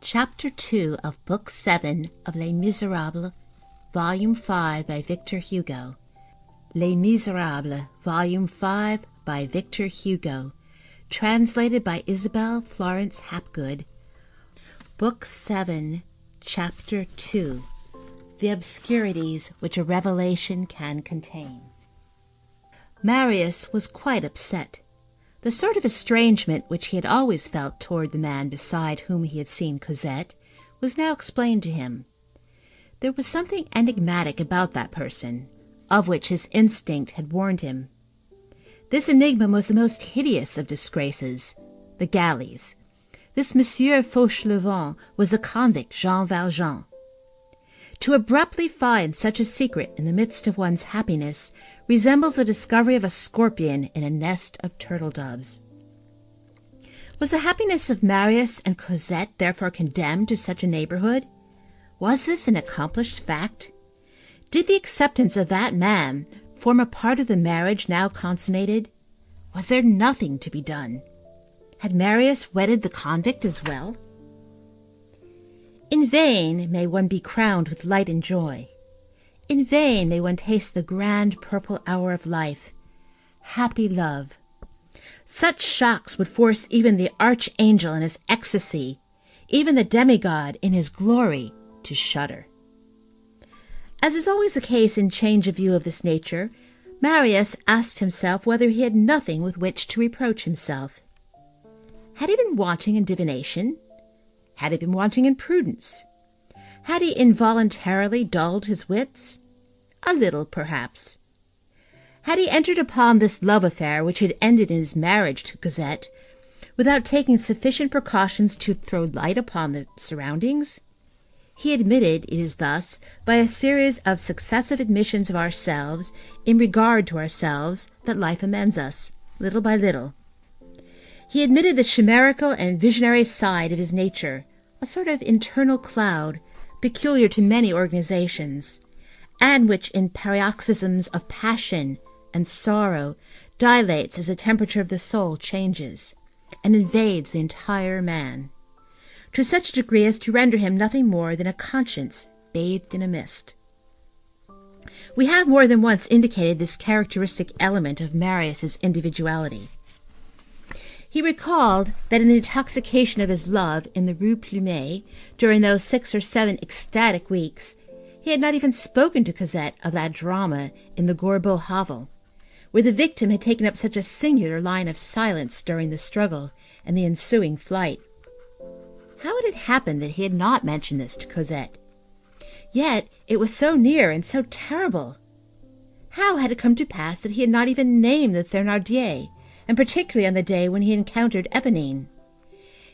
Chapter 2 of Book 7 of Les Misérables, Volume 5 by Victor Hugo. Les Misérables, Volume 5 by Victor Hugo. Translated by Isabel Florence Hapgood. Book 7, Chapter 2. The Obscurities which a Revelation can contain. Marius was quite upset. The sort of estrangement which he had always felt toward the man beside whom he had seen Cosette was now explained to him. There was something enigmatic about that person, of which his instinct had warned him. This enigma was the most hideous of disgraces, the galleys. This Monsieur Fauchelevent was the convict Jean Valjean. To abruptly find such a secret in the midst of one's happiness resembles the discovery of a scorpion in a nest of turtle-doves. Was the happiness of Marius and Cosette therefore condemned to such a neighborhood? Was this an accomplished fact? Did the acceptance of that man form a part of the marriage now consummated? Was there nothing to be done? Had Marius wedded the convict as well? In vain may one be crowned with light and joy. In vain may one taste the grand purple hour of life, happy love. Such shocks would force even the archangel in his ecstasy, even the demigod in his glory, to shudder. As is always the case in change of view of this nature, Marius asked himself whether he had nothing with which to reproach himself. Had he been wanting in divination? Had he been wanting in prudence? Had he involuntarily dulled his wits? A little, perhaps. Had he entered upon this love affair, which had ended in his marriage to Cosette, without taking sufficient precautions to throw light upon the surroundings? He admitted, it is thus, by a series of successive admissions of ourselves, in regard to ourselves, that life amends us, little by little. He admitted the chimerical and visionary side of his nature, a sort of internal cloud, peculiar to many organizations, and which in paroxysms of passion and sorrow dilates as the temperature of the soul changes, and invades the entire man, to such a degree as to render him nothing more than a conscience bathed in a mist. We have more than once indicated this characteristic element of Marius's individuality. He recalled that in the intoxication of his love in the Rue Plumet, during those 6 or 7 ecstatic weeks, he had not even spoken to Cosette of that drama in the Gorbeau hovel, where the victim had taken up such a singular line of silence during the struggle and the ensuing flight. How had it happened that he had not mentioned this to Cosette? Yet it was so near and so terrible. How had it come to pass that he had not even named the Thénardier, and particularly on the day when he encountered Éponine?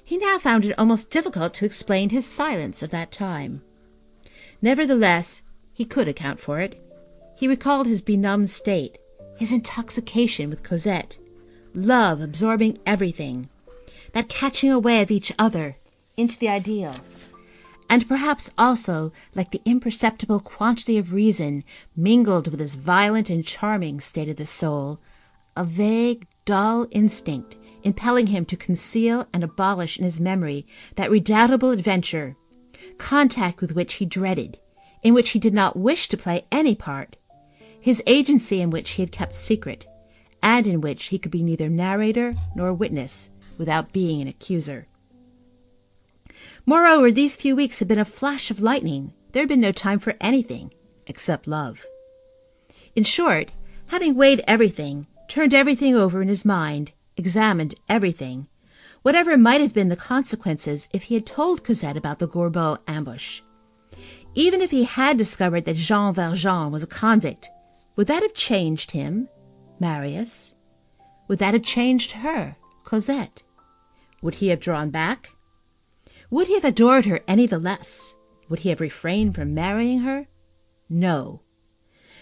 He now found it almost difficult to explain his silence of that time. Nevertheless, he could account for it. He recalled his benumbed state, his intoxication with Cosette, love absorbing everything, that catching away of each other into the ideal, and perhaps also, like the imperceptible quantity of reason mingled with this violent and charming state of the soul, a vague, dull instinct impelling him to conceal and abolish in his memory that redoubtable adventure, contact with which he dreaded, in which he did not wish to play any part, his agency in which he had kept secret, and in which he could be neither narrator nor witness without being an accuser. Moreover, these few weeks had been a flash of lightning. There had been no time for anything except love. In short, having weighed everything, turned everything over in his mind, examined everything, whatever might have been the consequences if he had told Cosette about the Gorbeau ambush. Even if he had discovered that Jean Valjean was a convict, would that have changed him, Marius? Would that have changed her, Cosette? Would he have drawn back? Would he have adored her any the less? Would he have refrained from marrying her? No.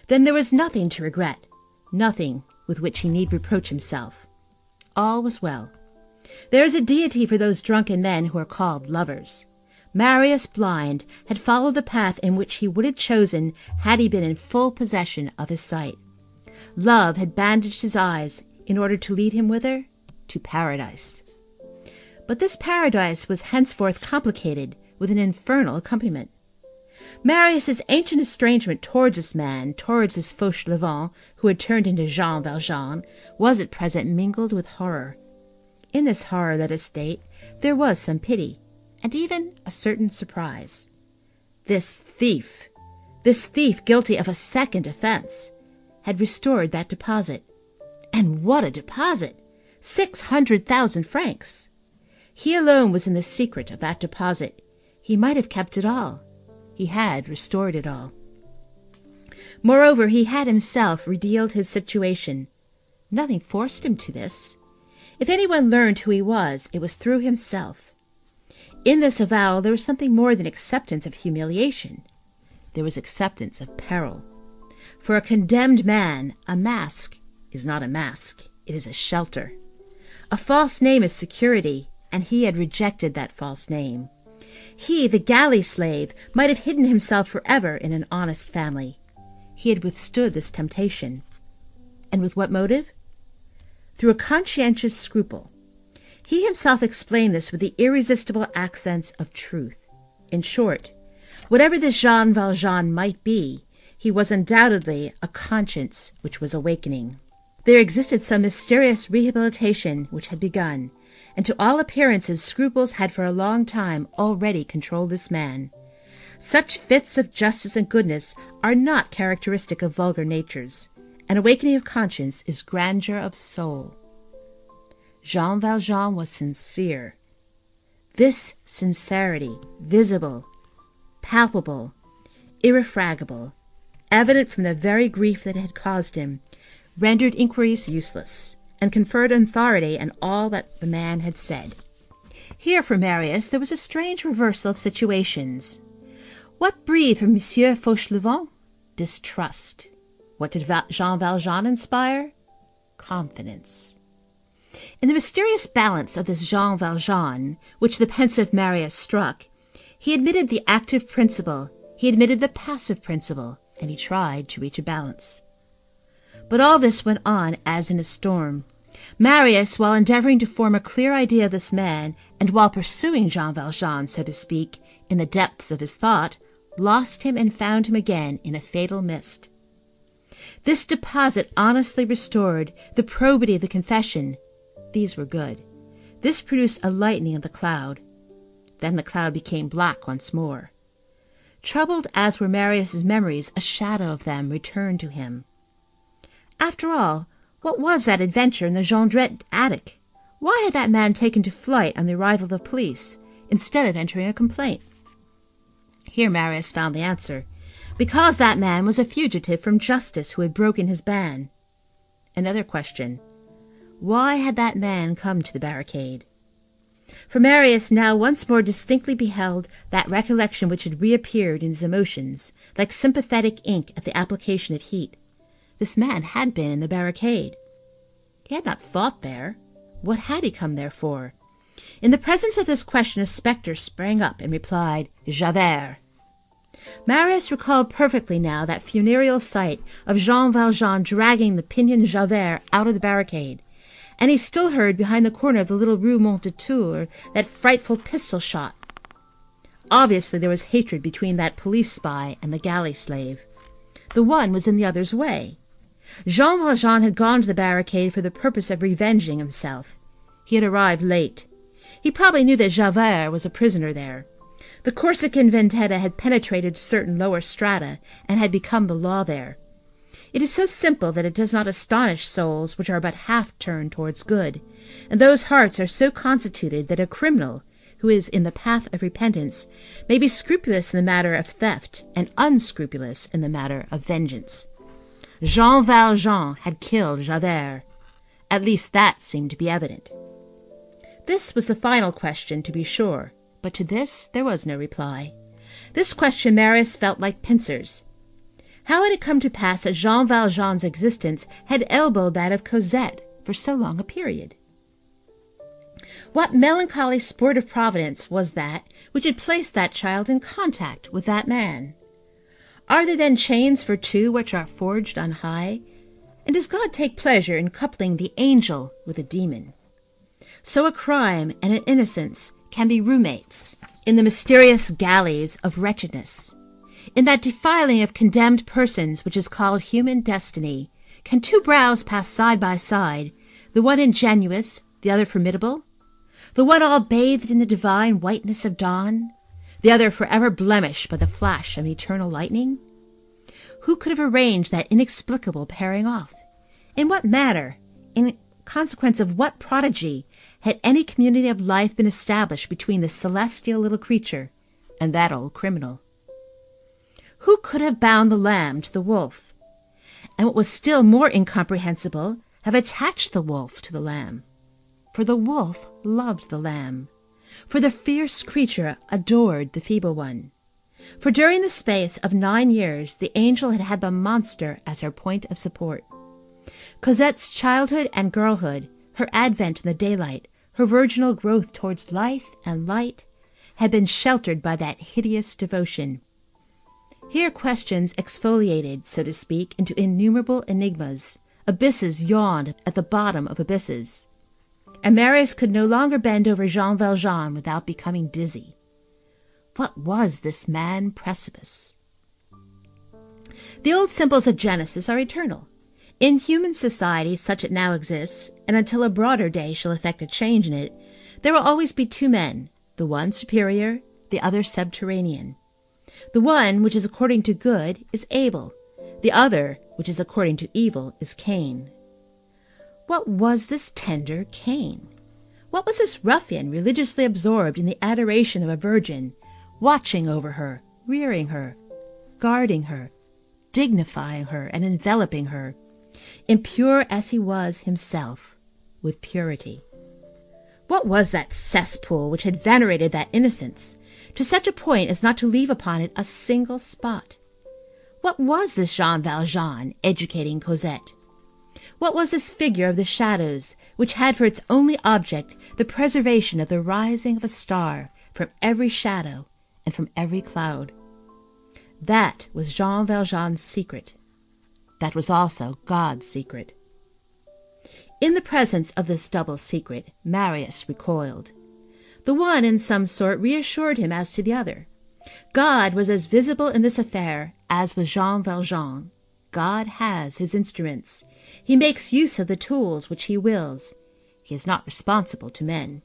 Then there was nothing to regret, nothing with which he need reproach himself. All was well. There is a deity for those drunken men who are called lovers. Marius, blind, had followed the path in which he would have chosen had he been in full possession of his sight. Love had bandaged his eyes in order to lead him whither? To paradise. But this paradise was henceforth complicated with an infernal accompaniment. Marius's ancient estrangement towards this man, towards this Fauchelevent who had turned into Jean Valjean, was at present mingled with horror. In this horror, let us state, there was some pity, and even a certain surprise. This thief guilty of a second offense, had restored that deposit. And what a deposit! 600,000 francs! He alone was in the secret of that deposit. He might have kept it all. He had restored it all. Moreover, he had himself revealed his situation. Nothing forced him to this. If anyone learned who he was, it was through himself. In this avowal there was something more than acceptance of humiliation. There was acceptance of peril. For a condemned man, a mask is not a mask, it is a shelter. A false name is security, and he had rejected that false name. He, the galley slave, might have hidden himself forever in an honest family. He had withstood this temptation. And with what motive? Through a conscientious scruple. He himself explained this with the irresistible accents of truth. In short, whatever this Jean Valjean might be, he was undoubtedly a conscience which was awakening. There existed some mysterious rehabilitation which had begun, and to all appearances scruples had for a long time already controlled this man. Such fits of justice and goodness are not characteristic of vulgar natures. An awakening of conscience is grandeur of soul. Jean Valjean was sincere. This sincerity, visible, palpable, irrefragable, evident from the very grief that had caused him, rendered inquiries useless, and conferred authority on all that the man had said. Here for Marius there was a strange reversal of situations. What breathed from Monsieur Fauchelevent? Distrust. What did Jean Valjean inspire? Confidence. In the mysterious balance of this Jean Valjean, which the pensive Marius struck, he admitted the active principle, he admitted the passive principle, and he tried to reach a balance. But all this went on as in a storm. Marius, while endeavoring to form a clear idea of this man, and while pursuing Jean Valjean, so to speak, in the depths of his thought, lost him and found him again in a fatal mist. This deposit honestly restored, the probity of the confession, these were good. This produced a lightening of the cloud. Then the cloud became black once more. Troubled as were Marius's memories, a shadow of them returned to him. After all, what was that adventure in the Jondrette attic? Why had that man taken to flight on the arrival of the police, instead of entering a complaint? Here Marius found the answer. Because that man was a fugitive from justice who had broken his ban. Another question. Why had that man come to the barricade? For Marius now once more distinctly beheld that recollection which had reappeared in his emotions, like sympathetic ink at the application of heat. This man had been in the barricade. He had not fought there. What had he come there for? In the presence of this question a spectre sprang up and replied, Javert. Marius recalled perfectly now that funereal sight of Jean Valjean dragging the pinioned Javert out of the barricade, and he still heard behind the corner of the little Rue Mondétour that frightful pistol shot. Obviously there was hatred between that police spy and the galley slave. The one was in the other's way. Jean Valjean had gone to the barricade for the purpose of revenging himself. He had arrived late. He probably knew that Javert was a prisoner there. The Corsican vendetta had penetrated certain lower strata and had become the law there. It is so simple that it does not astonish souls which are but half turned towards good, and those hearts are so constituted that a criminal, who is in the path of repentance, may be scrupulous in the matter of theft and unscrupulous in the matter of vengeance. Jean Valjean had killed Javert. At least that seemed to be evident. This was the final question, to be sure, but to this there was no reply. This question Marius felt like pincers. How had it come to pass that Jean Valjean's existence had elbowed that of Cosette for so long a period? What melancholy sport of Providence was that which had placed that child in contact with that man? Are there then chains for two which are forged on high? And does God take pleasure in coupling the angel with the demon? So a crime and an innocence can be roommates in the mysterious galleys of wretchedness. In that defiling of condemned persons which is called human destiny, can two brows pass side by side, the one ingenuous, the other formidable? The one all bathed in the divine whiteness of dawn, the other forever blemished by the flash of eternal lightning? Who could have arranged that inexplicable pairing off? In what manner, in consequence of what prodigy, had any community of life been established between the celestial little creature and that old criminal? Who could have bound the lamb to the wolf, and what was still more incomprehensible, have attached the wolf to the lamb? For the wolf loved the lamb, for the fierce creature adored the feeble one. For during the space of 9 years the angel had had the monster as her point of support. Cosette's childhood and girlhood, her advent in the daylight, her virginal growth towards life and light, had been sheltered by that hideous devotion. Here questions exfoliated, so to speak, into innumerable enigmas. Abysses yawned at the bottom of abysses, and Marius could no longer bend over Jean Valjean without becoming dizzy. What was this mad precipice? The old symbols of Genesis are eternal. In human society such it now exists, and until a broader day shall effect a change in it, there will always be two men, the one superior, the other subterranean. The one which is according to good is Abel, the other which is according to evil is Cain. What was this tender Cain? What was this ruffian religiously absorbed in the adoration of a virgin, watching over her, rearing her, guarding her, dignifying her, and enveloping her, impure as he was himself, with purity? What was that cesspool which had venerated that innocence, to such a point as not to leave upon it a single spot? What was this Jean Valjean educating Cosette? What was this figure of the shadows, which had for its only object the preservation of the rising of a star from every shadow and from every cloud? That was Jean Valjean's secret. That was also God's secret. In the presence of this double secret, Marius recoiled. The one, in some sort, reassured him as to the other. God was as visible in this affair as was Jean Valjean. God has his instruments. He makes use of the tools which he wills. He is not responsible to men.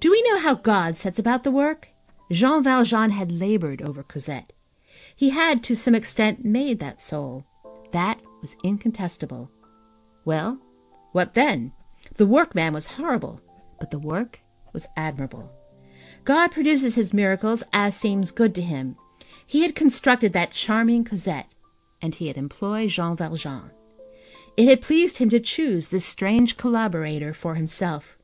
Do we know how God sets about the work? Jean Valjean had labored over Cosette. He had, to some extent, made that soul. That was incontestable. Well, what then? The workman was horrible, but the work was admirable. God produces his miracles as seems good to him. He had constructed that charming Cosette, and he had employed Jean Valjean. It had pleased him to choose this strange collaborator for himself.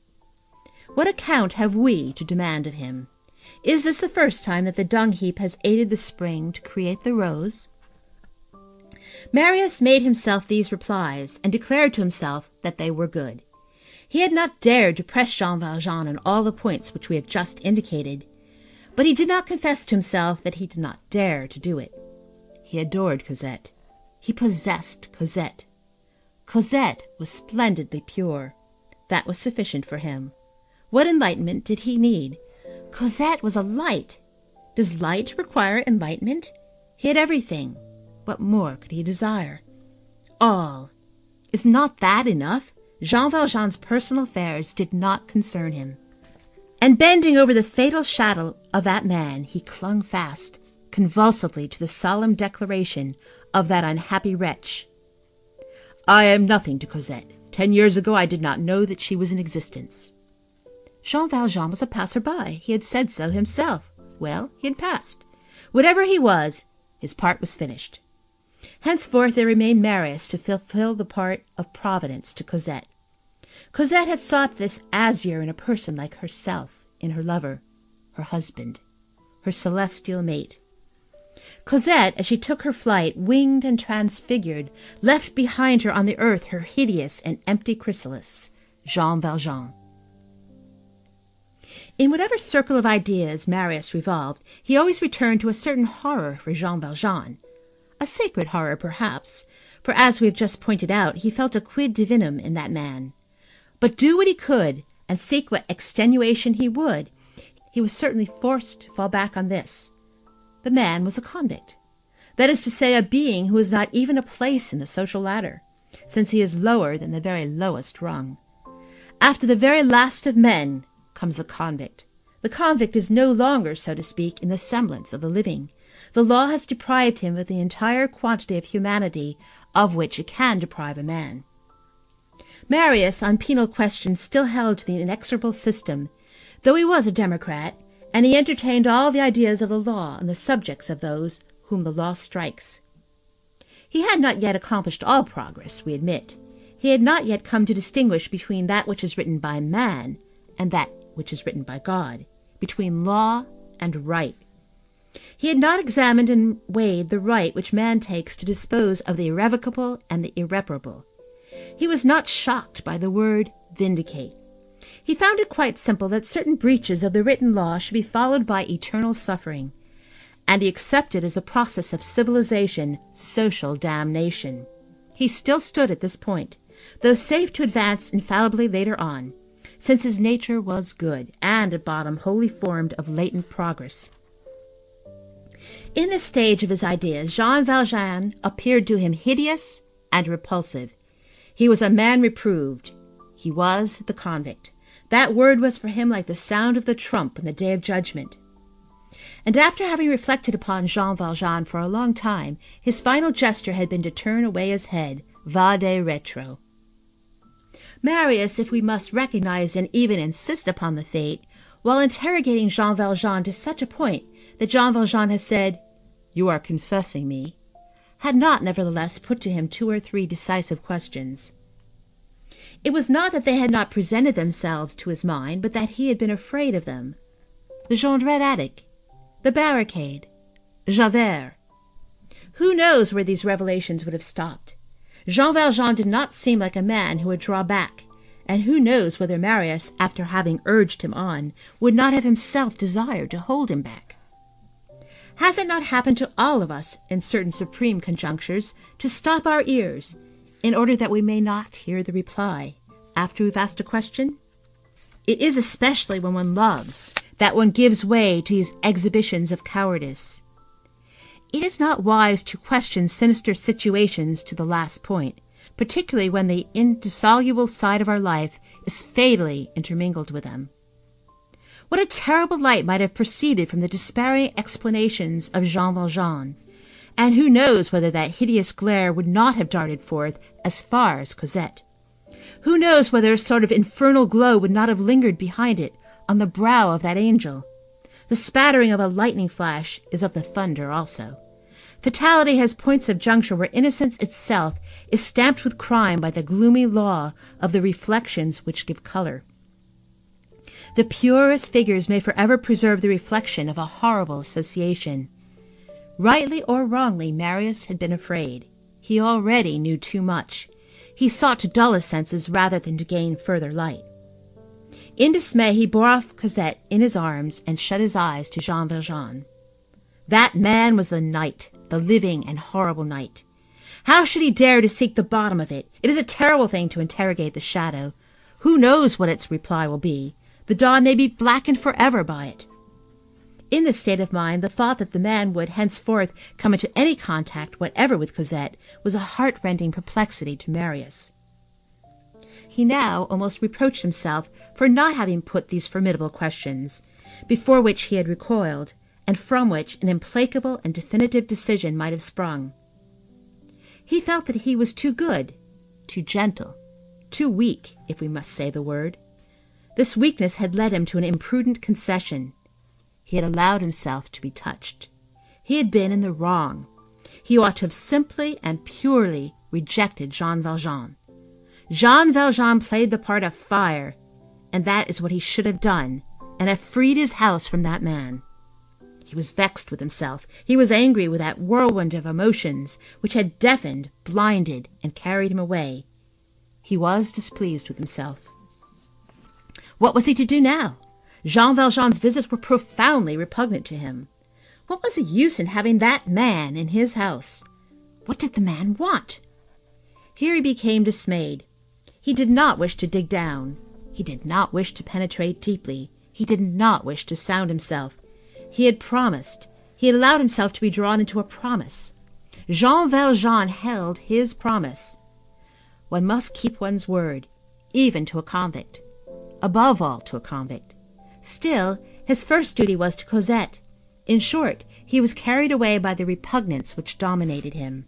What account have we to demand of him? Is this the first time that the dung-heap has aided the spring to create the rose? Marius made himself these replies, and declared to himself that they were good. He had not dared to press Jean Valjean on all the points which we have just indicated, but he did not confess to himself that he did not dare to do it. He adored Cosette. He possessed Cosette. Cosette was splendidly pure. That was sufficient for him. What enlightenment did he need? Cosette was a light. Does light require enlightenment? He had everything. What more could he desire? All. Is not that enough? Jean Valjean's personal affairs did not concern him. And bending over the fatal shadow of that man, he clung fast, convulsively, to the solemn declaration of that unhappy wretch. I am nothing to Cosette. 10 years ago I did not know that she was in existence. Jean Valjean was a passer-by. He had said so himself. Well, he had passed. Whatever he was, his part was finished. Henceforth there remained Marius to fulfill the part of Providence to Cosette. Cosette had sought this azure in a person like herself, in her lover, her husband, her celestial mate. Cosette, as she took her flight, winged and transfigured, left behind her on the earth her hideous and empty chrysalis, Jean Valjean. In whatever circle of ideas Marius revolved, he always returned to a certain horror for Jean Valjean, a sacred horror perhaps, for as we have just pointed out, he felt a quid divinum in that man. But do what he could, and seek what extenuation he would, he was certainly forced to fall back on this. The man was a convict. That is to say, a being who has not even a place in the social ladder, since he is lower than the very lowest rung. After the very last of men comes the convict. The convict is no longer, so to speak, in the semblance of the living. The law has deprived him of the entire quantity of humanity of which it can deprive a man. Marius, on penal questions, still held to the inexorable system, though he was a democrat, and he entertained all the ideas of the law and the subjects of those whom the law strikes. He had not yet accomplished all progress, we admit. He had not yet come to distinguish between that which is written by man and that which is written by God, between law and right. He had not examined and weighed the right which man takes to dispose of the irrevocable and the irreparable. He was not shocked by the word vindicate. He found it quite simple that certain breaches of the written law should be followed by eternal suffering, and he accepted as the process of civilization social damnation. He still stood at this point, though safe to advance infallibly later on, since his nature was good, and at bottom wholly formed of latent progress. In this stage of his ideas, Jean Valjean appeared to him hideous and repulsive. He was a man reproved. He was the convict. That word was for him like the sound of the trump in the day of judgment. And after having reflected upon Jean Valjean for a long time, his final gesture had been to turn away his head, vade retro. Marius, if we must recognize and even insist upon the fate, while interrogating Jean Valjean to such a point that Jean Valjean has said, "You are confessing me," had not nevertheless put to him 2 or 3 decisive questions. It was not that they had not presented themselves to his mind, but that he had been afraid of them. The Jondrette attic, the barricade, Javert. Who knows where these revelations would have stopped? Jean Valjean did not seem like a man who would draw back, and who knows whether Marius, after having urged him on, would not have himself desired to hold him back? Has it not happened to all of us in certain supreme conjunctures to stop our ears in order that we may not hear the reply after we've asked a question? It is especially when one loves that one gives way to these exhibitions of cowardice. It is not wise to question sinister situations to the last point, particularly when the indissoluble side of our life is fatally intermingled with them. What a terrible light might have proceeded from the despairing explanations of Jean Valjean, and who knows whether that hideous glare would not have darted forth as far as Cosette? Who knows whether a sort of infernal glow would not have lingered behind it on the brow of that angel? The spattering of a lightning flash is of the thunder also. Fatality has points of juncture where innocence itself is stamped with crime by the gloomy law of the reflections which give color. The purest figures may forever preserve the reflection of a horrible association. Rightly or wrongly, Marius had been afraid. He already knew too much. He sought to dull his senses rather than to gain further light. In dismay, he bore off Cosette in his arms and shut his eyes to Jean Valjean. That man was the night, the living and horrible night. How should he dare to seek the bottom of it? It is a terrible thing to interrogate the shadow. Who knows what its reply will be? The dawn may be blackened forever by it. In this state of mind, the thought that the man would henceforth come into any contact whatever with Cosette was a heart-rending perplexity to Marius. He now almost reproached himself for not having put these formidable questions, before which he had recoiled, and from which an implacable and definitive decision might have sprung. He felt that he was too good, too gentle, too weak, if we must say the word. This weakness had led him to an imprudent concession. He had allowed himself to be touched. He had been in the wrong. He ought to have simply and purely rejected Jean Valjean. Jean Valjean played the part of fire, and that is what he should have done, and have freed his house from that man. He was vexed with himself. He was angry with that whirlwind of emotions which had deafened, blinded, and carried him away. He was displeased with himself. What was he to do now? Jean Valjean's visits were profoundly repugnant to him. What was the use in having that man in his house? What did the man want? Here he became dismayed. He did not wish to dig down. He did not wish to penetrate deeply. He did not wish to sound himself. He had promised. He had allowed himself to be drawn into a promise. Jean Valjean held his promise. One must keep one's word, even to a convict. Above all, to a convict. Still, his first duty was to Cosette. In short, he was carried away by the repugnance which dominated him.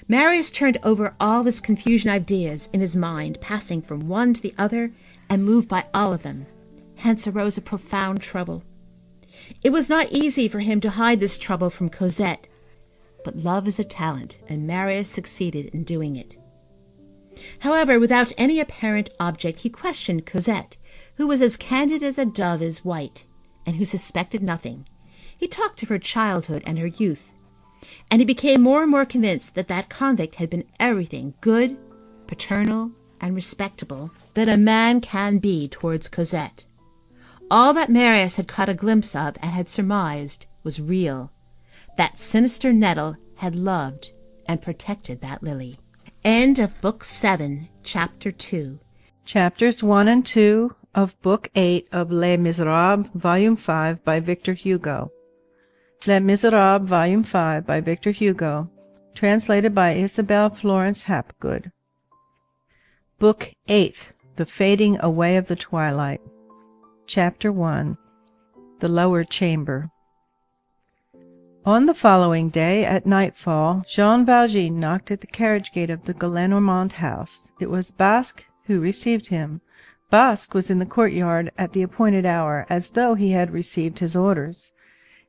Marius turned over all this confusion of ideas in his mind, passing from one to the other, and moved by all of them. Hence arose a profound trouble. It was not easy for him to hide this trouble from Cosette, but love is a talent, and Marius succeeded in doing it. However, without any apparent object, he questioned Cosette, who was as candid as a dove is white, and who suspected nothing. He talked of her childhood and her youth, and he became more and more convinced that that convict had been everything good, paternal, and respectable that a man can be towards Cosette. All that Marius had caught a glimpse of and had surmised was real. That sinister nettle had loved and protected that lily. End of Book 7, Chapter 2. Chapters 1 and 2 of Book 8 of Les Misérables, Volume 5, by Victor Hugo. Les Misérables, Volume 5, by Victor Hugo, translated by Isabel Florence Hapgood. Book 8, The Fading Away of the Twilight. Chapter 1, The Lower Chamber. On the following day, at nightfall, Jean Valjean knocked at the carriage-gate of the Gillenormand house. It was Basque who received him. Basque was in the courtyard at the appointed hour, as though he had received his orders.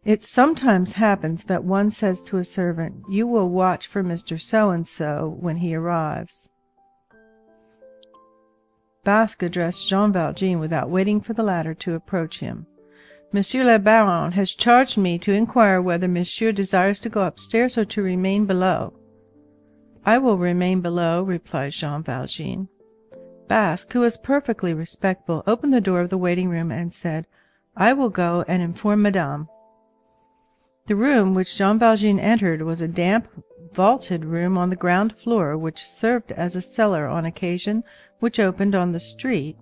It sometimes happens that one says to a servant, "You will watch for Mr. So-and-so when he arrives." Basque addressed Jean Valjean without waiting for the latter to approach him. "Monsieur le Baron has charged me to inquire whether monsieur desires to go upstairs or to remain below." "I will remain below," replied Jean Valjean. Basque, who was perfectly respectful, opened the door of the waiting-room and said, "I will go and inform madame." The room which Jean Valjean entered was a damp, vaulted room on the ground floor, which served as a cellar on occasion, which opened on the street,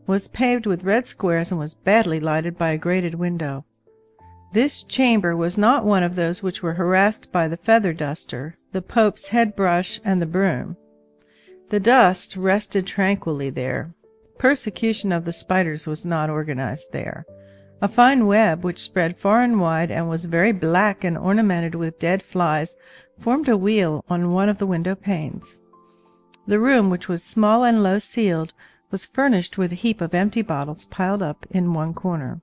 was paved with red squares, and was badly lighted by a grated window. This chamber was not one of those which were harassed by the feather-duster, the Pope's head-brush, and the broom. The dust rested tranquilly there. Persecution of the spiders was not organized there. A fine web, which spread far and wide, and was very black and ornamented with dead flies, formed a wheel on one of the window panes. The room, which was small and low-ceiled, was furnished with a heap of empty bottles piled up in one corner.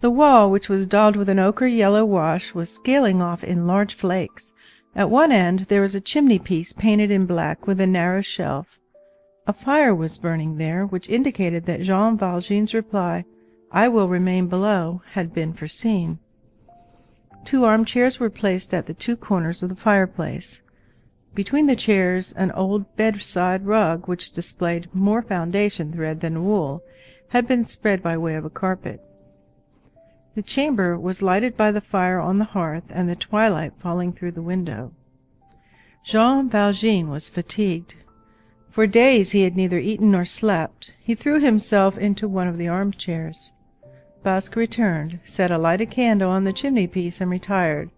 The wall, which was daubed with an ochre-yellow wash, was scaling off in large flakes. At one end there was a chimney-piece painted in black, with a narrow shelf. A fire was burning there, which indicated that Jean Valjean's reply, "I will remain below," had been foreseen. 2 armchairs were placed at the 2 corners of the fireplace. Between the chairs an old bedside rug, which displayed more foundation thread than wool, had been spread by way of a carpet. The chamber was lighted by the fire on the hearth, and the twilight falling through the window. Jean Valjean was fatigued. For days he had neither eaten nor slept. He threw himself into one of the armchairs. Basque returned, set a lighted candle on the chimney-piece, and retired.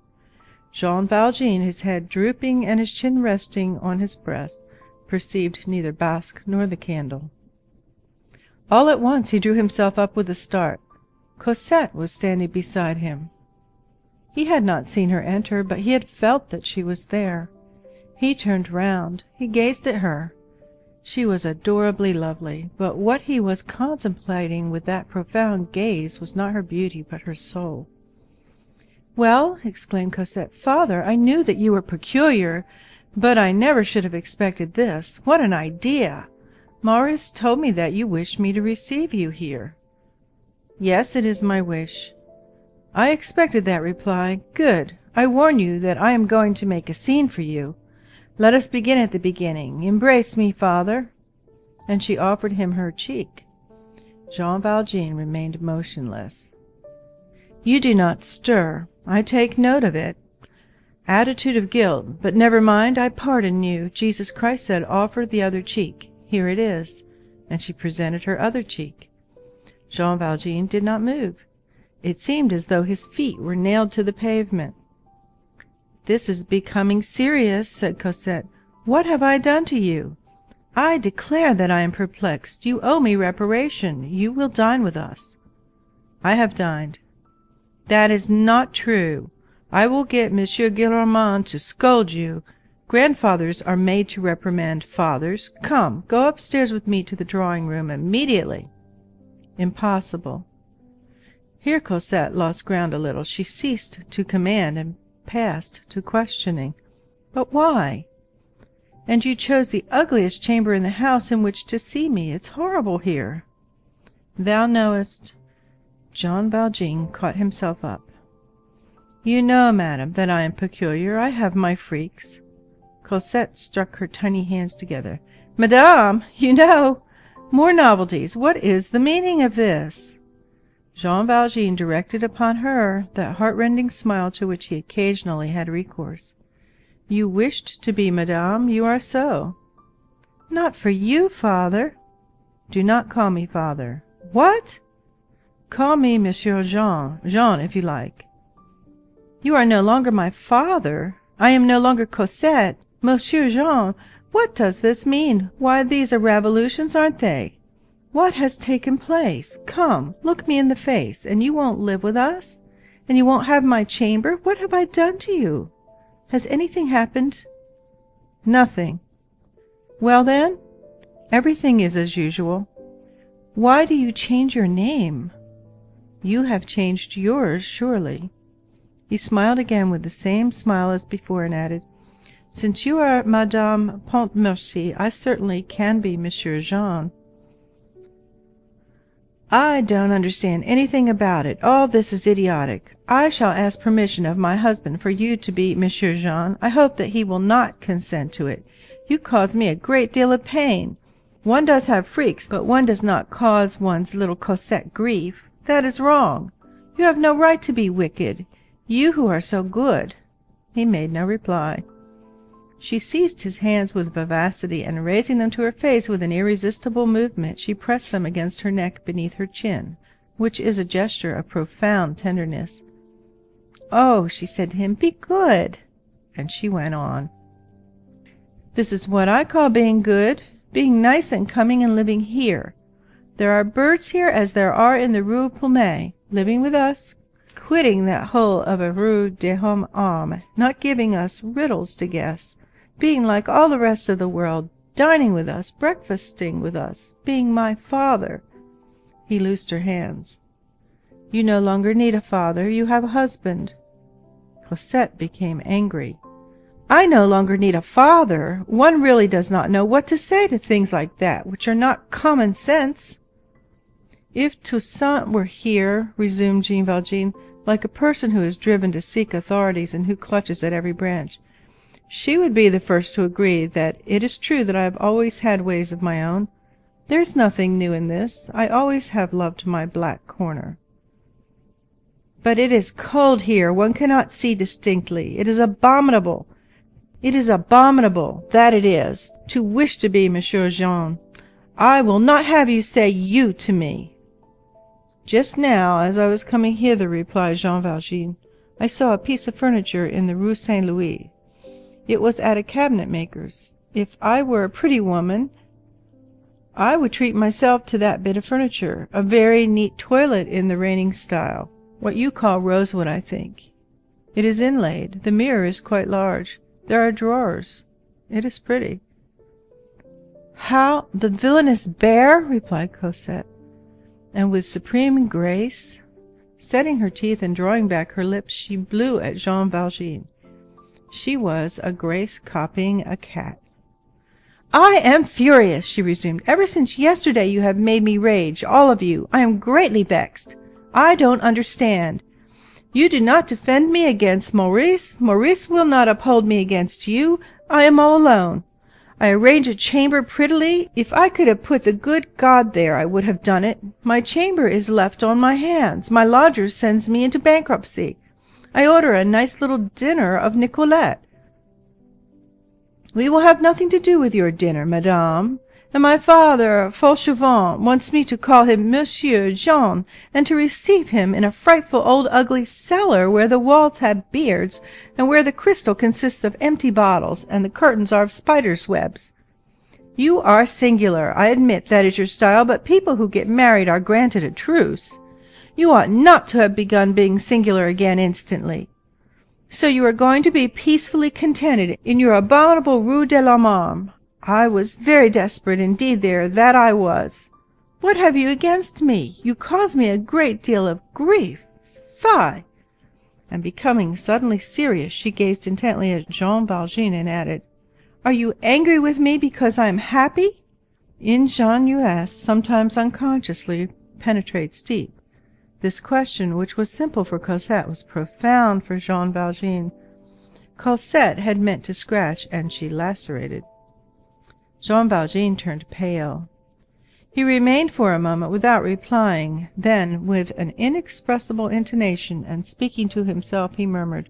Jean Valjean, his head drooping and his chin resting on his breast, perceived neither Basque nor the candle. All at once he drew himself up with a start. Cosette was standing beside him. He had not seen her enter, but he had felt that she was there. He turned round. He gazed at her. She was adorably lovely, but what he was contemplating with that profound gaze was not her beauty, but her soul. "Well," exclaimed Cosette, "father, I knew that you were peculiar, but I never should have expected this. What an idea! Marius told me that you wished me to receive you here." "Yes, it is my wish." "I expected that reply. Good. I warn you that I am going to make a scene for you. Let us begin at the beginning. Embrace me, father." And she offered him her cheek. Jean Valjean remained motionless. "You do not stir. I take note of it. Attitude of guilt. But never mind, I pardon you. Jesus Christ said, 'Offer the other cheek.' Here it is. and she presented her other cheek. Jean Valjean did not move. It seemed as though his feet were nailed to the pavement. "This is becoming serious," said Cosette. "What have I done to you? I declare that I am perplexed. You owe me reparation. You will dine with us." "I have dined." "That is not true. I will get Monsieur Gillenormand to scold you. Grandfathers are made to reprimand fathers. Come, go upstairs with me to the drawing-room immediately." "Impossible." Here Cosette lost ground a little. She ceased to command and passed to questioning. "But why? And you chose the ugliest chamber in the house in which to see me. It's horrible here." "Thou knowest—" Jean Valjean caught himself up. "You know, madame, that I am peculiar. I have my freaks." Cosette struck her tiny hands together. "Madame, you know! More novelties! What is the meaning of this?" Jean Valjean directed upon her that heart-rending smile to which he occasionally had recourse. "You wished to be madame. You are so." "Not for you, father." "Do not call me father." "What?" "Call me Monsieur Jean. Jean, if you like." "You are no longer my father. I am no longer Cosette. Monsieur Jean, what does this mean? Why, these are revolutions, aren't they? What has taken place? Come, look me in the face, and you won't live with us? And you won't have my chamber? What have I done to you? Has anything happened?" "Nothing." "Well, then?" "Everything is as usual." "Why do you change your name?" "You have changed yours, surely." He smiled again with the same smile as before, and added, "Since you are Madame Pontmercy, I certainly can be Monsieur Jean." "I don't understand anything about it. All this is idiotic. I shall ask permission of my husband for you to be Monsieur Jean. I hope that he will not consent to it. You cause me a great deal of pain. One does have freaks, but one does not cause one's little Cosette grief. That is wrong. You have no right to be wicked, you who are so good." He made no reply. She seized his hands with vivacity, and raising them to her face with an irresistible movement, she pressed them against her neck beneath her chin, which is a gesture of profound tenderness. "Oh," she said to him, "be good." And she went on. "This is what I call being good, being nice and coming and living here. There are birds here as there are in the Rue Plumet, living with us, quitting that hole of a Rue des Hommes Armes, not giving us riddles to guess, being like all the rest of the world, dining with us, breakfasting with us, being my father." He loosed her hands. "You no longer need a father. You have a husband." Cosette became angry. "I no longer need a father! One really does not know what to say to things like that, which are not common sense." "If Toussaint were here," resumed Jean Valjean, like a person who is driven to seek authorities and who clutches at every branch, "she would be the first to agree that it is true that I have always had ways of my own. There is nothing new in this. I always have loved my black corner." "But it is cold here. One cannot see distinctly. It is abominable. It is abominable, that it is, to wish to be Monsieur Jean. I will not have you say you to me." "Just now, as I was coming hither," replied Jean Valjean, "I saw a piece of furniture in the Rue Saint-Louis. It was at a cabinet-maker's. If I were a pretty woman, I would treat myself to that bit of furniture. A very neat toilet in the reigning style. What you call rosewood, I think. It is inlaid. The mirror is quite large. There are drawers. It is pretty." "How, the villainous bear!" replied Cosette. And with supreme grace, setting her teeth and drawing back her lips, she blew at Jean Valjean. She was a Grace copying a cat. "I am furious," she resumed. "Ever since yesterday you have made me rage, all of you. I am greatly vexed. I don't understand. You do not defend me against Maurice. Maurice will not uphold me against you. I am all alone. I arrange a chamber prettily. If I could have put the good God there, I would have done it. My chamber is left on my hands. My lodger sends me into bankruptcy. I order a nice little dinner of Nicolette. We will have nothing to do with your dinner, madame, and my father, Fauchelevent, wants me to call him Monsieur Jean, and to receive him in a frightful old ugly cellar where the walls have beards, and where the crystal consists of empty bottles, and the curtains are of spiders' webs. You are singular, I admit that is your style, but people who get married are granted a truce. You ought not to have begun being singular again instantly. So you are going to be peacefully contented in your abominable Rue de la Marne. I was very desperate indeed there, that I was. What have you against me? You cause me a great deal of grief. Fie!" And becoming suddenly serious, she gazed intently at Jean Valjean and added, "Are you angry with me because I am happy?" Ingenuous, sometimes unconsciously, penetrates deep. This question, which was simple for Cosette, was profound for Jean Valjean. Cosette had meant to scratch, and she lacerated. Jean Valjean turned pale. He remained for a moment without replying. Then, with an inexpressible intonation, and speaking to himself, he murmured,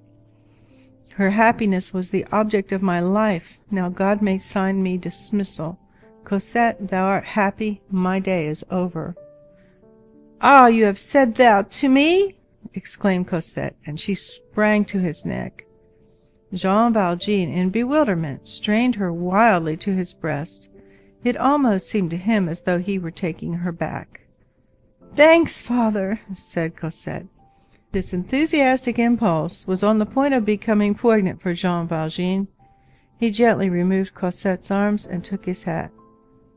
"Her happiness was the object of my life. Now God may sign me dismissal. Cosette, thou art happy. My day is over." "Ah, you have said that to me?" exclaimed Cosette, and she sprang to his neck. Jean Valjean, in bewilderment, strained her wildly to his breast. It almost seemed to him as though he were taking her back. "Thanks, father," said Cosette. This enthusiastic impulse was on the point of becoming poignant for Jean Valjean. He gently removed Cosette's arms and took his hat.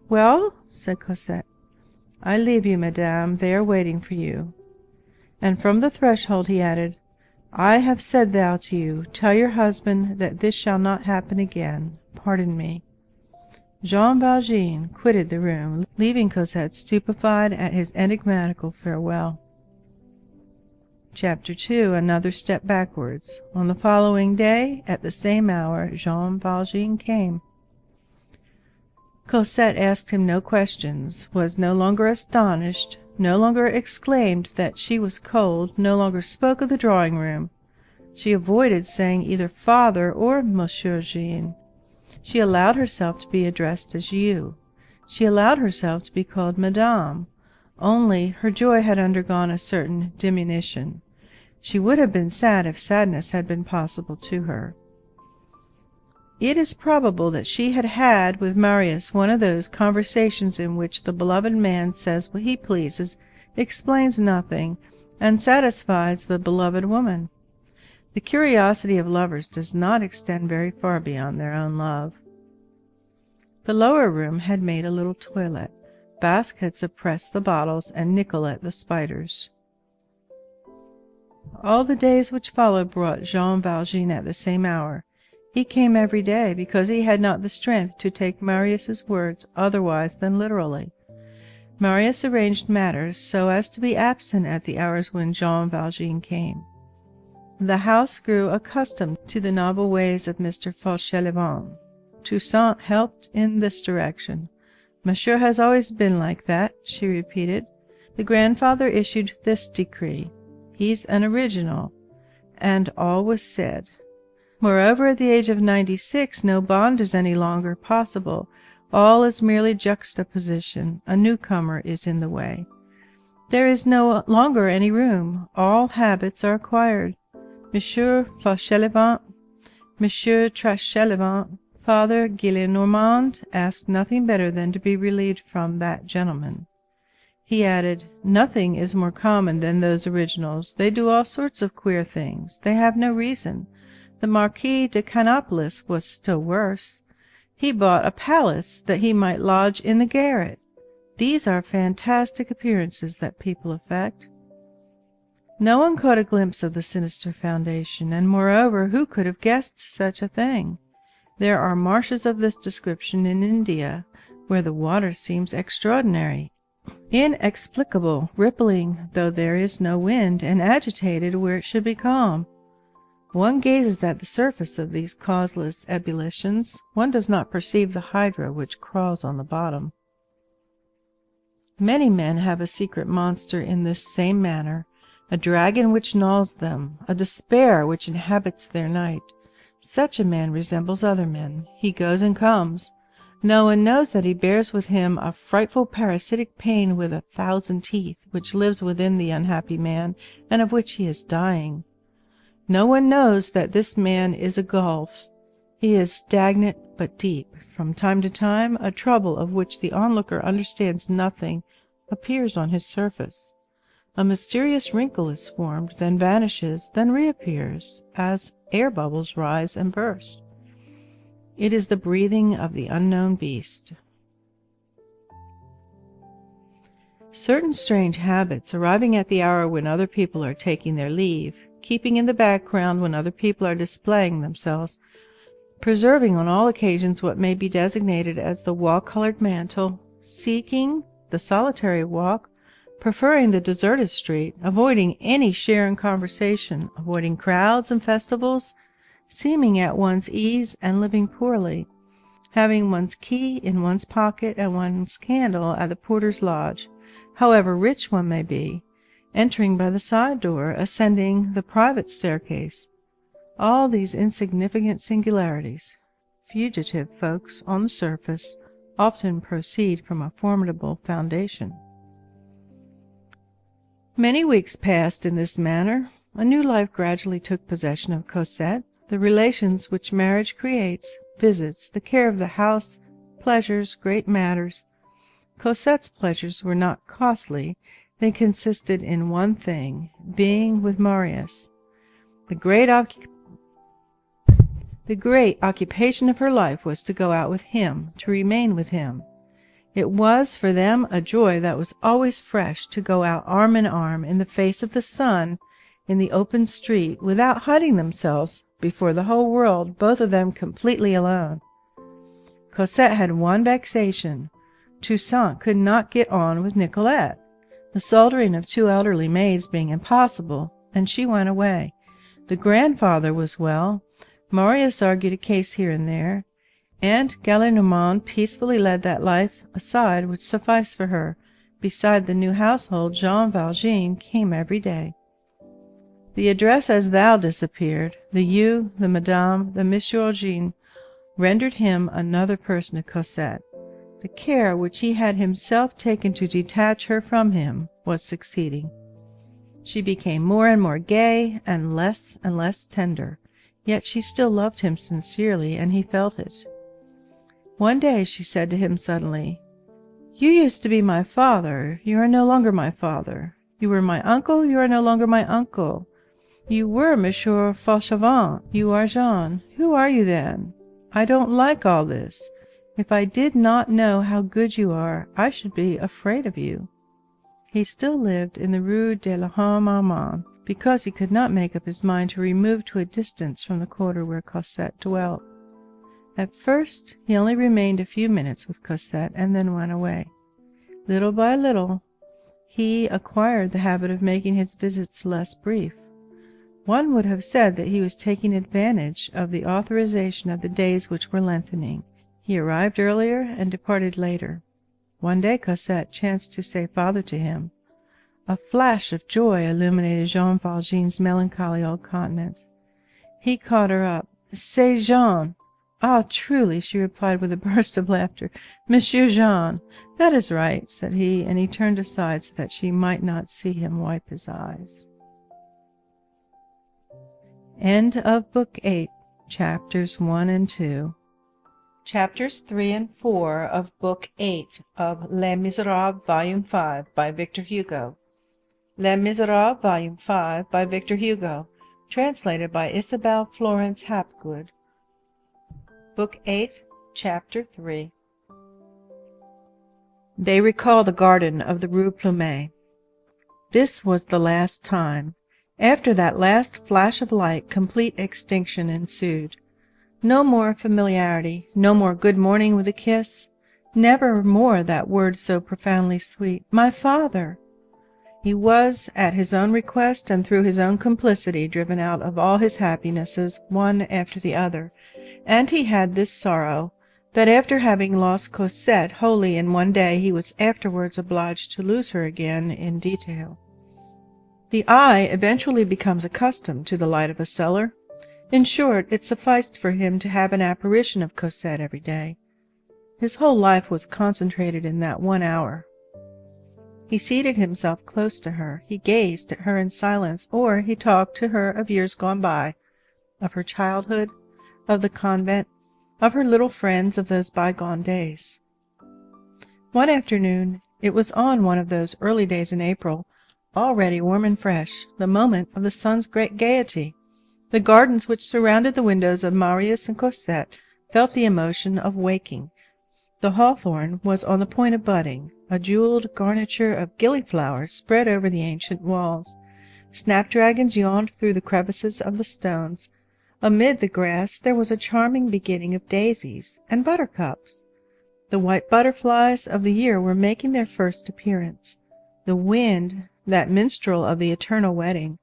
"Well?" said Cosette. "I leave you, madame. They are waiting for you." And from the threshold he added, "I have said thou to you. Tell your husband that this shall not happen again. Pardon me." Jean Valjean quitted the room, leaving Cosette stupefied at his enigmatical farewell. Chapter 2. Another step backwards. On the following day, at the same hour, Jean Valjean came. Cosette asked him no questions, was no longer astonished, no longer exclaimed that she was cold, no longer spoke of the drawing-room. She avoided saying either father or Monsieur Jean. She allowed herself to be addressed as you. She allowed herself to be called madame. Only her joy had undergone a certain diminution. She would have been sad if sadness had been possible to her. It is probable that she had had with Marius one of those conversations in which the beloved man says what he pleases, explains nothing, and satisfies the beloved woman. The curiosity of lovers does not extend very far beyond their own love. The lower room had made a little toilet. Basque had suppressed the bottles, and Nicolette the spiders. All the days which followed brought Jean Valjean at the same hour. He came every day, because he had not the strength to take Marius's words otherwise than literally. Marius arranged matters so as to be absent at the hours when Jean Valjean came. The house grew accustomed to the novel ways of Mr. Fauchelevent. Toussaint helped in this direction. "Monsieur has always been like that," she repeated. "The grandfather issued this decree. He's an original." And all was said. Moreover, at the age of 96, no bond is any longer possible. All is merely juxtaposition. A newcomer is in the way. There is no longer any room. All habits are acquired. Monsieur Fauchelevent, Monsieur Trachelevent, Father Gillenormand asked nothing better than to be relieved from that gentleman. He added, "Nothing is more common than those originals. They do all sorts of queer things. They have no reason. The Marquis de Canopolis was still worse. He bought a palace that he might lodge in the garret. These are fantastic appearances that people affect." No one caught a glimpse of the sinister foundation, and moreover, who could have guessed such a thing? There are marshes of this description in India, where the water seems extraordinary, inexplicable, rippling though there is no wind, and agitated where it should be calm. One gazes at the surface of these causeless ebullitions. One does not perceive the hydra which crawls on the bottom. Many men have a secret monster in this same manner, a dragon which gnaws them, a despair which inhabits their night. Such a man resembles other men. He goes and comes. No one knows that he bears with him a frightful parasitic pain with 1,000 teeth, which lives within the unhappy man, and of which he is dying. No one knows that this man is a gulf. He is stagnant but deep. From time to time a trouble of which the onlooker understands nothing appears on his surface. A mysterious wrinkle is formed, then vanishes, then reappears, as air bubbles rise and burst. It is the breathing of the unknown beast. Certain strange habits, arriving at the hour when other people are taking their leave, keeping in the background when other people are displaying themselves, preserving on all occasions what may be designated as the wall-colored mantle, seeking the solitary walk, preferring the deserted street, avoiding any share in conversation, avoiding crowds and festivals, seeming at one's ease and living poorly, having one's key in one's pocket and one's candle at the porter's lodge, however rich one may be, entering by the side door, ascending the private staircase. All these insignificant singularities, fugitive folks on the surface, often proceed from a formidable foundation. Many weeks passed in this manner. A new life gradually took possession of Cosette. The relations which marriage creates, visits, the care of the house, pleasures, great matters. Cosette's pleasures were not costly. They consisted in one thing, being with Marius. The great occupation of her life was to go out with him, to remain with him. It was for them a joy that was always fresh to go out arm in arm in the face of the sun in the open street, without hiding themselves before the whole world, both of them completely alone. Cosette had one vexation. Toussaint could not get on with Nicolette, the soldering of 2 elderly maids being impossible, and she went away. The grandfather was well. Marius argued a case here and there. Aunt Gillenormand peacefully led that life aside which sufficed for her. Beside the new household, Jean Valjean came every day. The address as thou disappeared. The you, the madame, the Monsieur Jean rendered him another person to Cosette. The care which he had himself taken to detach her from him was succeeding. She became more and more gay, and less tender, yet she still loved him sincerely, and he felt it. One day she said to him suddenly, "You used to be my father. You are no longer my father. You were my uncle. You are no longer my uncle. You were Monsieur Fauchelevent. You are Jean. Who are you then? I don't like all this. If I did not know how good you are, I should be afraid of you." He still lived in the Rue de l'Homme Armand, because he could not make up his mind to remove to a distance from the quarter where Cosette dwelt. At first he only remained a few minutes with Cosette, and then went away. Little by little he acquired the habit of making his visits less brief. One would have said that he was taking advantage of the authorization of the days which were lengthening. He arrived earlier and departed later. One day Cosette chanced to say father to him. A flash of joy illuminated Jean Valjean's melancholy old countenance. He caught her up. "C'est Jean!" "Ah, truly," she replied with a burst of laughter. "Monsieur Jean!" "That is right," said he, and he turned aside so that she might not see him wipe his eyes. End of Book 8, Chapters 1 and 2. Chapters 3 and 4 of Book 8 of Les Misérables, Volume 5, by Victor Hugo. Les Misérables, Volume 5, by Victor Hugo, translated by Isabel Florence Hapgood. Book 8, Chapter 3. They recall the garden of the Rue Plumet. This was the last time. After that last flash of light, complete extinction ensued. No more familiarity, no more good morning with a kiss, never more that word so profoundly sweet, "My father!" He was, at his own request and through his own complicity, driven out of all his happinesses, one after the other, and he had this sorrow, that after having lost Cosette wholly in one day, he was afterwards obliged to lose her again in detail. The eye eventually becomes accustomed to the light of a cellar. In short, it sufficed for him to have an apparition of Cosette every day. His whole life was concentrated in that 1 hour. He seated himself close to her, he gazed at her in silence, or he talked to her of years gone by, of her childhood, of the convent, of her little friends of those bygone days. One afternoon, it was on one of those early days in April, already warm and fresh, the moment of the sun's great gaiety, the gardens which surrounded the windows of Marius and Cosette felt the emotion of waking. The hawthorn was on the point of budding, a jewelled garniture of gillyflowers spread over the ancient walls. Snapdragons yawned through the crevices of the stones. Amid the grass there was a charming beginning of daisies and buttercups. The white butterflies of the year were making their first appearance. The wind, that minstrel of the eternal wedding,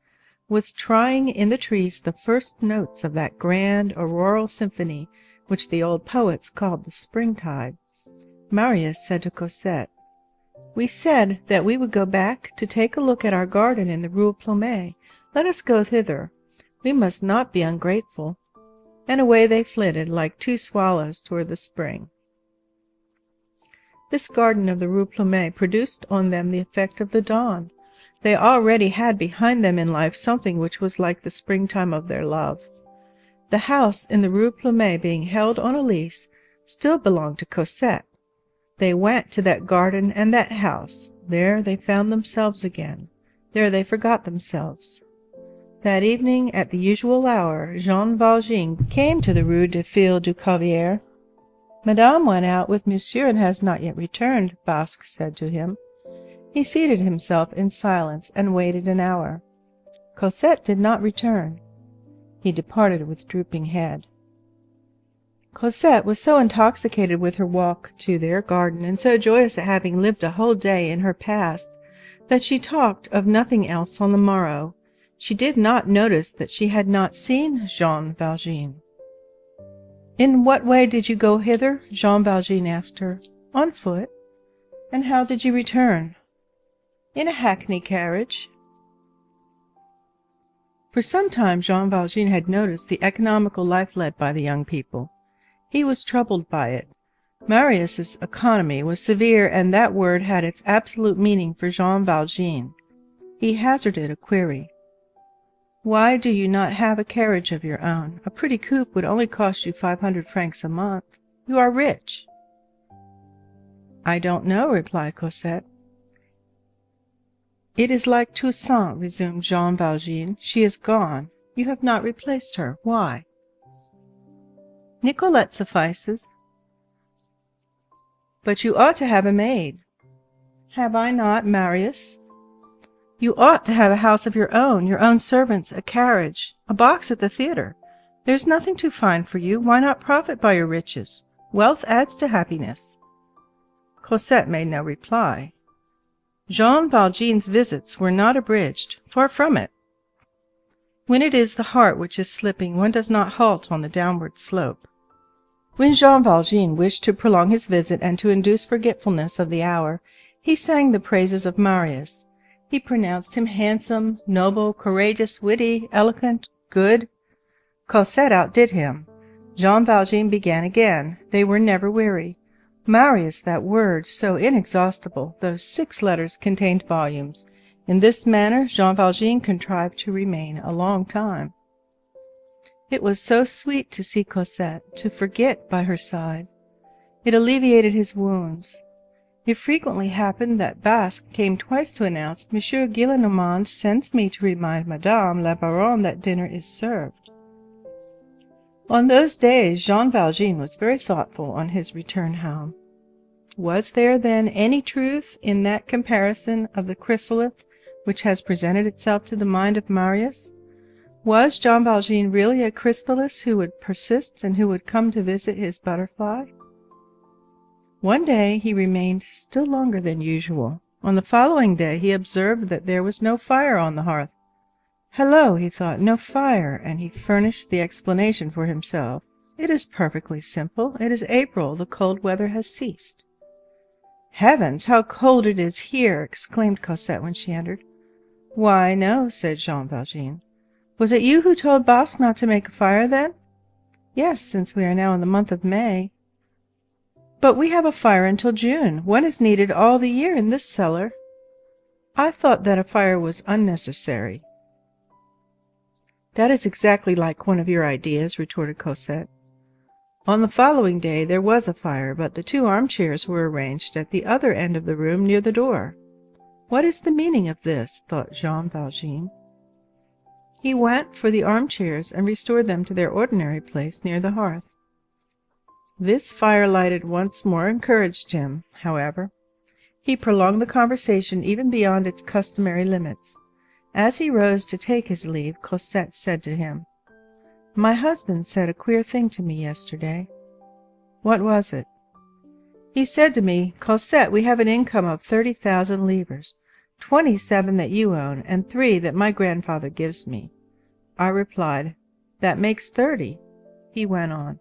was trying in the trees the first notes of that grand auroral symphony which the old poets called the springtide. Marius said to Cosette, "We said that we would go back to take a look at our garden in the Rue Plumet. Let us go thither. We must not be ungrateful." And away they flitted like two swallows toward the spring. This garden of the Rue Plumet produced on them the effect of the dawn. They already had behind them in life something which was like the springtime of their love. The house in the Rue Plumet, being held on a lease, still belonged to Cosette. They went to that garden and that house. There they found themselves again. There they forgot themselves. That evening, at the usual hour, Jean Valjean came to the Rue des Filles du Calvaire. "Madame went out with monsieur and has not yet returned," Basque said to him. He seated himself in silence and waited an hour. Cosette did not return. He departed with drooping head. Cosette was so intoxicated with her walk to their garden, and so joyous at having lived a whole day in her past, that she talked of nothing else on the morrow. She did not notice that she had not seen Jean Valjean. "In what way did you go hither?" Jean Valjean asked her. "On foot." "And how did you return?" "In a hackney carriage." For some time Jean Valjean had noticed the economical life led by the young people. He was troubled by it. Marius's economy was severe, and that word had its absolute meaning for Jean Valjean. He hazarded a query. "Why do you not have a carriage of your own? A pretty coupe would only cost you 500 francs a month. You are rich." "I don't know," replied Cosette. "It is like Toussaint," resumed Jean Valjean. "She is gone. You have not replaced her. Why?" "Nicolette suffices." "But you ought to have a maid." "Have I not Marius?" "You ought to have a house of your own servants, a carriage, a box at the theatre. There's nothing too fine for you. Why not profit by your riches? Wealth adds to happiness." Cosette made no reply. Jean Valjean's visits were not abridged, far from it. When it is the heart which is slipping, one does not halt on the downward slope. When Jean Valjean wished to prolong his visit and to induce forgetfulness of the hour, he sang the praises of Marius. He pronounced him handsome, noble, courageous, witty, eloquent, good. Cosette outdid him. Jean Valjean began again. They were never weary. Marius, that word, so inexhaustible, those 6 letters contained volumes. In this manner Jean Valjean contrived to remain a long time. It was so sweet to see Cosette, to forget by her side. It alleviated his wounds. It frequently happened that Basque came twice to announce, "Monsieur Gillenormand sends me to remind Madame la Baronne that dinner is served." On those days Jean Valjean was very thoughtful on his return home. Was there, then, any truth in that comparison of the chrysolite which has presented itself to the mind of Marius? Was Jean Valjean really a chrysalis who would persist and who would come to visit his butterfly? One day he remained still longer than usual. On the following day he observed that there was no fire on the hearth. "Hello," he thought, "no fire," and he furnished the explanation for himself. "It is perfectly simple. It is April. The cold weather has ceased." "Heavens, how cold it is here!" exclaimed Cosette when she entered. "Why, no," said Jean Valjean. "Was it you who told Basque not to make a fire, then?" "Yes, since we are now in the month of May." But we have a fire until June. One is needed all the year in this cellar. I thought that a fire was unnecessary. That is exactly like one of your ideas, retorted Cosette. On the following day there was a fire, but the 2 armchairs were arranged at the other end of the room near the door. What is the meaning of this? Thought Jean Valjean. He went for the armchairs and restored them to their ordinary place near the hearth. This fire lighted once more encouraged him, however. He prolonged the conversation even beyond its customary limits. As he rose to take his leave, Cosette said to him, "My husband said a queer thing to me yesterday." "What was it?" "He said to me, 'Cosette, we have an income of 30,000 livres, 27 that you own, and 3 that my grandfather gives me.' I replied, 'That makes 30.' He went on,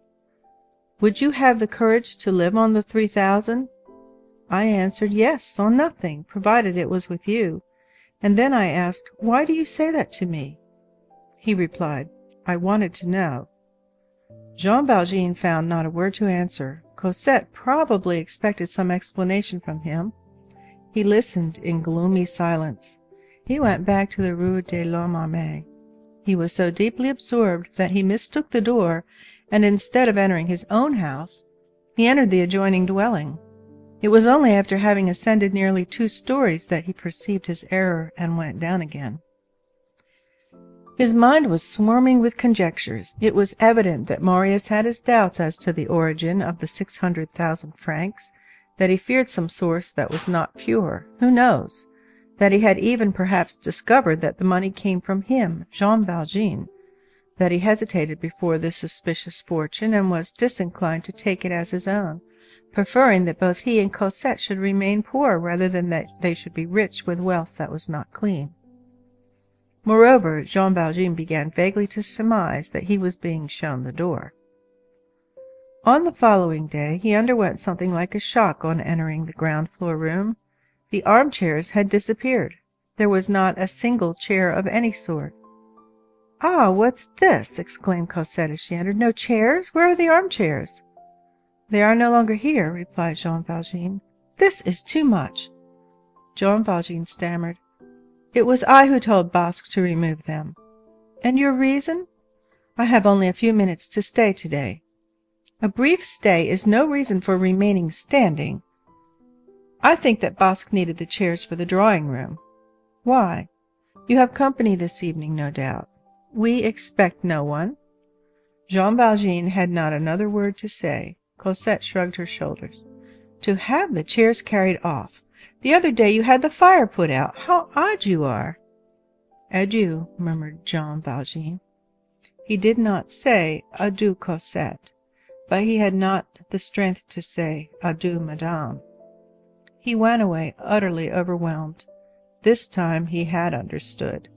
'Would you have the courage to live on the 3,000? I answered, 'Yes, on nothing, provided it was with you.' And then I asked, 'Why do you say that to me?' He replied, 'I wanted to know.'" Jean Valjean found not a word to answer. Cosette probably expected some explanation from him. He listened in gloomy silence. He went back to the Rue de l'Homme Armé. He was so deeply absorbed that he mistook the door, and instead of entering his own house, he entered the adjoining dwelling. It was only after having ascended nearly 2 stories that he perceived his error and went down again. His mind was swarming with conjectures. It was evident that Marius had his doubts as to the origin of the 600,000 francs, that he feared some source that was not pure. Who knows? That he had even perhaps discovered that the money came from him, Jean Valjean, that he hesitated before this suspicious fortune, and was disinclined to take it as his own, preferring that both he and Cosette should remain poor rather than that they should be rich with wealth that was not clean. Moreover, Jean Valjean began vaguely to surmise that he was being shown the door. On the following day he underwent something like a shock on entering the ground-floor room. The armchairs had disappeared. There was not a single chair of any sort. "Ah, what's this?" exclaimed Cosette as she entered. "No chairs? Where are the armchairs?" "They are no longer here," replied Jean Valjean. "This is too much." Jean Valjean stammered. "It was I who told Basque to remove them." "And your reason?" "I have only a few minutes to stay today." "A brief stay is no reason for remaining standing." "I think that Basque needed the chairs for the drawing-room." "Why?" "You have company this evening, no doubt." "We expect no one." Jean Valjean had not another word to say. Cosette shrugged her shoulders. "To have the chairs carried off! The other day you had the fire put out. How odd you are!" "Adieu," murmured Jean Valjean. He did not say, "Adieu, Cosette," but he had not the strength to say, "Adieu, madame." He went away utterly overwhelmed. This time he had understood.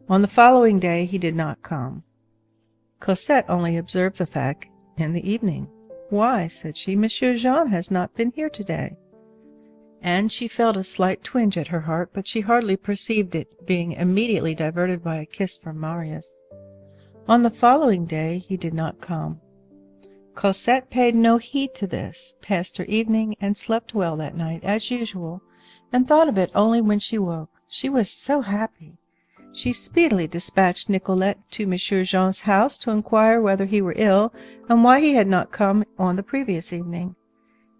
On the following day he did not come. Cosette only observed the fact in the evening. "Why," said she, "Monsieur Jean has not been here today." And she felt a slight twinge at her heart, but she hardly perceived it, being immediately diverted by a kiss from Marius. On the following day he did not come. Cosette paid no heed to this, passed her evening, and slept well that night, as usual, and thought of it only when she woke. She was so happy. She speedily dispatched Nicolette to Monsieur Jean's house to inquire whether he were ill, and why he had not come on the previous evening.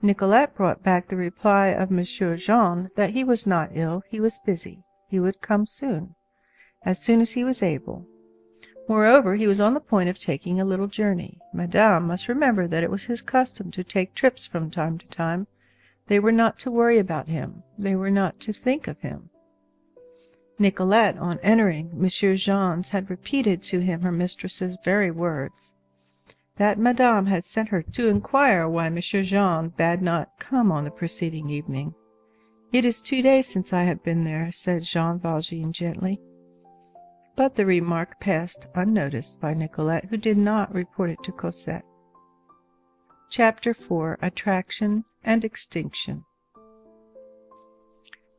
Nicolette brought back the reply of Monsieur Jean that he was not ill, he was busy. He would come soon as he was able. Moreover, he was on the point of taking a little journey. Madame must remember that it was his custom to take trips from time to time. They were not to worry about him. They were not to think of him. Nicolette, on entering Monsieur Jean's, had repeated to him her mistress's very words, that Madame had sent her to inquire why Monsieur Jean bade not come on the preceding evening. "It is 2 days since I have been there," said Jean Valjean gently. But the remark passed unnoticed by Nicolette, who did not report it to Cosette. Chapter 4. Attraction and Extinction.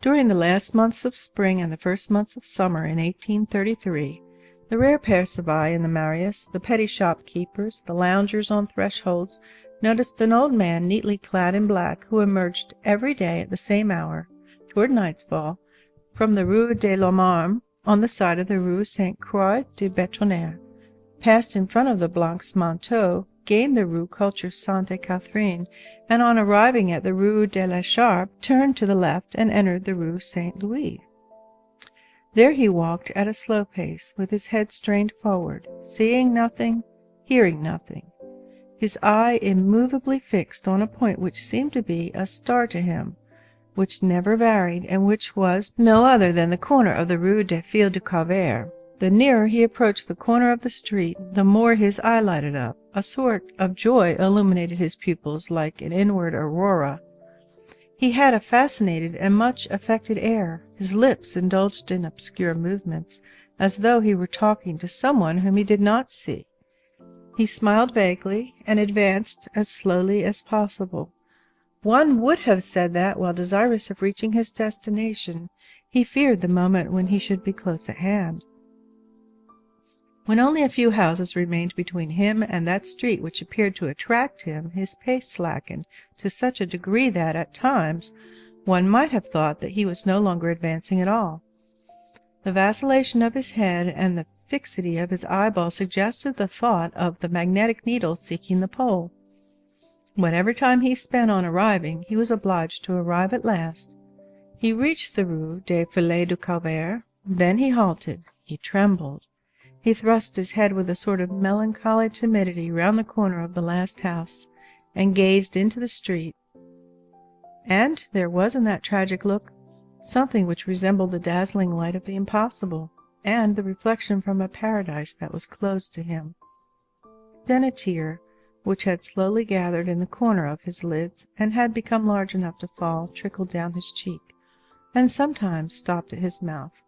During the last months of spring and the first months of summer in 1833, the rare passer-by in the Marius, the petty shopkeepers, the loungers on thresholds, noticed an old man neatly clad in black, who emerged every day at the same hour, toward nightfall, from the Rue de l'Homme on the side of the Rue Sainte-Croix de Bétonnière, passed in front of the Blancs Manteaux, gained the Rue Culture Sainte Catherine, and on arriving at the Rue de l'Echarpe, turned to the left and entered the Rue Saint-Louis. There he walked at a slow pace, with his head strained forward, seeing nothing, hearing nothing, his eye immovably fixed on a point which seemed to be a star to him, which never varied, and which was no other than the corner of the Rue des Filles du Calvaire. The nearer he approached the corner of the street, the more his eye lighted up. A sort of joy illuminated his pupils like an inward aurora. He had a fascinated and much affected air. His lips indulged in obscure movements, as though he were talking to someone whom he did not see. He smiled vaguely, and advanced as slowly as possible. One would have said that, while desirous of reaching his destination, he feared the moment when he should be close at hand. When only a few houses remained between him and that street which appeared to attract him, his pace slackened to such a degree that, at times, one might have thought that he was no longer advancing at all. The vacillation of his head and the fixity of his eyeball suggested the thought of the magnetic needle seeking the pole. Whatever time he spent on arriving, he was obliged to arrive at last. He reached the Rue des Filles du Calvaire. Then he halted. He trembled. He thrust his head with a sort of melancholy timidity round the corner of the last house, and gazed into the street. And there was in that tragic look something which resembled the dazzling light of the impossible, and the reflection from a paradise that was closed to him. Then a tear, which had slowly gathered in the corner of his lids, and had become large enough to fall, trickled down his cheek, and sometimes stopped at his mouth.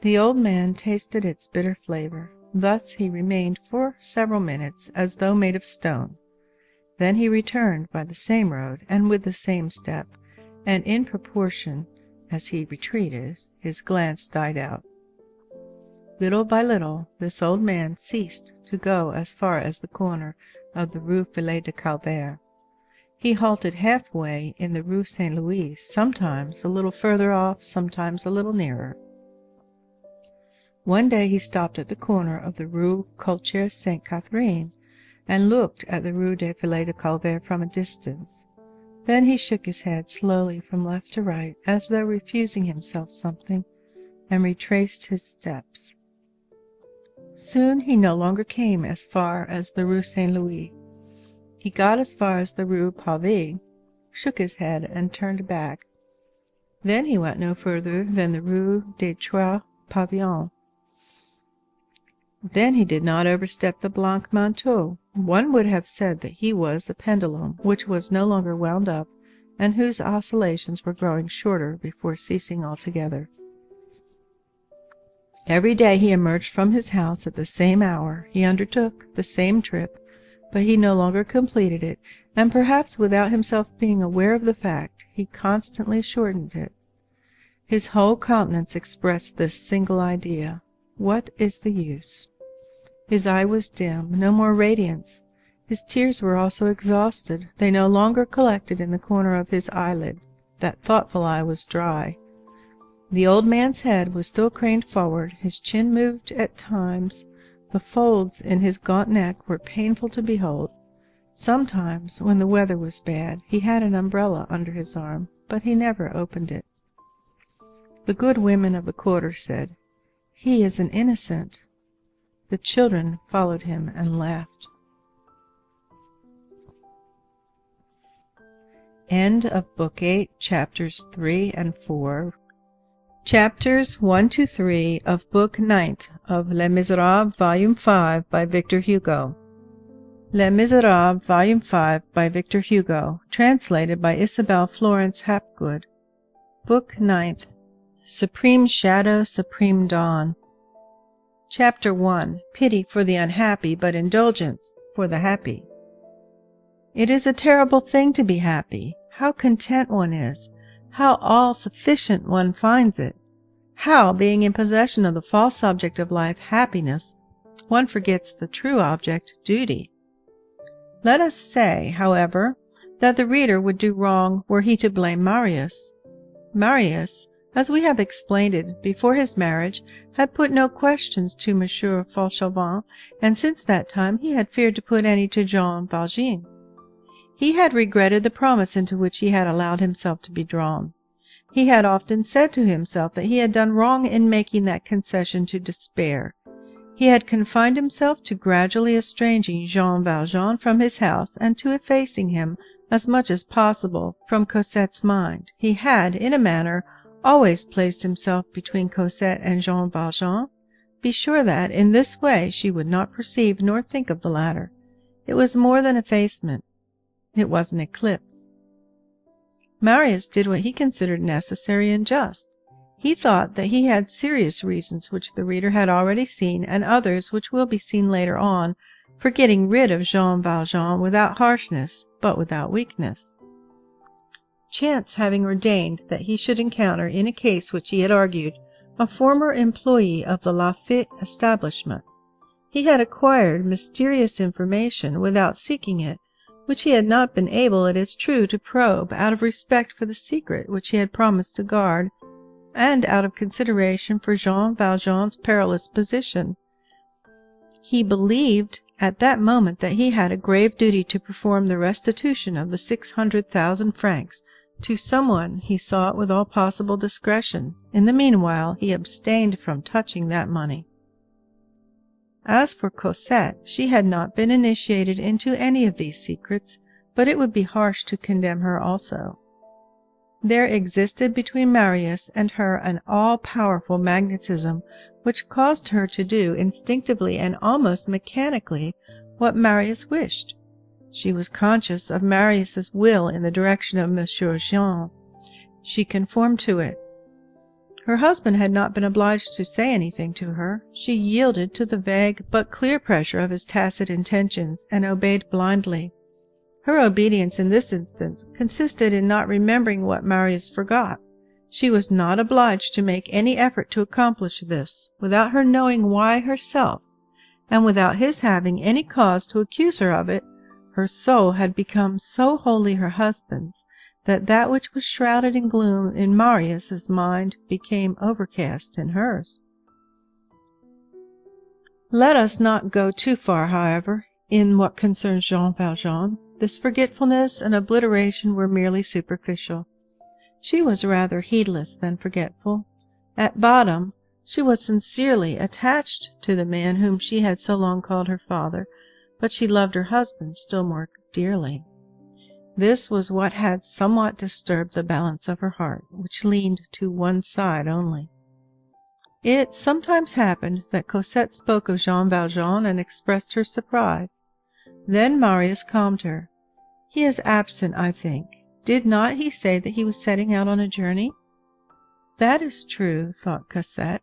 The old man tasted its bitter flavor. Thus he remained for several minutes, as though made of stone. Then he returned by the same road, and with the same step, and in proportion as he retreated, his glance died out. Little by little, this old man ceased to go as far as the corner of the Rue Filles du Calvaire. He halted halfway in the Rue Saint-Louis, sometimes a little further off, sometimes a little nearer. One day he stopped at the corner of the Rue Culture Sainte Catherine, and looked at the Rue des Filles du Calvaire from a distance. Then he shook his head slowly from left to right, as though refusing himself something, and retraced his steps. Soon he no longer came as far as the Rue Saint-Louis. He got as far as the Rue Pavée, shook his head, and turned back. Then he went no further than the Rue des Trois Pavillons. Then he did not overstep the Blancs Manteaux. One would have said that he was a pendulum which was no longer wound up, and whose oscillations were growing shorter before ceasing altogether. Every day he emerged from his house at the same hour. He undertook the same trip, but he no longer completed it, and perhaps without himself being aware of the fact, he constantly shortened it. His whole countenance expressed this single idea: what is the use? His eye was dim, no more radiance. His tears were also exhausted. They no longer collected in the corner of his eyelid. That thoughtful eye was dry. The old man's head was still craned forward. His chin moved at times. The folds in his gaunt neck were painful to behold. Sometimes, when the weather was bad, he had an umbrella under his arm, but he never opened it. The good women of the quarter said, "He is an innocent." The children followed him and laughed. End of Book 8, Chapters 3 and 4. Chapters 1 to 3 of Book 9th of Les Misérables, Volume 5, by Victor Hugo. Les Misérables, Volume 5, by Victor Hugo, translated by Isabel Florence Hapgood. Book 9th. Supreme Shadow, Supreme Dawn. Chapter 1. Pity for the unhappy, but indulgence for the happy. It is a terrible thing to be happy. How content one is! How all-sufficient one finds it! How, being in possession of the false object of life, happiness, one forgets the true object, duty. Let us say, however, that the reader would do wrong were he to blame Marius. Marius, as we have explained it, before his marriage, had put no questions to Monsieur Fauchelevent, and since that time he had feared to put any to Jean Valjean. He had regretted the promise into which he had allowed himself to be drawn. He had often said to himself that he had done wrong in making that concession to despair. He had confined himself to gradually estranging Jean Valjean from his house and to effacing him as much as possible from Cosette's mind. He had, in a manner, always placed himself between Cosette and Jean Valjean. Be sure that, in this way, she would not perceive nor think of the latter. It was more than effacement. It was an eclipse. Marius did what he considered necessary and just. He thought that he had serious reasons which the reader had already seen, and others which will be seen later on, for getting rid of Jean Valjean without harshness, but without weakness. Chance having ordained that he should encounter, in a case which he had argued, a former employee of the Laffitte establishment, he had acquired mysterious information without seeking it, which he had not been able, it is true, to probe, out of respect for the secret which he had promised to guard, and out of consideration for Jean Valjean's perilous position. He believed at that moment that he had a grave duty to perform the restitution of the 600,000 francs to someone he sought with all possible discretion. In the meanwhile, he abstained from touching that money. As for Cosette, she had not been initiated into any of these secrets, but it would be harsh to condemn her also. There existed between Marius and her an all-powerful magnetism which caused her to do instinctively and almost mechanically what Marius wished. She was conscious of Marius's will in the direction of Monsieur Jean. She conformed to it. Her husband had not been obliged to say anything to her. She yielded to the vague but clear pressure of his tacit intentions, and obeyed blindly. Her obedience in this instance consisted in not remembering what Marius forgot. She was not obliged to make any effort to accomplish this, without her knowing why herself, and without his having any cause to accuse her of it. Her soul had become so wholly her husband's, that which was shrouded in gloom in Marius's mind became overcast in hers. Let us not go too far, however, in what concerns Jean Valjean. This forgetfulness and obliteration were merely superficial. She was rather heedless than forgetful. At bottom, she was sincerely attached to the man whom she had so long called her father, but she loved her husband still more dearly. This was what had somewhat disturbed the balance of her heart, which leaned to one side only. It sometimes happened that Cosette spoke of Jean Valjean and expressed her surprise. Then Marius calmed her. "He is absent, I think. Did not he say that he was setting out on a journey?" "That is true," thought Cosette.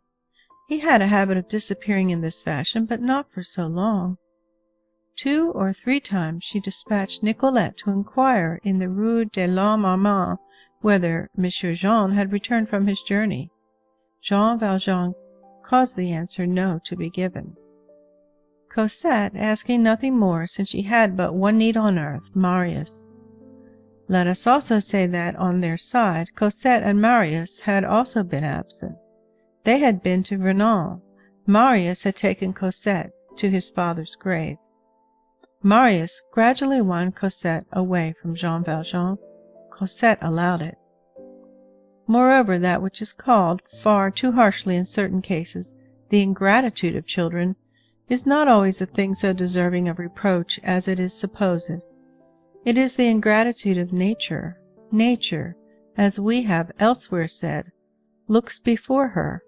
"He had a habit of disappearing in this fashion, but not for so long." 2 or 3 times she dispatched Nicolette to inquire in the Rue de l'Homme Armand whether Monsieur Jean had returned from his journey. Jean Valjean caused the answer no to be given. Cosette, asking nothing more, since she had but one need on earth, Marius. Let us also say that, on their side, Cosette and Marius had also been absent. They had been to Vernon. Marius had taken Cosette to his father's grave. Marius gradually won Cosette away from Jean Valjean. Cosette allowed it. Moreover, that which is called, far too harshly in certain cases, the ingratitude of children, is not always a thing so deserving of reproach as it is supposed. It is the ingratitude of nature. Nature, as we have elsewhere said, looks before her.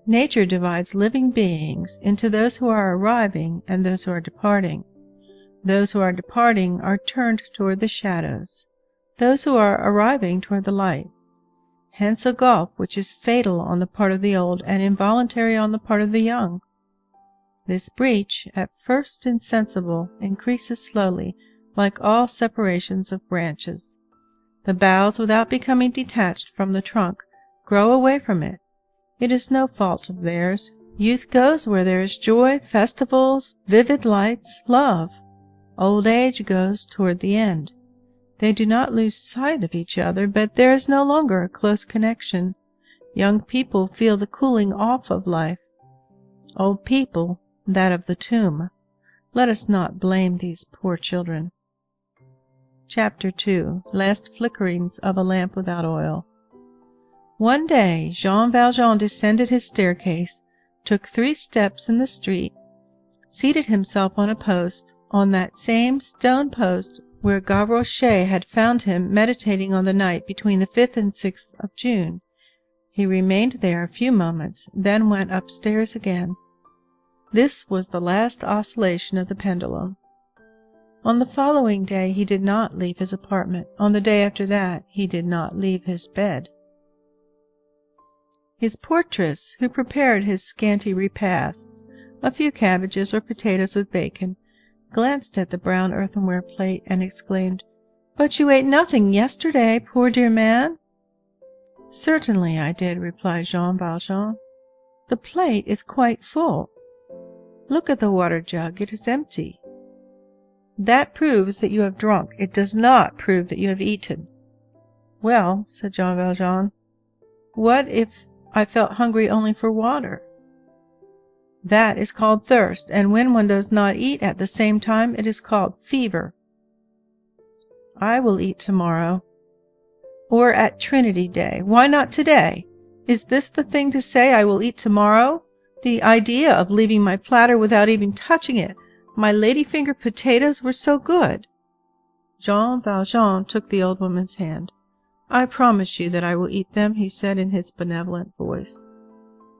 Nature divides living beings into those who are arriving and those who are departing. Those who are departing are turned toward the shadows, those who are arriving toward the light. Hence a gulf which is fatal on the part of the old and involuntary on the part of the young. This breach, at first insensible, increases slowly, like all separations of branches. The boughs, without becoming detached from the trunk, grow away from it. It is no fault of theirs. Youth goes where there is joy, festivals, vivid lights, love. Old age goes toward the end. They do not lose sight of each other, but there is no longer a close connection. Young people feel the cooling off of life. Old people, that of the tomb. Let us not blame these poor children. Chapter 2. Last Flickerings of a Lamp Without Oil. One day Jean Valjean descended his staircase, took 3 steps in the street, seated himself on a post, on that same stone post where Gavroche had found him meditating on the night between the 5th and 6th of June. He remained there a few moments, then went upstairs again. This was the last oscillation of the pendulum. On the following day he did not leave his apartment. On the day after that he did not leave his bed. His portress, who prepared his scanty repasts, a few cabbages or potatoes with bacon, glanced at the brown earthenware plate and exclaimed, "But you ate nothing yesterday, poor dear man." "Certainly I did," replied Jean Valjean. "The plate is quite full. Look at the water jug, it is empty." "That proves that you have drunk. It does not prove that you have eaten." "Well," said Jean Valjean, "what if I felt hungry only for water?" "That is called thirst, and when one does not eat at the same time, it is called fever." "I will eat tomorrow." "Or at Trinity Day. Why not today? Is this the thing to say, I will eat tomorrow? The idea of leaving my platter without even touching it! My ladyfinger potatoes were so good." Jean Valjean took the old woman's hand. "I promise you that I will eat them," he said in his benevolent voice.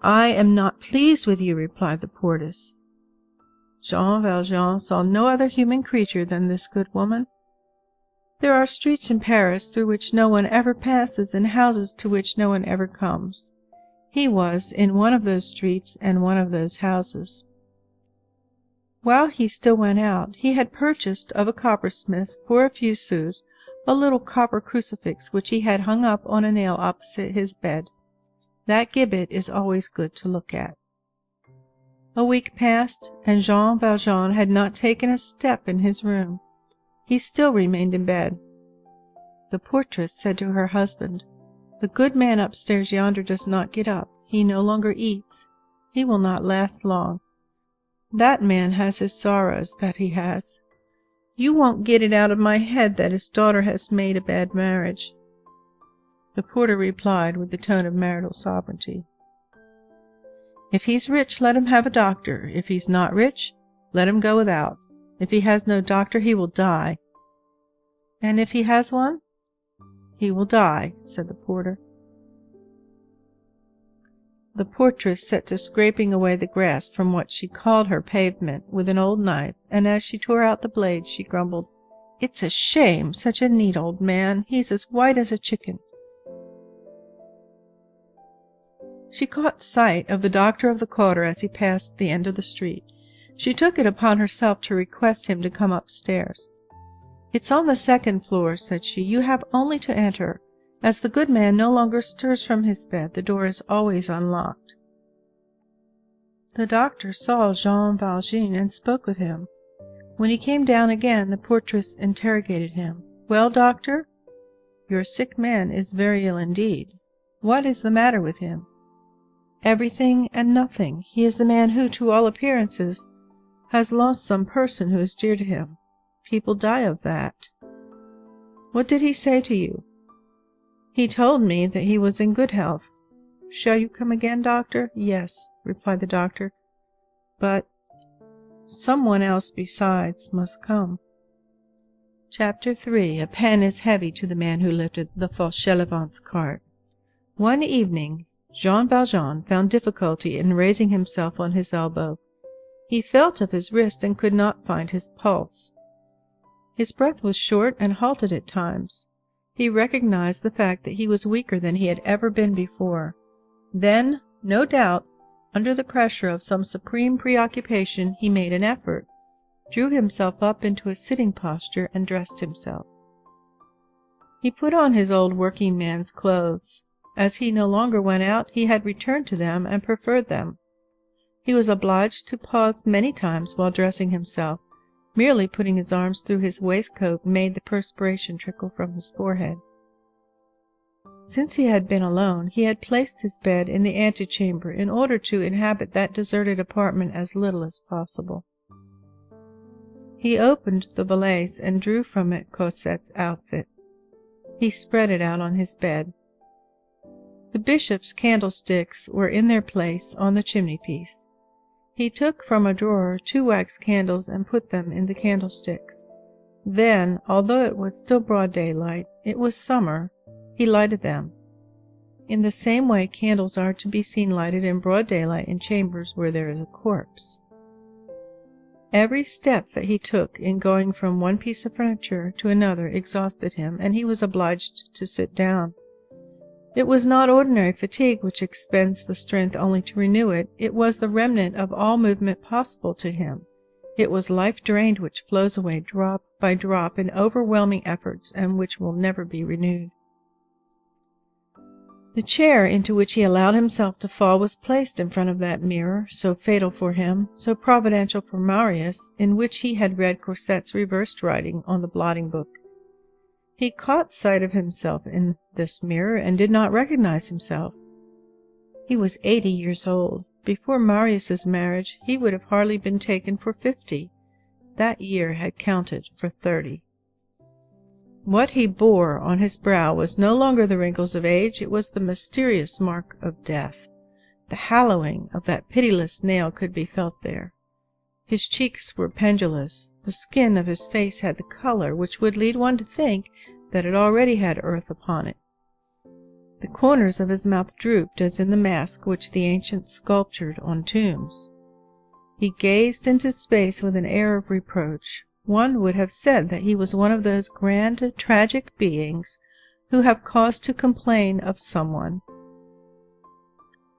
"I am not pleased with you," replied the portress. Jean Valjean saw no other human creature than this good woman. There are streets in Paris through which no one ever passes, and houses to which no one ever comes. He was in one of those streets and one of those houses. While he still went out, he had purchased of a coppersmith for a few sous a little copper crucifix which he had hung up on a nail opposite his bed. That gibbet is always good to look at. A week passed, and Jean Valjean had not taken a step in his room. He still remained in bed. The portress said to her husband, "The good man upstairs yonder does not get up. He no longer eats. He will not last long. That man has his sorrows, that he has. You won't get it out of my head that his daughter has made a bad marriage." The porter replied with the tone of marital sovereignty, "If he's rich, let him have a doctor. If he's not rich, let him go without. If he has no doctor, he will die." "And if he has one?" "He will die," said the porter. The portress set to scraping away the grass from what she called her pavement with an old knife, and as she tore out the blade she grumbled, "It's a shame, such a neat old man. He's as white as a chicken." She caught sight of the doctor of the quarter as he passed the end of the street. She took it upon herself to request him to come upstairs. "It's on the 2nd floor," said she. "You have only to enter. As the good man no longer stirs from his bed, the door is always unlocked." The doctor saw Jean Valjean and spoke with him. When he came down again, the portress interrogated him. "Well, doctor? Your sick man is very ill indeed. What is the matter with him?" "Everything and nothing. He is a man who, to all appearances, has lost some person who is dear to him. People die of that." "What did he say to you?" "He told me that he was in good health." "Shall you come again, doctor?" "Yes," replied the doctor, "but someone else besides must come." Chapter 3. A pen is heavy to the man who lifted the Fauchelevent's cart. One evening Jean Valjean found difficulty in raising himself on his elbow. He felt of his wrist and could not find his pulse. His breath was short and halted at times. He recognized the fact that he was weaker than he had ever been before. Then, no doubt, under the pressure of some supreme preoccupation, he made an effort, drew himself up into a sitting posture, and dressed himself. He put on his old working man's clothes. As he no longer went out, he had returned to them and preferred them. He was obliged to pause many times while dressing himself, Merely putting his arms through his waistcoat made the perspiration trickle from his forehead. Since he had been alone, he had placed his bed in the antechamber in order to inhabit that deserted apartment as little as possible. He opened the valise and drew from it Cosette's outfit. He spread it out on his bed. The bishop's candlesticks were in their place on the chimney-piece. He took from a drawer 2 wax candles and put them in the candlesticks. Then, although it was still broad daylight, it was summer, he lighted them. In the same way candles are to be seen lighted in broad daylight in chambers where there is a corpse. Every step that he took in going from one piece of furniture to another exhausted him, and he was obliged to sit down. It was not ordinary fatigue which expends the strength only to renew it. It was the remnant of all movement possible to him. It was life drained which flows away drop by drop in overwhelming efforts, and which will never be renewed. The chair into which he allowed himself to fall was placed in front of that mirror, so fatal for him, so providential for Marius, in which he had read Cosette's reversed writing on the blotting-book. He caught sight of himself in this mirror, and did not recognize himself. He was 80 years old. Before Marius's marriage he would have hardly been taken for 50. That year had counted for 30. What he bore on his brow was no longer the wrinkles of age, it was the mysterious mark of death. The hallowing of that pitiless nail could be felt there. His cheeks were pendulous. The skin of his face had the color which would lead one to think that it already had earth upon it. The corners of his mouth drooped as in the mask which the ancients sculptured on tombs. He gazed into space with an air of reproach. One would have said that he was one of those grand, tragic beings who have cause to complain of someone.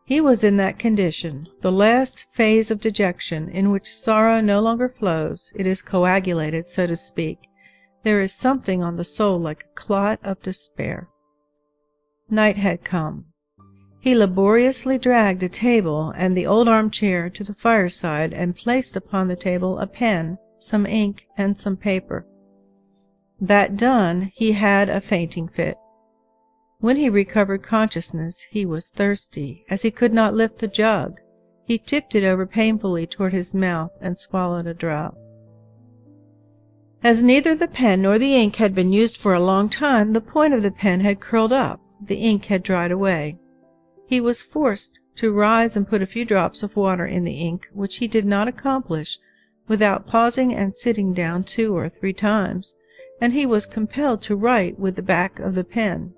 He was in that condition, the last phase of dejection, in which sorrow no longer flows, it is coagulated, so to speak. There is something on the soul like a clot of despair. Night had come. He laboriously dragged a table and the old armchair to the fireside, and placed upon the table a pen, some ink, and some paper. That done, he had a fainting fit. When he recovered consciousness, he was thirsty. As he could not lift the jug, he tipped it over painfully toward his mouth and swallowed a drop. As neither the pen nor the ink had been used for a long time, the point of the pen had curled up, the ink had dried away. He was forced to rise and put a few drops of water in the ink, which he did not accomplish without pausing and sitting down 2 or 3 times, and he was compelled to write with the back of the pen.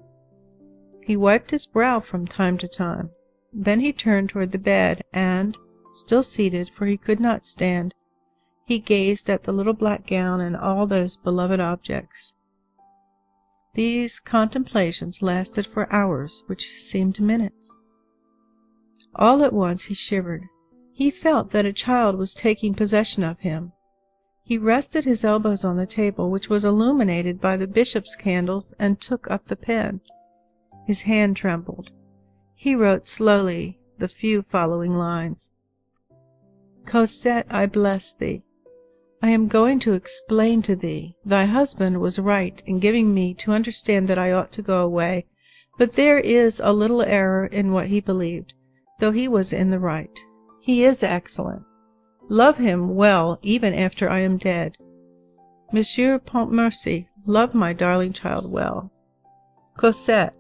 He wiped his brow from time to time. Then he turned toward the bed, and, still seated, for he could not stand, he gazed at the little black gown and all those beloved objects. These contemplations lasted for hours, which seemed minutes. All at once he shivered. He felt that a child was taking possession of him. He rested his elbows on the table, which was illuminated by the bishop's candles, and took up the pen. His hand trembled. He wrote slowly the few following lines. Cosette, I bless thee. I am going to explain to thee. Thy husband was right in giving me to understand that I ought to go away, but there is a little error in what he believed, though he was in the right. He is excellent. Love him well even after I am dead. Monsieur Pontmercy, love my darling child well. Cosette.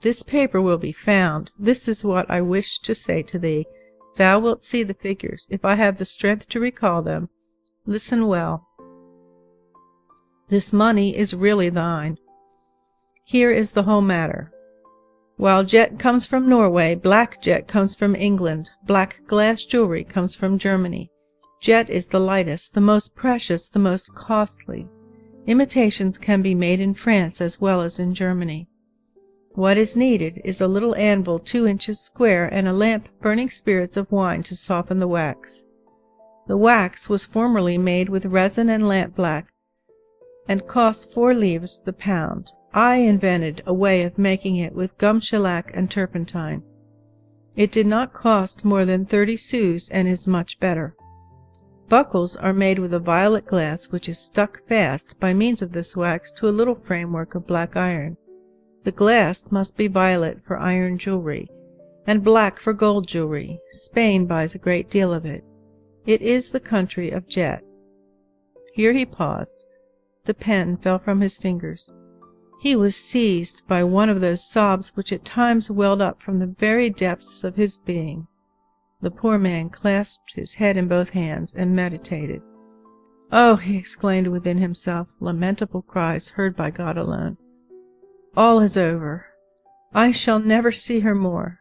This paper will be found. This is what I wish to say to thee. Thou wilt see the figures, if I have the strength to recall them. Listen well. This money is really thine. Here is the whole matter. While jet comes from Norway, black jet comes from England, black glass jewelry comes from Germany. Jet is the lightest, the most precious, the most costly. Imitations can be made in France as well as in Germany. What is needed is a little anvil 2 inches square, and a lamp burning spirits of wine to soften the wax. The wax was formerly made with resin and lampblack, and cost 4 livres the pound. I invented a way of making it with gum shellac and turpentine. It did not cost more than 30 sous, and is much better. Buckles are made with a violet glass which is stuck fast by means of this wax to a little framework of black iron. The glass must be violet for iron jewelry, and black for gold jewelry. Spain buys a great deal of it. It is the country of jet. Here he paused. The pen fell from his fingers. He was seized by one of those sobs which at times welled up from the very depths of his being. The poor man clasped his head in both hands and meditated. "Oh," he exclaimed within himself, lamentable cries heard by God alone, "all is over. I shall never see her more.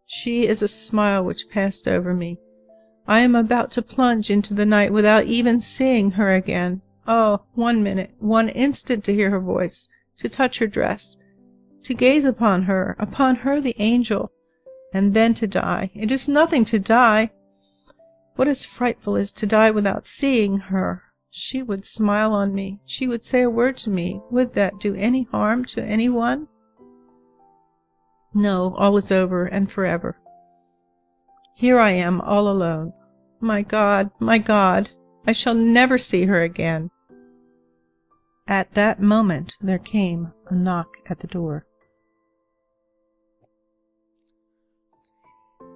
She is a smile which passed over me. I am about to plunge into the night without even seeing her again. Oh, 1 minute, 1 instant to hear her voice, to touch her dress, to gaze upon her the angel, and then to die. It is nothing to die. What is frightful is to die without seeing her. She would smile on me. She would say a word to me. Would that do any harm to any one? No, all is over and forever. Here I am all alone. My God, I shall never see her again." At that moment there came a knock at the door.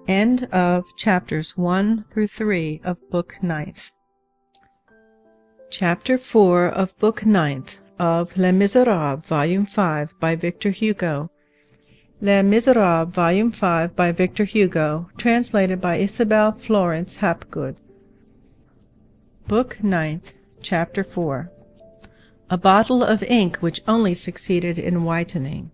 End of chapters 1 through 3 of Book 9th. Chapter 4 of Book 9th of Les Misérables, Volume 5, by Victor Hugo. Les Misérables, Volume 5, by Victor Hugo, translated by Isabel Florence Hapgood. Book 9th, Chapter 4. A bottle of ink which only succeeded in whitening.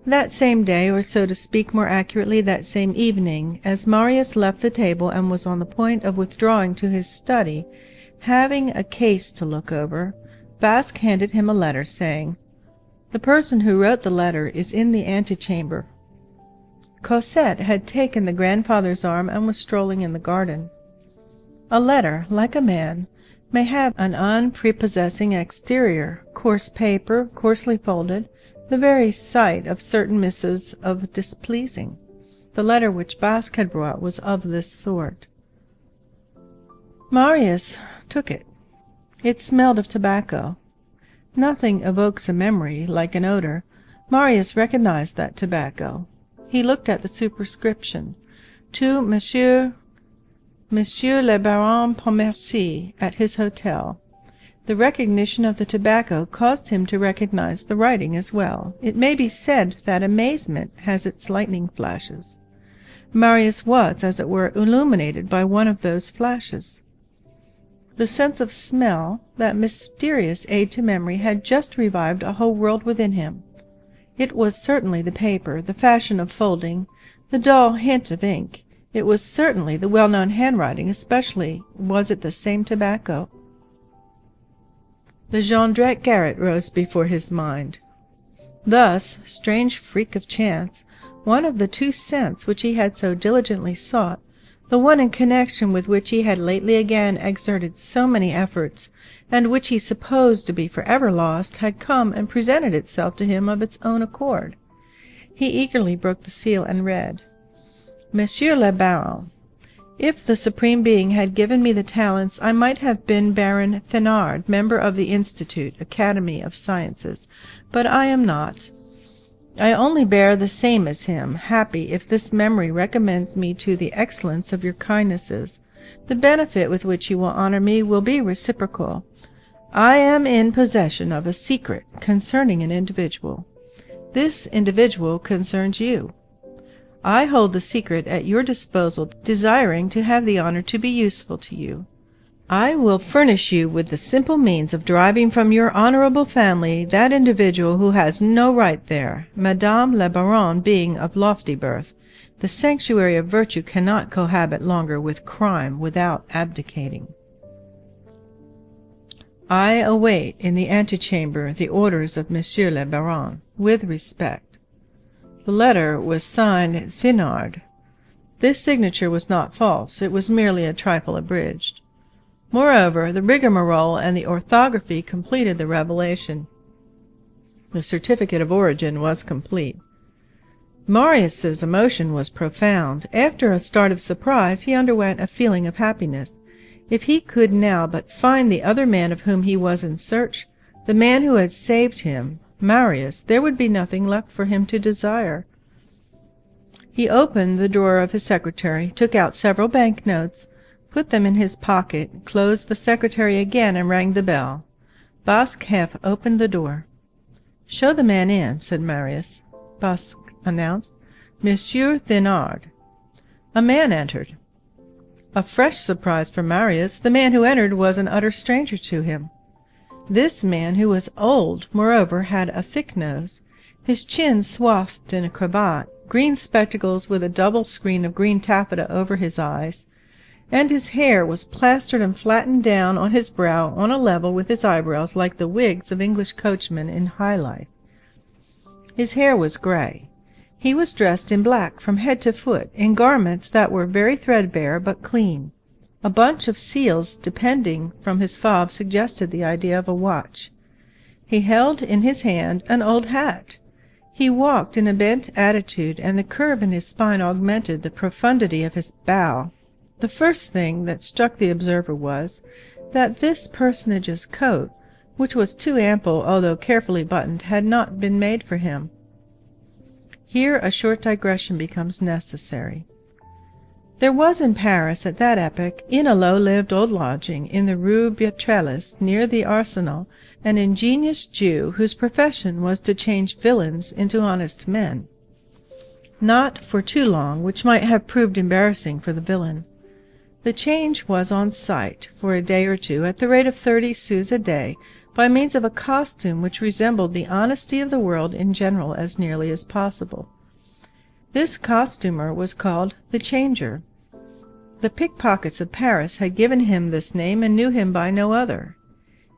That same day, or so to speak more accurately that same evening, as Marius left the table and was on the point of withdrawing to his study, having a case to look over, Basque handed him a letter, saying, "The person who wrote the letter is in the antechamber." Cosette had taken the grandfather's arm and was strolling in the garden. A letter, like a man, may have an unprepossessing exterior, coarse paper, coarsely folded, the very sight of certain missives of displeasing. The letter which Basque had brought was of this sort. Marius took it. It smelled of tobacco. Nothing evokes a memory like an odor. Marius recognized that tobacco. He looked at the superscription, "To Monsieur le Baron Pontmercy, at his hotel." The recognition of the tobacco caused him to recognize the writing as well. It may be said that amazement has its lightning flashes. Marius was, as it were, illuminated by one of those flashes. The sense of smell, that mysterious aid to memory, had just revived a whole world within him. It was certainly the paper, the fashion of folding, the dull hint of ink. It was certainly the well-known handwriting, especially was it the same tobacco. The Jondrette garret rose before his mind. Thus, strange freak of chance, one of the two scents which he had so diligently sought, the one in connection with which he had lately again exerted so many efforts, and which he supposed to be forever lost, had come and presented itself to him of its own accord. He eagerly broke the seal and read, "Monsieur le Baron, if the Supreme Being had given me the talents, I might have been Baron Thénard, member of the Institute, Academy of Sciences, but I am not. I only bear the same as him, happy if this memory recommends me to the excellence of your kindnesses. The benefit with which you will honor me will be reciprocal. I am in possession of a secret concerning an individual. This individual concerns you. I hold the secret at your disposal, desiring to have the honor to be useful to you. I will furnish you with the simple means of driving from your honorable family that individual who has no right there, Madame la Baronne being of lofty birth. The sanctuary of virtue cannot cohabit longer with crime without abdicating. I await in the antechamber the orders of Monsieur le Baron, with respect." The letter was signed Thénard. This signature was not false, it was merely a trifle abridged. Moreover, the rigmarole and the orthography completed the revelation. The certificate of origin was complete. Marius's emotion was profound. After a start of surprise, he underwent a feeling of happiness. If he could now but find the other man of whom he was in search, the man who had saved him, Marius, there would be nothing left for him to desire. He opened the drawer of his secretary, took out several bank-notes, put them in his pocket, closed the secretary again, and rang the bell. Basque half opened the door. "Show the man in," said Marius. Basque announced, "Monsieur Thénard." A man entered. A fresh surprise for Marius, the man who entered was an utter stranger to him. This man, who was old, moreover, had a thick nose, his chin swathed in a cravat, green spectacles with a double screen of green taffeta over his eyes, and his hair was plastered and flattened down on his brow on a level with his eyebrows, like the wigs of English coachmen in high life. His hair was grey. He was dressed in black from head to foot, in garments that were very threadbare but clean. A bunch of seals depending from his fob suggested the idea of a watch. He held in his hand an old hat. He walked in a bent attitude, and the curve in his spine augmented the profundity of his bow. The first thing that struck the observer was, that this personage's coat, which was too ample although carefully buttoned, had not been made for him. Here a short digression becomes necessary. There was in Paris at that epoch, in a low-lived old lodging in the Rue Beautreillis, near the Arsenal, an ingenious Jew whose profession was to change villains into honest men. Not for too long, which might have proved embarrassing for the villain. The change was on sight, for a day or two, at the rate of 30 sous a day, by means of a costume which resembled the honesty of the world in general as nearly as possible. This costumer was called the Changer. The pickpockets of Paris had given him this name and knew him by no other.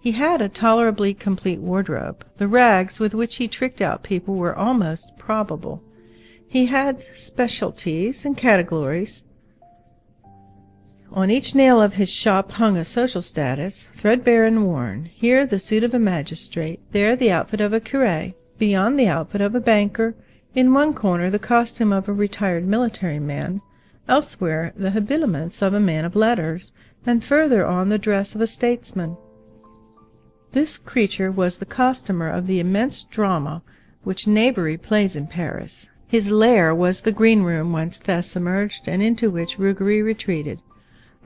He had a tolerably complete wardrobe. The rags with which he tricked out people were almost probable. He had specialties and categories. On each nail of his shop hung a social status, threadbare and worn, here the suit of a magistrate, there the outfit of a curé, beyond the outfit of a banker, in one corner the costume of a retired military man, elsewhere the habiliments of a man of letters, and further on the dress of a statesman. This creature was the costumer of the immense drama which knavery plays in Paris. His lair was the green room whence Thess emerged, and into which roguery retreated.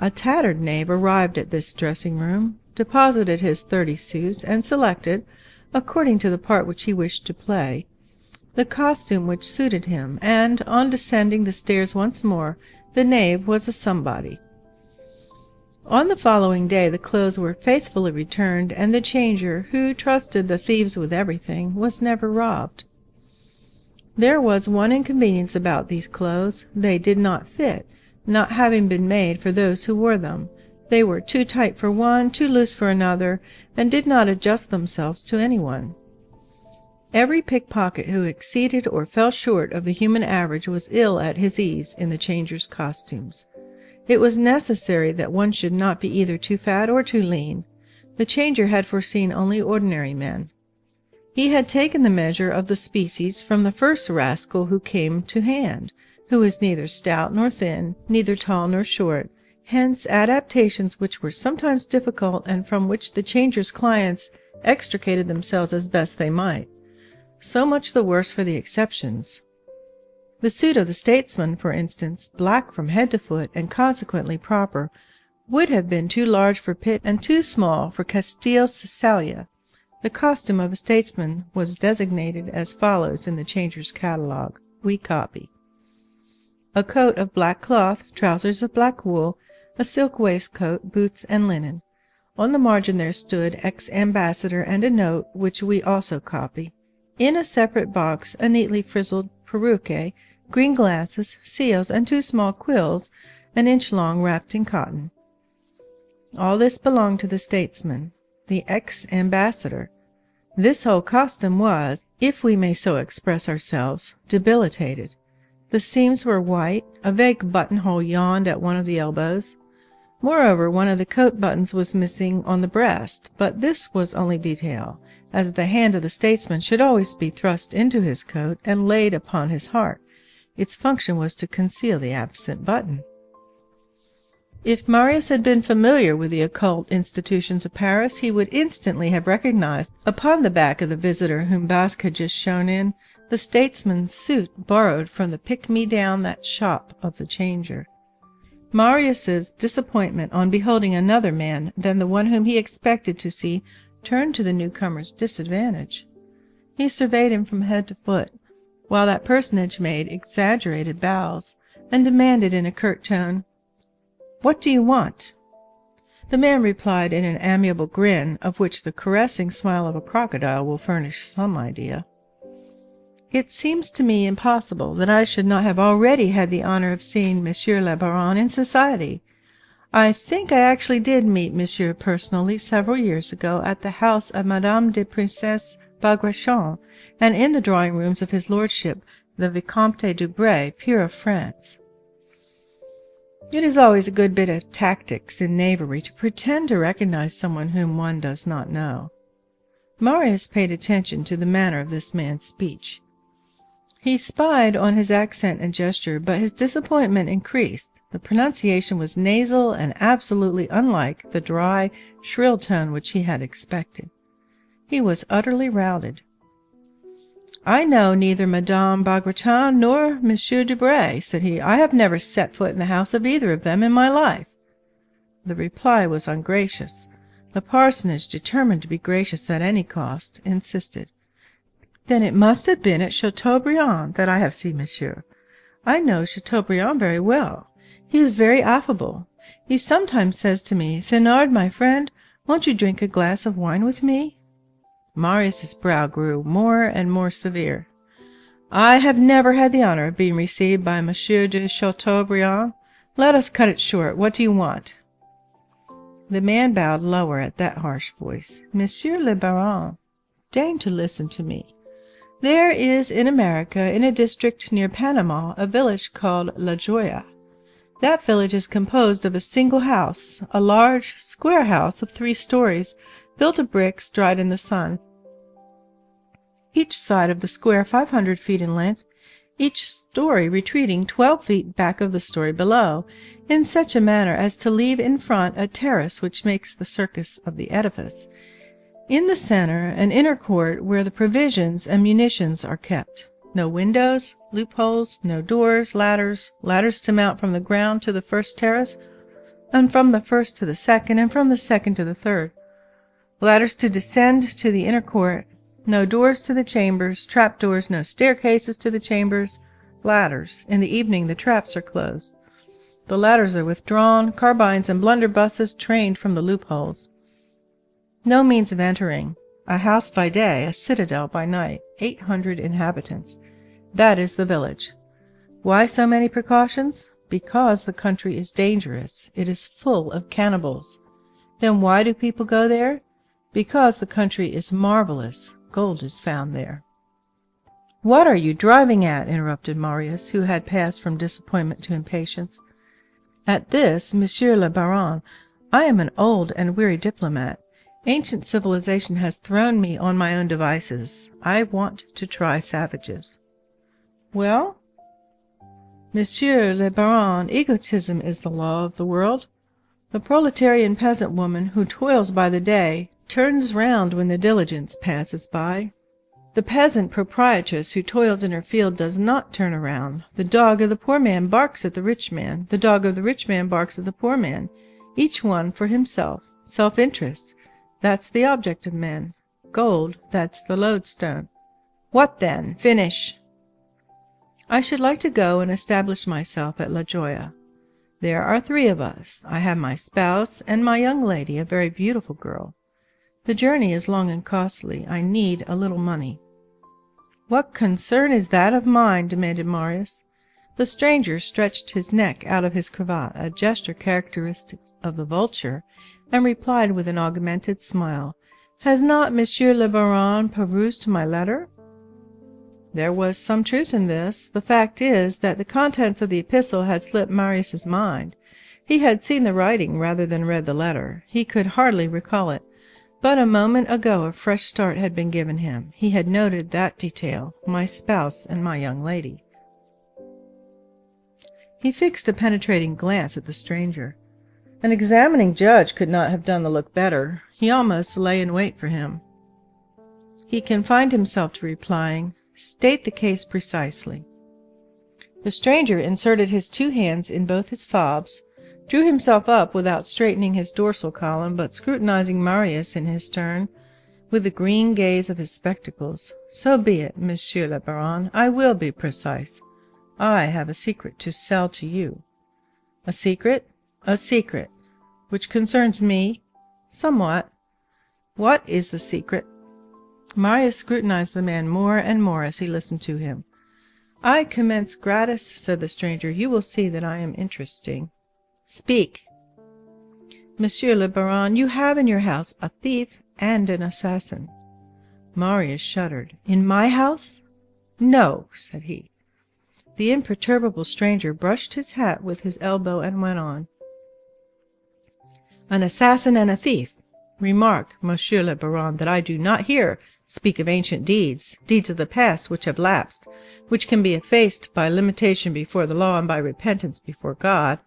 A tattered knave arrived at this dressing-room, deposited his 30 sous, and selected, according to the part which he wished to play, the costume which suited him, and, on descending the stairs once more, the knave was a somebody. On the following day the clothes were faithfully returned, and the changer, who trusted the thieves with everything, was never robbed. There was one inconvenience about these clothes: they did not fit, not having been made for those who wore them. They were too tight for one, too loose for another, and did not adjust themselves to anyone. Every pickpocket who exceeded or fell short of the human average was ill at his ease in the changer's costumes. It was necessary that one should not be either too fat or too lean. The changer had foreseen only ordinary men. He had taken the measure of the species from the first rascal who came to hand, who was neither stout nor thin, neither tall nor short, hence adaptations which were sometimes difficult, and from which the changer's clients extricated themselves as best they might. So much the worse for the exceptions. The suit of the statesman, for instance, black from head to foot, and consequently proper, would have been too large for Pitt and too small for Castile Cisalia. The costume of a statesman was designated as follows in the changer's catalogue. We copy: a coat of black cloth, trousers of black wool, a silk waistcoat, boots, and linen. On the margin there stood ex-ambassador, and a note, which we also copy. In a separate box a neatly frizzled perruque, green glasses, seals, and 2 small quills, an inch long, wrapped in cotton. All this belonged to the statesman, the ex-ambassador. This whole costume was, if we may so express ourselves, debilitated. The seams were white, a vague buttonhole yawned at one of the elbows. Moreover, one of the coat buttons was missing on the breast, but this was only detail, as the hand of the statesman should always be thrust into his coat and laid upon his heart. Its function was to conceal the absent button. If Marius had been familiar with the occult institutions of Paris, he would instantly have recognized, upon the back of the visitor whom Basque had just shown in, the statesman's suit borrowed from the pick-me-down-that shop of the changer. Marius's disappointment on beholding another man than the one whom he expected to see turned to the newcomer's disadvantage. He surveyed him from head to foot, while that personage made exaggerated bows, and demanded in a curt tone, "What do you want?" The man replied in an amiable grin, of which the caressing smile of a crocodile will furnish some idea. "It seems to me impossible that I should not have already had the honor of seeing Monsieur le Baron in society. I think I actually did meet Monsieur personally several years ago at the house of Madame de Princesse Bagrachon, and in the drawing-rooms of his lordship, the Vicomte d'Aubray, peer of France." It is always a good bit of tactics in knavery to pretend to recognize someone whom one does not know. Marius paid attention to the manner of this man's speech. He spied on his accent and gesture, but his disappointment increased. The pronunciation was nasal and absolutely unlike the dry, shrill tone which he had expected. He was utterly routed. "I know neither Madame Bagrachon nor Monsieur d'Aubray," said he. "I have never set foot in the house of either of them in my life." The reply was ungracious. The parsonage, determined to be gracious at any cost, insisted. "Then it must have been at Chateaubriand that I have seen Monsieur. I know Chateaubriand very well. He is very affable. He sometimes says to me, 'Thénard, my friend, won't you drink a glass of wine with me?'" Marius's brow grew more and more severe. "I have never had the honor of being received by Monsieur de Chateaubriand. Let us cut it short. What do you want?" The man bowed lower at that harsh voice. "Monsieur le Baron, deign to listen to me. There is in America, in a district near Panama, a village called La Joya. That village is composed of a single house, a large, square house of 3 stories, built of bricks dried in the sun. Each side of the square 500 feet in length, each story retreating 12 feet back of the story below, in such a manner as to leave in front a terrace which makes the circus of the edifice. In the center, an inner court where the provisions and munitions are kept. No windows, loopholes, no doors, ladders to mount from the ground to the first terrace, and from the first to the second, and from the second to the third. Ladders to descend to the inner court. No doors to the chambers, trapdoors, no staircases to the chambers, ladders. In the evening the traps are closed. The ladders are withdrawn, carbines and blunderbusses trained from the loopholes. No means of entering. A house by day, a citadel by night. 800 inhabitants. That is the village. Why so many precautions? Because the country is dangerous. It is full of cannibals. Then why do people go there? Because the country is marvelous. Gold is found there. "What are you driving at?" interrupted Marius, who had passed from disappointment to impatience. "At this, Monsieur le Baron, I am an old and weary diplomat. Ancient civilization has thrown me on my own devices. I want to try savages." "Well?" "Monsieur le Baron, egotism is the law of the world. The proletarian peasant woman who toils by the day turns round when the diligence passes by. The peasant proprietress who toils in her field does not turn around. The dog of the poor man barks at the rich man. The dog of the rich man barks at the poor man. Each one for himself. Self-interest. That's the object of men. Gold, that's the lodestone. What then? Finish." "I should like to go and establish myself at La Joya. There are 3 of us. I have my spouse and my young lady, a very beautiful girl. The journey is long and costly. I need a little money." "What concern is that of mine?" demanded Marius. The stranger stretched his neck out of his cravat, a gesture characteristic of the vulture, and replied with an augmented smile, "Has not Monsieur le Baron perused my letter?" There was some truth in this. The fact is that the contents of the epistle had slipped Marius's mind. He had seen the writing rather than read the letter. He could hardly recall it. But a moment ago a fresh start had been given him. He had noted that detail, my spouse and my young lady. He fixed a penetrating glance at the stranger. An examining judge could not have done the look better. He almost lay in wait for him. He confined himself to replying, "State the case precisely." The stranger inserted his 2 hands in both his fobs, drew himself up without straightening his dorsal column, but scrutinizing Marius in his turn with the green gaze of his spectacles. "So be it, Monsieur le Baron. I will be precise. I have a secret to sell to you." "A secret?" "A secret." "Which concerns me?" "Somewhat." "What is the secret?" Marius scrutinized the man more and more as he listened to him. "I commence gratis," said the stranger. "You will see that I am interesting." "Speak." "Monsieur le Baron, you have in your house a thief and an assassin." Marius shuddered. "In my house?" "No," said he. The imperturbable stranger brushed his hat with his elbow and went on. "An assassin and a thief. Remark, Monsieur le Baron, that I do not here speak of ancient deeds, deeds of the past which have lapsed, which can be effaced by limitation before the law and by repentance before God.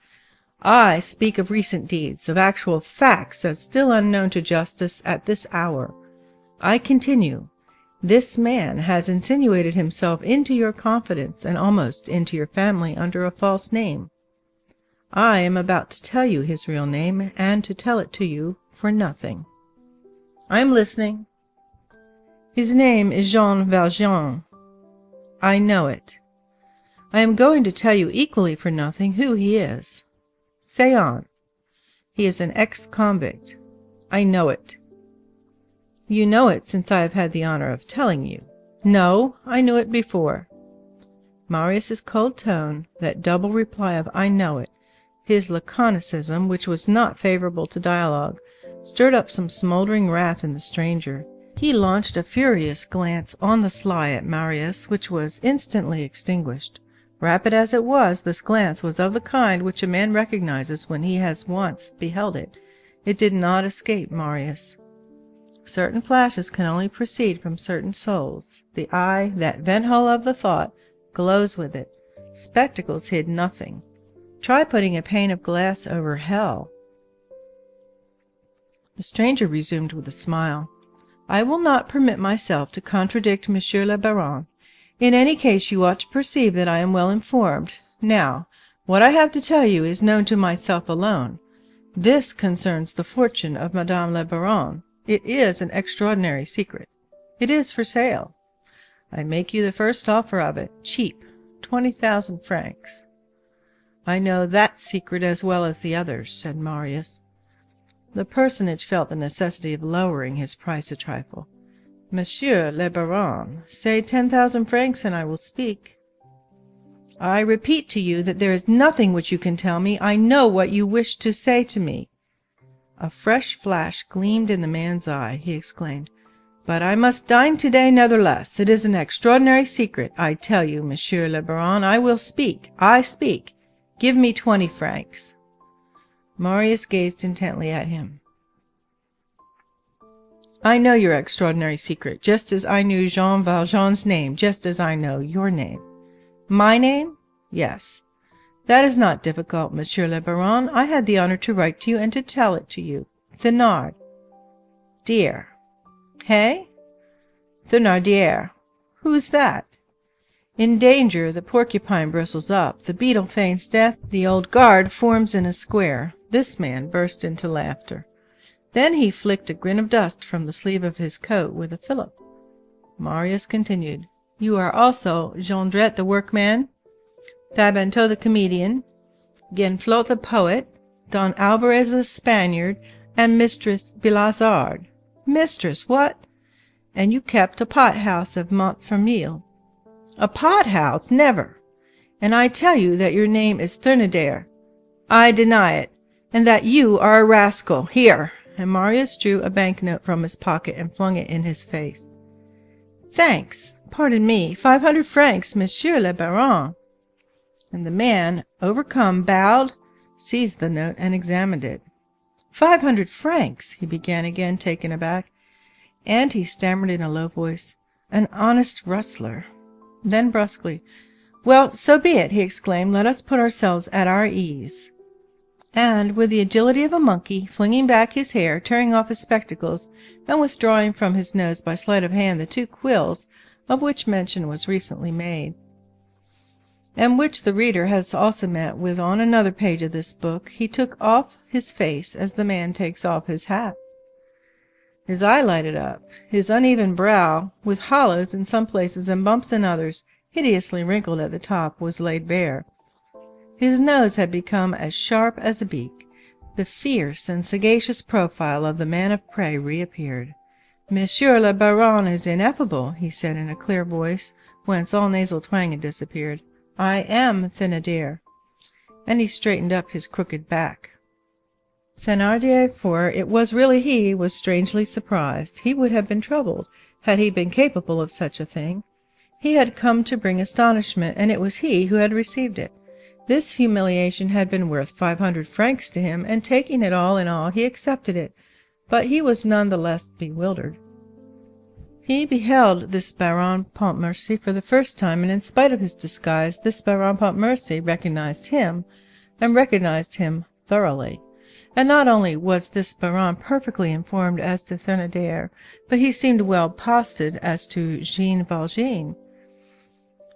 I speak of recent deeds, of actual facts as still unknown to justice at this hour. I continue. This man has insinuated himself into your confidence and almost into your family under a false name. I am about to tell you his real name, and to tell it to you for nothing." "I am listening." "His name is Jean Valjean." "I know it." "I am going to tell you equally for nothing who he is." "Say on." "He is an ex-convict." "I know it." "You know it since I have had the honor of telling you." "No, I knew it before." Marius's cold tone, that double reply of "I know it," his laconicism, which was not favorable to dialogue, stirred up some smoldering wrath in the stranger. He launched a furious glance on the sly at Marius, which was instantly extinguished. Rapid as it was, this glance was of the kind which a man recognizes when he has once beheld it. It did not escape Marius. Certain flashes can only proceed from certain souls. The eye, that vent-hole of the thought, glows with it. Spectacles hid nothing. Try putting a pane of glass over hell. The stranger resumed with a smile. "I will not permit myself to contradict Monsieur le Baron. In any case you ought to perceive that I am well informed. Now, what I have to tell you is known to myself alone. This concerns the fortune of Madame le Baron. It is an extraordinary secret. It is for sale. I make you the first offer of it, cheap, 20,000 francs. "I know that secret as well as the others," said Marius. The personage felt the necessity of lowering his price a trifle. "Monsieur le Baron, say 10,000 francs and I will speak." "I repeat to you that there is nothing which you can tell me. I know what you wish to say to me." A fresh flash gleamed in the man's eye. He exclaimed, "But I must dine to-day nevertheless. It is an extraordinary secret. I tell you, Monsieur le Baron, I will speak. I speak. Give me 20 francs. Marius gazed intently at him. "I know your extraordinary secret, just as I knew Jean Valjean's name, just as I know your name." "My name?" "Yes." "That is not difficult, Monsieur le Baron. I had the honor to write to you and to tell it to you. Thénard." "Dear." "Hey?" "Thénardier." "Who's that?" In danger, the porcupine bristles up, the beetle feigns death, the old guard forms in a square. This man burst into laughter. Then he flicked a grain of dust from the sleeve of his coat with a fillip. Marius continued, "You are also Jondrette the workman, Fabantou the comedian, Genflot the poet, Don Alvarez the Spaniard, and Mistress Bilazard." "Mistress, what?" "And you kept a pot-house of Montfermeil." "A pot-house? Never!" "And I tell you that your name is Thénardier." "I deny it." "And that you are a rascal. Here!" And Marius drew a banknote from his pocket and flung it in his face. "Thanks. Pardon me. 500 francs, Monsieur le Baron." And the man, overcome, bowed, seized the note, and examined it. 500 francs, he began again, taken aback, and he stammered in a low voice, "An honest rustler." Then brusquely, "Well, so be it," he exclaimed, "let us put ourselves at our ease." and, with the agility of a monkey, flinging back his hair, tearing off his spectacles, and withdrawing from his nose by sleight of hand the 2 quills of which mention was recently made, and which the reader has also met with on another page of this book, he took off his face as the man takes off his hat. His eye lighted up. His uneven brow, with hollows in some places and bumps in others, hideously wrinkled at the top, was laid bare. His nose had become as sharp as a beak. The fierce and sagacious profile of the man of prey reappeared. "Monsieur le Baron is ineffable," he said in a clear voice, whence all nasal twang had disappeared. "I am Thénardier." And he straightened up his crooked back. Thénardier, for it was really he, was strangely surprised. He would have been troubled, had he been capable of such a thing. He had come to bring astonishment, and it was he who had received it. This humiliation had been worth 500 francs to him, and taking it all in all, he accepted it, but he was none the less bewildered. He beheld this Baron Pontmercy for the first time, and in spite of his disguise, this Baron Pontmercy recognized him, and recognized him thoroughly. And not only was this Baron perfectly informed as to Thénardier, but he seemed well posted as to Jean Valjean.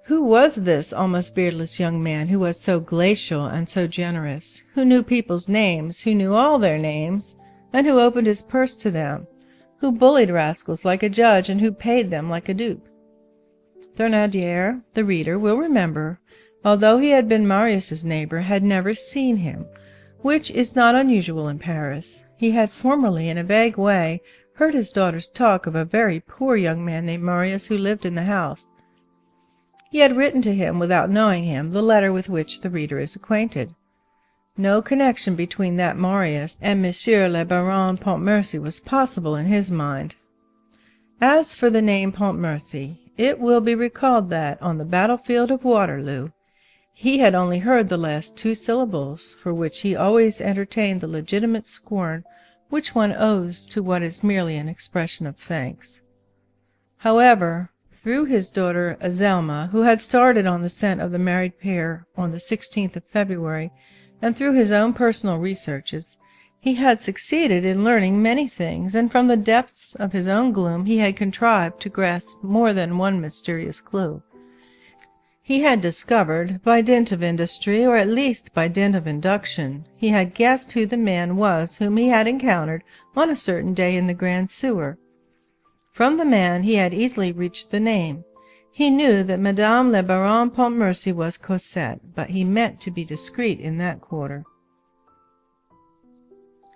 Who was this almost beardless young man who was so glacial and so generous, who knew people's names, who knew all their names, and who opened his purse to them, who bullied rascals like a judge and who paid them like a dupe? Thénardier, the reader will remember, although he had been Marius' neighbor, had never seen him, which is not unusual in Paris. He had formerly, in a vague way, heard his daughters talk of a very poor young man named Marius who lived in the house. He had written to him, without knowing him, the letter with which the reader is acquainted. No connection between that Marius and Monsieur le Baron Pontmercy was possible in his mind. As for the name Pontmercy, it will be recalled that, on the battlefield of Waterloo, he had only heard the last 2 syllables, for which he always entertained the legitimate scorn which one owes to what is merely an expression of thanks. However, through his daughter Azelma, who had started on the scent of the married pair on the 16th of February, and through his own personal researches, he had succeeded in learning many things, and from the depths of his own gloom he had contrived to grasp more than one mysterious clue. He had discovered, by dint of industry, or at least by dint of induction, he had guessed who the man was whom he had encountered on a certain day in the Grand Sewer. From the man he had easily reached the name. He knew that Madame le Baron Pontmercy was Cosette, but he meant to be discreet in that quarter.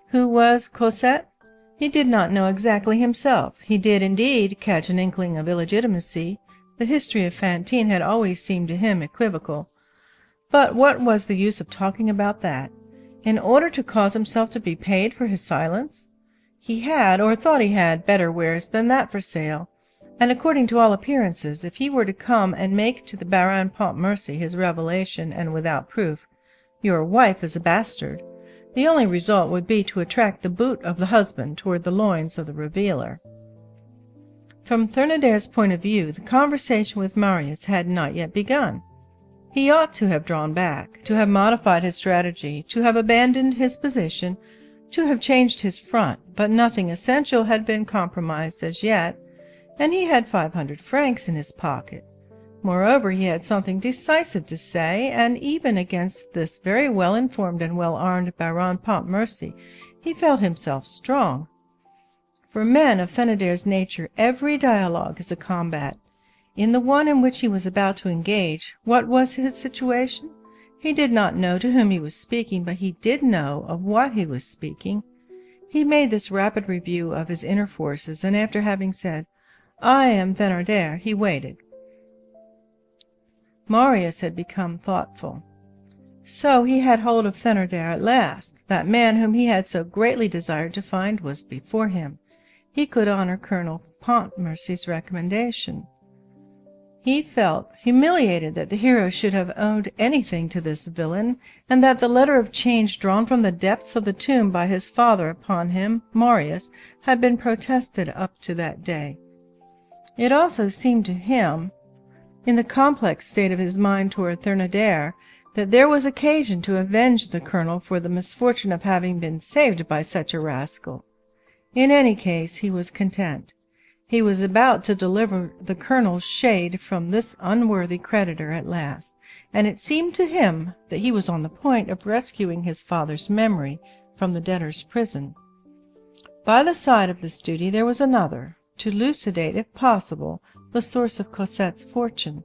Who was Cosette? He did not know exactly himself. He did, indeed, catch an inkling of illegitimacy. The history of Fantine had always seemed to him equivocal. But what was the use of talking about that? In order to cause himself to be paid for his silence? He had, or thought he had, better wares than that for sale, and according to all appearances, if he were to come and make to the Baron Pontmercy his revelation, and without proof, "Your wife is a bastard," the only result would be to attract the boot of the husband toward the loins of the revealer. From Thénardier's point of view, the conversation with Marius had not yet begun. He ought to have drawn back, to have modified his strategy, to have abandoned his position, to have changed his front, but nothing essential had been compromised as yet, and he had 500 francs in his pocket. Moreover, he had something decisive to say, and even against this very well-informed and well-armed Baron Pontmercy he felt himself strong. For men of Thénardier's nature, every dialogue is a combat. In the one in which he was about to engage, what was his situation? He did not know to whom he was speaking, but he did know of what he was speaking. He made this rapid review of his inner forces, and after having said, "I am Thénardier," he waited. Marius had become thoughtful. So he had hold of Thénardier at last. That man whom he had so greatly desired to find was before him. He could honor Colonel Pontmercy's recommendation. He felt humiliated that the hero should have owed anything to this villain, and that the letter of change drawn from the depths of the tomb by his father upon him, Marius, had been protested up to that day. It also seemed to him, in the complex state of his mind toward Thénardier, that there was occasion to avenge the colonel for the misfortune of having been saved by such a rascal. In any case, he was content. He was about to deliver the colonel's shade from this unworthy creditor at last, and it seemed to him that he was on the point of rescuing his father's memory from the debtor's prison. By the side of this duty there was another, to elucidate, if possible, the source of Cosette's fortune.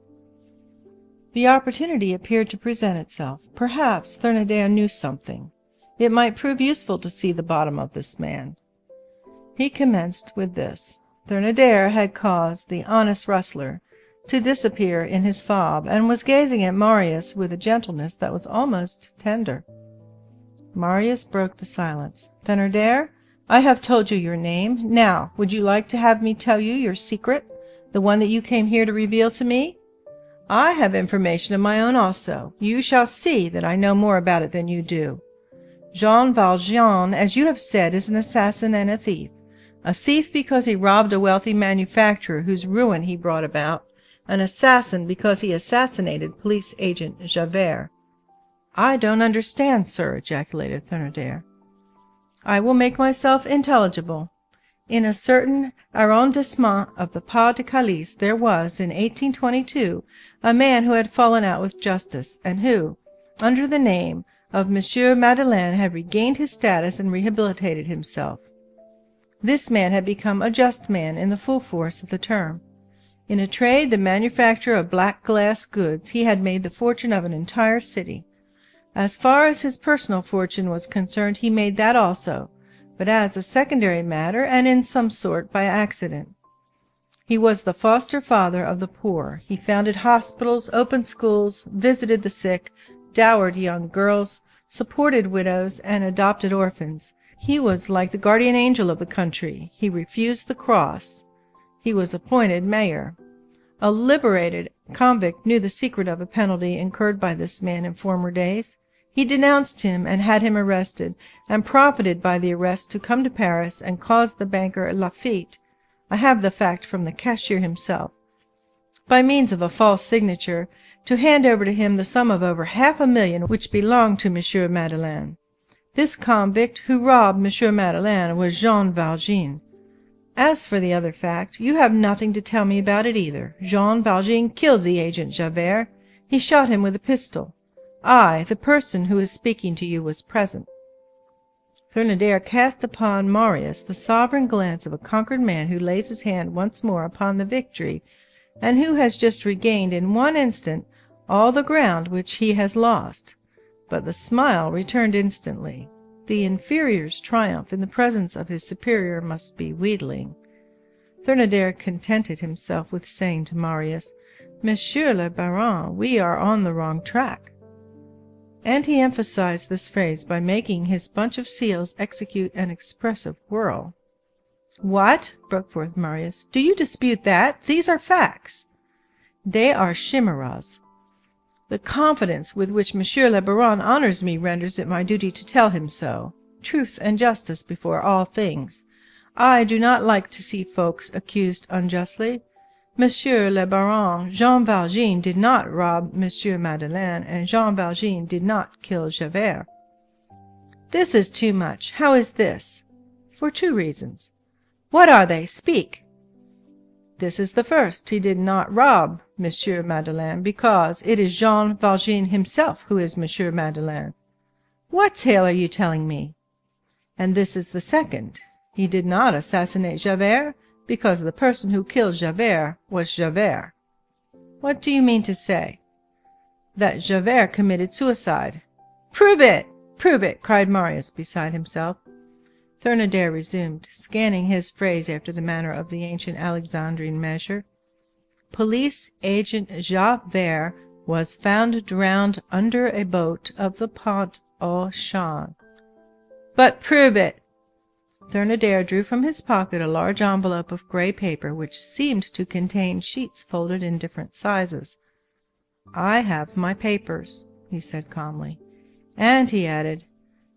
The opportunity appeared to present itself. Perhaps Thénardier knew something. It might prove useful to see the bottom of this man. He commenced with this. Thénardier had caused the honest rustler to disappear in his fob, and was gazing at Marius with a gentleness that was almost tender. Marius broke the silence. Thénardier, I have told you your name. Now, would you like to have me tell you your secret, the one that you came here to reveal to me? I have information of my own also. You shall see that I know more about it than you do. Jean Valjean, as you have said, is an assassin and a thief. A thief because he robbed a wealthy manufacturer whose ruin he brought about, an assassin because he assassinated police agent Javert. I don't understand, sir, ejaculated Thénardier. I will make myself intelligible. In a certain arrondissement of the Pas-de-Calais there was, in 1822, a man who had fallen out with justice, and who, under the name of Monsieur Madeleine, had regained his status and rehabilitated himself. This man had become a just man in the full force of the term. In a trade, the manufacture of black glass goods, he had made the fortune of an entire city. As far as his personal fortune was concerned, he made that also, but as a secondary matter, and in some sort by accident. He was the foster father of the poor. He founded hospitals, opened schools, visited the sick, dowered young girls, supported widows, and adopted orphans. He was like the guardian angel of the country. He refused the cross. He was appointed mayor. A liberated convict knew the secret of a penalty incurred by this man in former days. He denounced him and had him arrested, and profited by the arrest to come to Paris and cause the banker Laffitte, I have the fact from the cashier himself, by means of a false signature, to hand over to him the sum of over 500,000 which belonged to Monsieur Madeleine. This convict who robbed Monsieur Madeleine was Jean Valjean. As for the other fact, you have nothing to tell me about it either. Jean Valjean killed the agent Javert. He shot him with a pistol. I, the person who is speaking to you, was present. Thénardier cast upon Marius the sovereign glance of a conquered man who lays his hand once more upon the victory, and who has just regained in one instant all the ground which he has lost. But the smile returned instantly. The inferior's triumph in the presence of his superior must be wheedling. Thénardier contented himself with saying to Marius, Monsieur le Baron, we are on the wrong track. And he emphasized this phrase by making his bunch of seals execute an expressive whirl. What? Broke forth Marius. Do you dispute that? These are facts. They are chimeras. The confidence with which Monsieur le Baron honors me renders it my duty to tell him so. Truth and justice before all things. I do not like to see folks accused unjustly. Monsieur le Baron, Jean Valjean did not rob Monsieur Madeleine, and Jean Valjean did not kill Javert. This is too much. How is this? For 2 reasons. What are they? Speak. This is the first. He did not rob Monsieur Madeleine, because it is Jean Valjean himself who is Monsieur Madeleine. What tale are you telling me? And this is the second. He did not assassinate Javert, because the person who killed Javert was Javert. What do you mean to say? That Javert committed suicide. Prove it! Prove it! Cried Marius, beside himself. Thénardier resumed, scanning his phrase after the manner of the ancient Alexandrine measure. Police agent Javert was found drowned under a boat of the Pont au Change. But prove it! Thénardier drew from his pocket a large envelope of grey paper, which seemed to contain sheets folded in different sizes. I have my papers, he said calmly. And he added,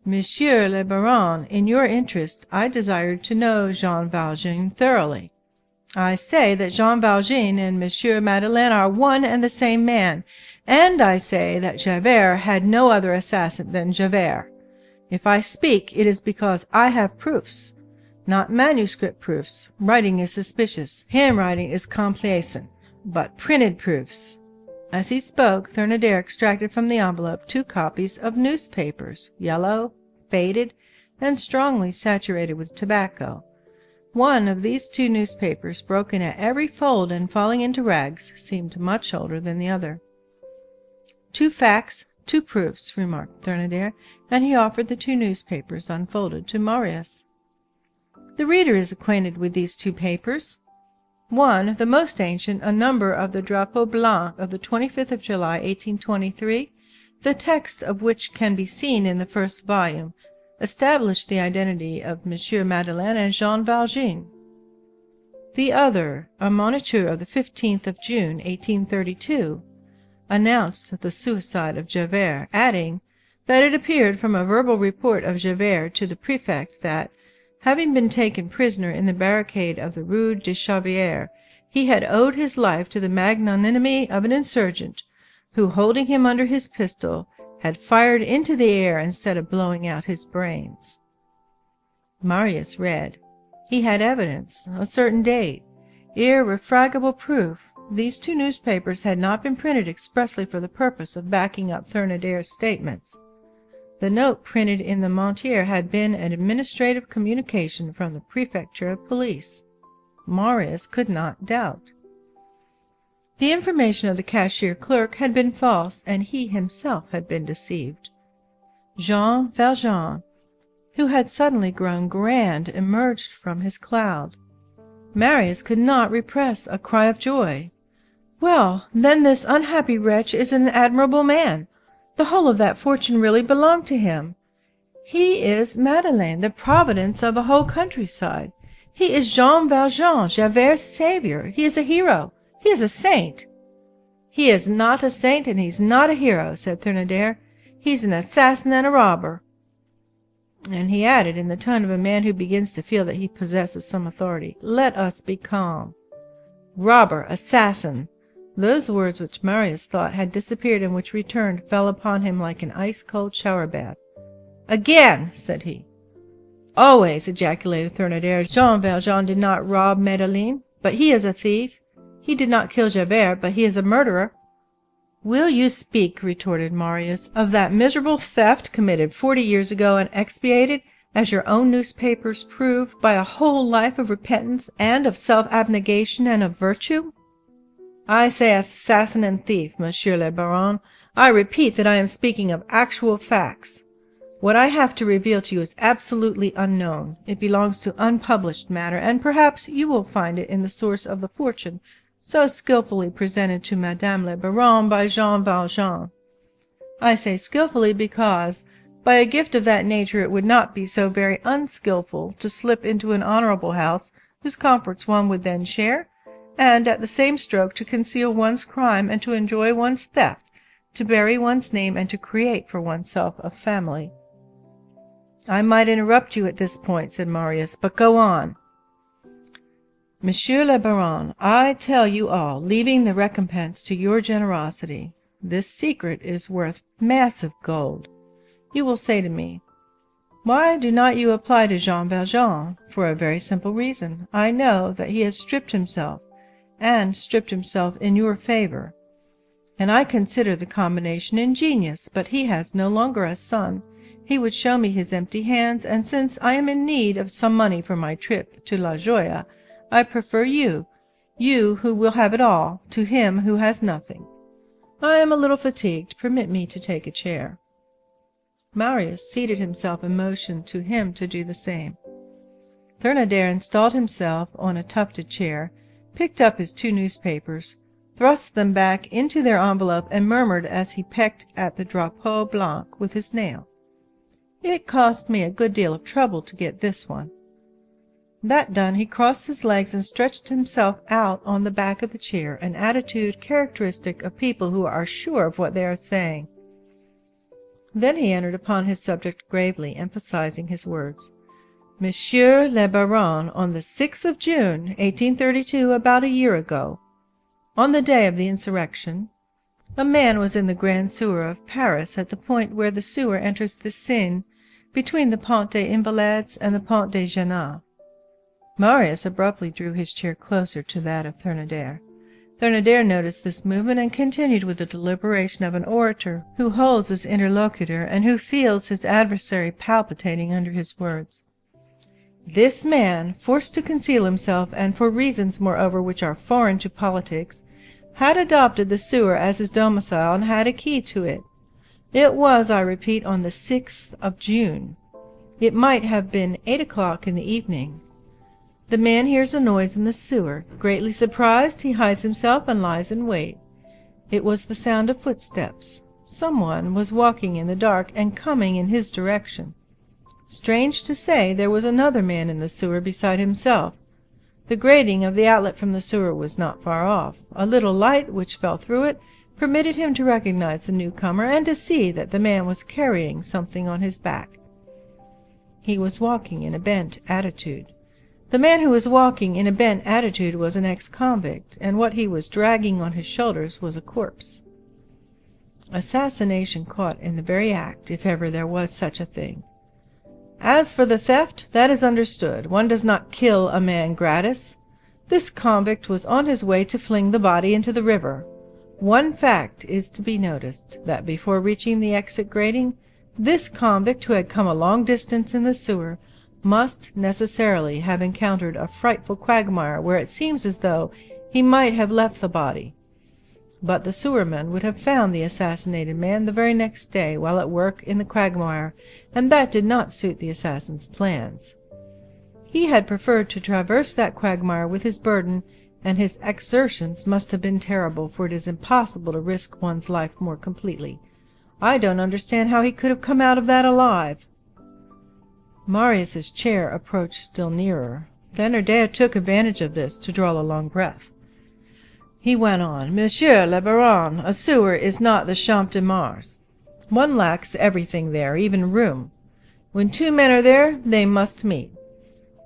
Monsieur le Baron, in your interest I desired to know Jean Valjean thoroughly. I say that Jean Valjean and Monsieur Madeleine are one and the same man, And I say that Javert had no other assassin than Javert. If I speak, it is because I have proofs. Not manuscript proofs. Writing is suspicious. Handwriting is complacent. But printed proofs. As he spoke, Thénardier extracted from the envelope 2 copies of newspapers, yellow, faded, and strongly saturated with tobacco. One of these 2 newspapers, broken at every fold and falling into rags, seemed much older than the other. 2 facts, 2 proofs, remarked Thénardier, and he offered the 2 newspapers unfolded to Marius. The reader is acquainted with these 2 papers. One, the most ancient, a number of the Drapeau Blanc of the 25th of July, 1823, the text of which can be seen in the first volume, established the identity of M. Madeleine and Jean Valjean. The other, a Moniteur of the 15th of June, 1832, announced the suicide of Javert, adding that it appeared from a verbal report of Javert to the prefect that, having been taken prisoner in the barricade of the Rue de Javert, he had owed his life to the magnanimity of an insurgent, who, holding him under his pistol, had fired into the air instead of blowing out his brains. Marius read. He had evidence, a certain date, irrefragable proof. These 2 newspapers had not been printed expressly for the purpose of backing up Thénardier's statements. The note printed in the Moniteur had been an administrative communication from the prefecture of police. Marius could not doubt. The information of the cashier clerk had been false, and he himself had been deceived. Jean Valjean, who had suddenly grown grand, emerged from his cloud. Marius could not repress a cry of joy. Well, then this unhappy wretch is an admirable man. The whole of that fortune really belonged to him. He is Madeleine, the providence of a whole countryside. He is Jean Valjean, Javert's savior. He is a hero. He is a saint. He is not a saint, and he's not a hero, said Thénardier. He's an assassin and a robber. And he added, in the tone of a man who begins to feel that he possesses some authority, let us be calm. Robber, assassin. Those words which Marius thought had disappeared and which returned fell upon him like an ice-cold shower bath. Again, said he. Always, ejaculated Thénardier. Jean Valjean did not rob Madeleine, but he is a thief. He did not kill Javert, but he is a murderer. Will you speak, retorted Marius, of that miserable theft committed 40 years ago and expiated, as your own newspapers prove, by a whole life of repentance and of self-abnegation and of virtue? I say assassin and thief, Monsieur le Baron. I repeat that I am speaking of actual facts. What I have to reveal to you is absolutely unknown. It belongs to unpublished matter, and perhaps you will find it in the source of the fortune so skilfully presented to Madame le Baron by Jean Valjean. I say skilfully because, by a gift of that nature, it would not be so very unskilful to slip into an honorable house whose comforts one would then share, and at the same stroke to conceal one's crime and to enjoy one's theft, to bury one's name and to create for oneself a family. I might interrupt you at this point, said Marius, but go on. Monsieur le Baron, I tell you all, leaving the recompense to your generosity, this secret is worth massive gold. You will say to me, why do not you apply to Jean Valjean? For a very simple reason. I know that he has stripped himself, and stripped himself in your favor. And I consider the combination ingenious, but he has no longer a son. He would show me his empty hands, and since I am in need of some money for my trip to La Joya, I prefer you who will have it all, to him who has nothing. I am a little fatigued. Permit me to take a chair. Marius seated himself and motioned to him to do the same. Thénardier installed himself on a tufted chair, picked up his 2 newspapers, thrust them back into their envelope, and murmured as he pecked at the Drapeau Blanc with his nail, "It cost me a good deal of trouble to get this one." That done, he crossed his legs and stretched himself out on the back of the chair, an attitude characteristic of people who are sure of what they are saying. Then he entered upon his subject gravely, emphasizing his words. Monsieur le Baron, on the 6th of June, 1832, about a year ago, on the day of the insurrection, A man was in the Grand Sewer of Paris at the point where the sewer enters the Seine between the Pont des Invalides and the Pont des Jeannots. Marius abruptly drew his chair closer to that of Thénardier. Thénardier noticed this movement and continued with the deliberation of an orator who holds his interlocutor and who feels his adversary palpitating under his words. This man, forced to conceal himself, and for reasons, moreover, which are foreign to politics, had adopted the sewer as his domicile and had a key to it. It was, I repeat, on the 6th of June. It might have been 8 o'clock in the evening. The man hears a noise in the sewer. Greatly surprised, he hides himself and lies in wait. It was the sound of footsteps. Someone was walking in the dark and coming in his direction. Strange to say, there was another man in the sewer beside himself. The grating of the outlet from the sewer was not far off. A little light which fell through it permitted him to recognize the newcomer and to see that the man was carrying something on his back. He was walking in a bent attitude. The man who was walking in a bent attitude was an ex-convict, and what he was dragging on his shoulders was a corpse. Assassination caught in the very act, if ever there was such a thing. As for the theft, that is understood. One does not kill a man gratis. This convict was on his way to fling the body into the river. One fact is to be noticed, that before reaching the exit grating, this convict, who had come a long distance in the sewer, must necessarily have encountered a frightful quagmire where it seems as though he might have left the body. But the sewerman would have found the assassinated man the very next day while at work in the quagmire, and that did not suit the assassin's plans. He had preferred to traverse that quagmire with his burden, and his exertions must have been terrible, for it is impossible to risk one's life more completely. I don't understand how he could have come out of that alive. Marius's chair approached still nearer. Thénardier took advantage of this to draw a long breath. He went on, "Monsieur le Baron, a sewer is not the Champ de Mars. One lacks everything there, even room. When two men are there, they must meet.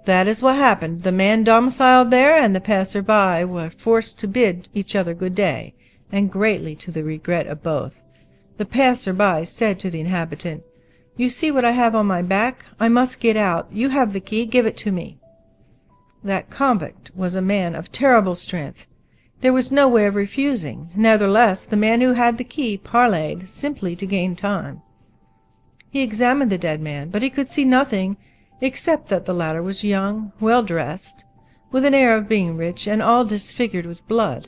That is what happened. The man domiciled there and the passer-by were forced to bid each other good day, and greatly to the regret of both. The passer-by said to the inhabitant, 'You see what I have on my back? I must get out. You have the key. Give it to me.' That convict was a man of terrible strength. There was no way of refusing. Nevertheless, the man who had the key parleyed, simply to gain time. He examined the dead man, but he could see nothing except that the latter was young, well dressed, with an air of being rich, and all disfigured with blood.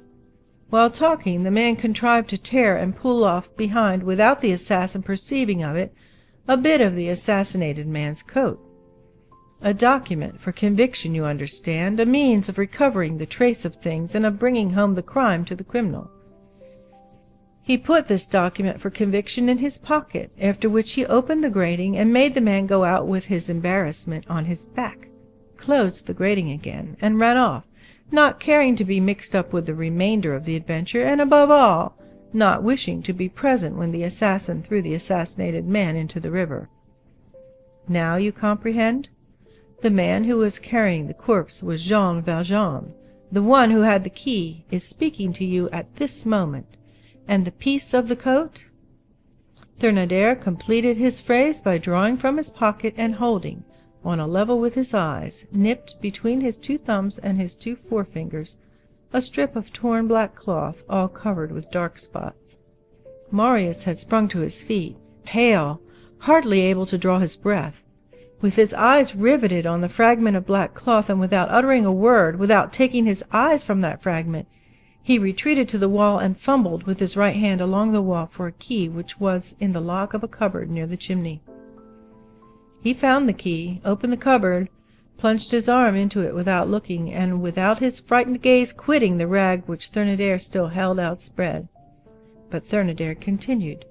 While talking, the man contrived to tear and pull off behind, without the assassin perceiving of it, a bit of the assassinated man's coat. A document for conviction, you understand, a means of recovering the trace of things and of bringing home the crime to the criminal. He put this document for conviction in his pocket, after which he opened the grating and made the man go out with his embarrassment on his back, closed the grating again, and ran off, not caring to be mixed up with the remainder of the adventure, and above all, not wishing to be present when the assassin threw the assassinated man into the river. Now you comprehend? The man who was carrying the corpse was Jean Valjean. The one who had the key is speaking to you at this moment. And the piece of the coat?" Thénardier completed his phrase by drawing from his pocket and holding, on a level with his eyes, nipped between his two thumbs and his two forefingers, a strip of torn black cloth, all covered with dark spots. Marius had sprung to his feet, pale, hardly able to draw his breath. With his eyes riveted on the fragment of black cloth, and without uttering a word, without taking his eyes from that fragment, he retreated to the wall and fumbled with his right hand along the wall for a key which was in the lock of a cupboard near the chimney. He found the key, opened the cupboard, plunged his arm into it without looking, and without his frightened gaze quitting the rag which Thénardier still held outspread. But Thénardier continued,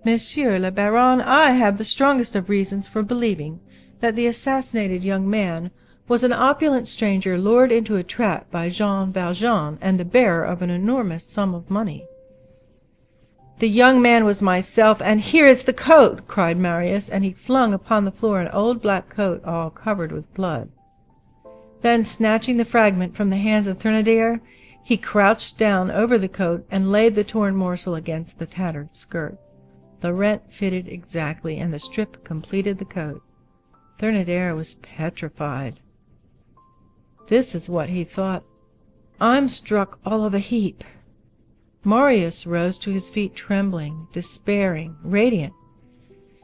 "Monsieur le Baron, I have the strongest of reasons for believing that the assassinated young man was an opulent stranger lured into a trap by Jean Valjean and the bearer of an enormous sum of money." "The young man was myself, and here is the coat!" cried Marius, and he flung upon the floor an old black coat all covered with blood. Then, snatching the fragment from the hands of Thénardier, He crouched down over the coat and laid the torn morsel against the tattered skirt. The rent fitted exactly, and the strip completed the coat. Thénardier was petrified. This is what he thought. I'm struck all of a heap. Marius rose to his feet trembling, despairing, radiant.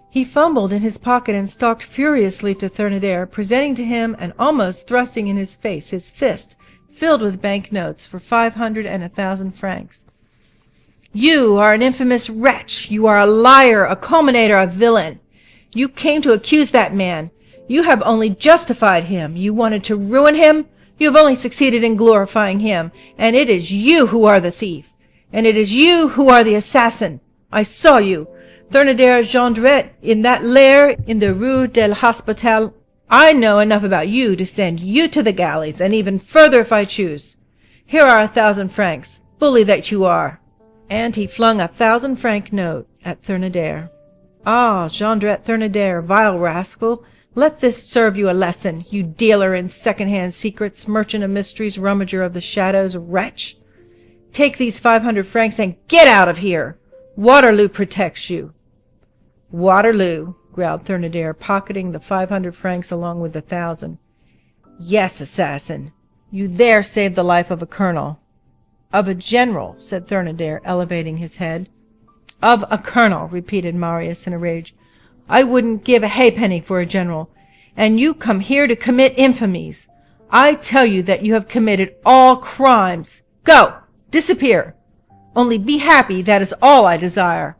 He fumbled in his pocket and stalked furiously to Thénardier, presenting to him and almost thrusting in his face his fist filled with bank notes for 500 and 1,000 francs. You are an infamous wretch. You are a liar, a calumniator, a villain. You came to accuse that man. You have only justified him. You wanted to ruin him. You have only succeeded in glorifying him. And it is you who are the thief. And it is you who are the assassin. I saw you, Thénardier Jondrette, in that lair in the Rue de l'Hospital. I know enough about you to send you to the galleys, and even further if I choose. Here are 1,000 francs, bully that you are." And he flung a 1,000-franc note at Thénardier. "Ah, Jondrette Thénardier, vile rascal, let this serve you a lesson, you dealer in second-hand secrets, merchant of mysteries, rummager of the shadows, wretch! Take these 500 francs and get out of here! Waterloo protects you." "Waterloo," growled Thénardier, pocketing the 500 francs along with the 1,000. "Yes, assassin, you there saved the life of a colonel." "Of a general," said Thénardier, elevating his head. "Of a colonel," repeated Marius in a rage. "I wouldn't give a halfpenny for a general. And you come here to commit infamies. I tell you that you have committed all crimes. Go! Disappear! Only be happy, that is all I desire.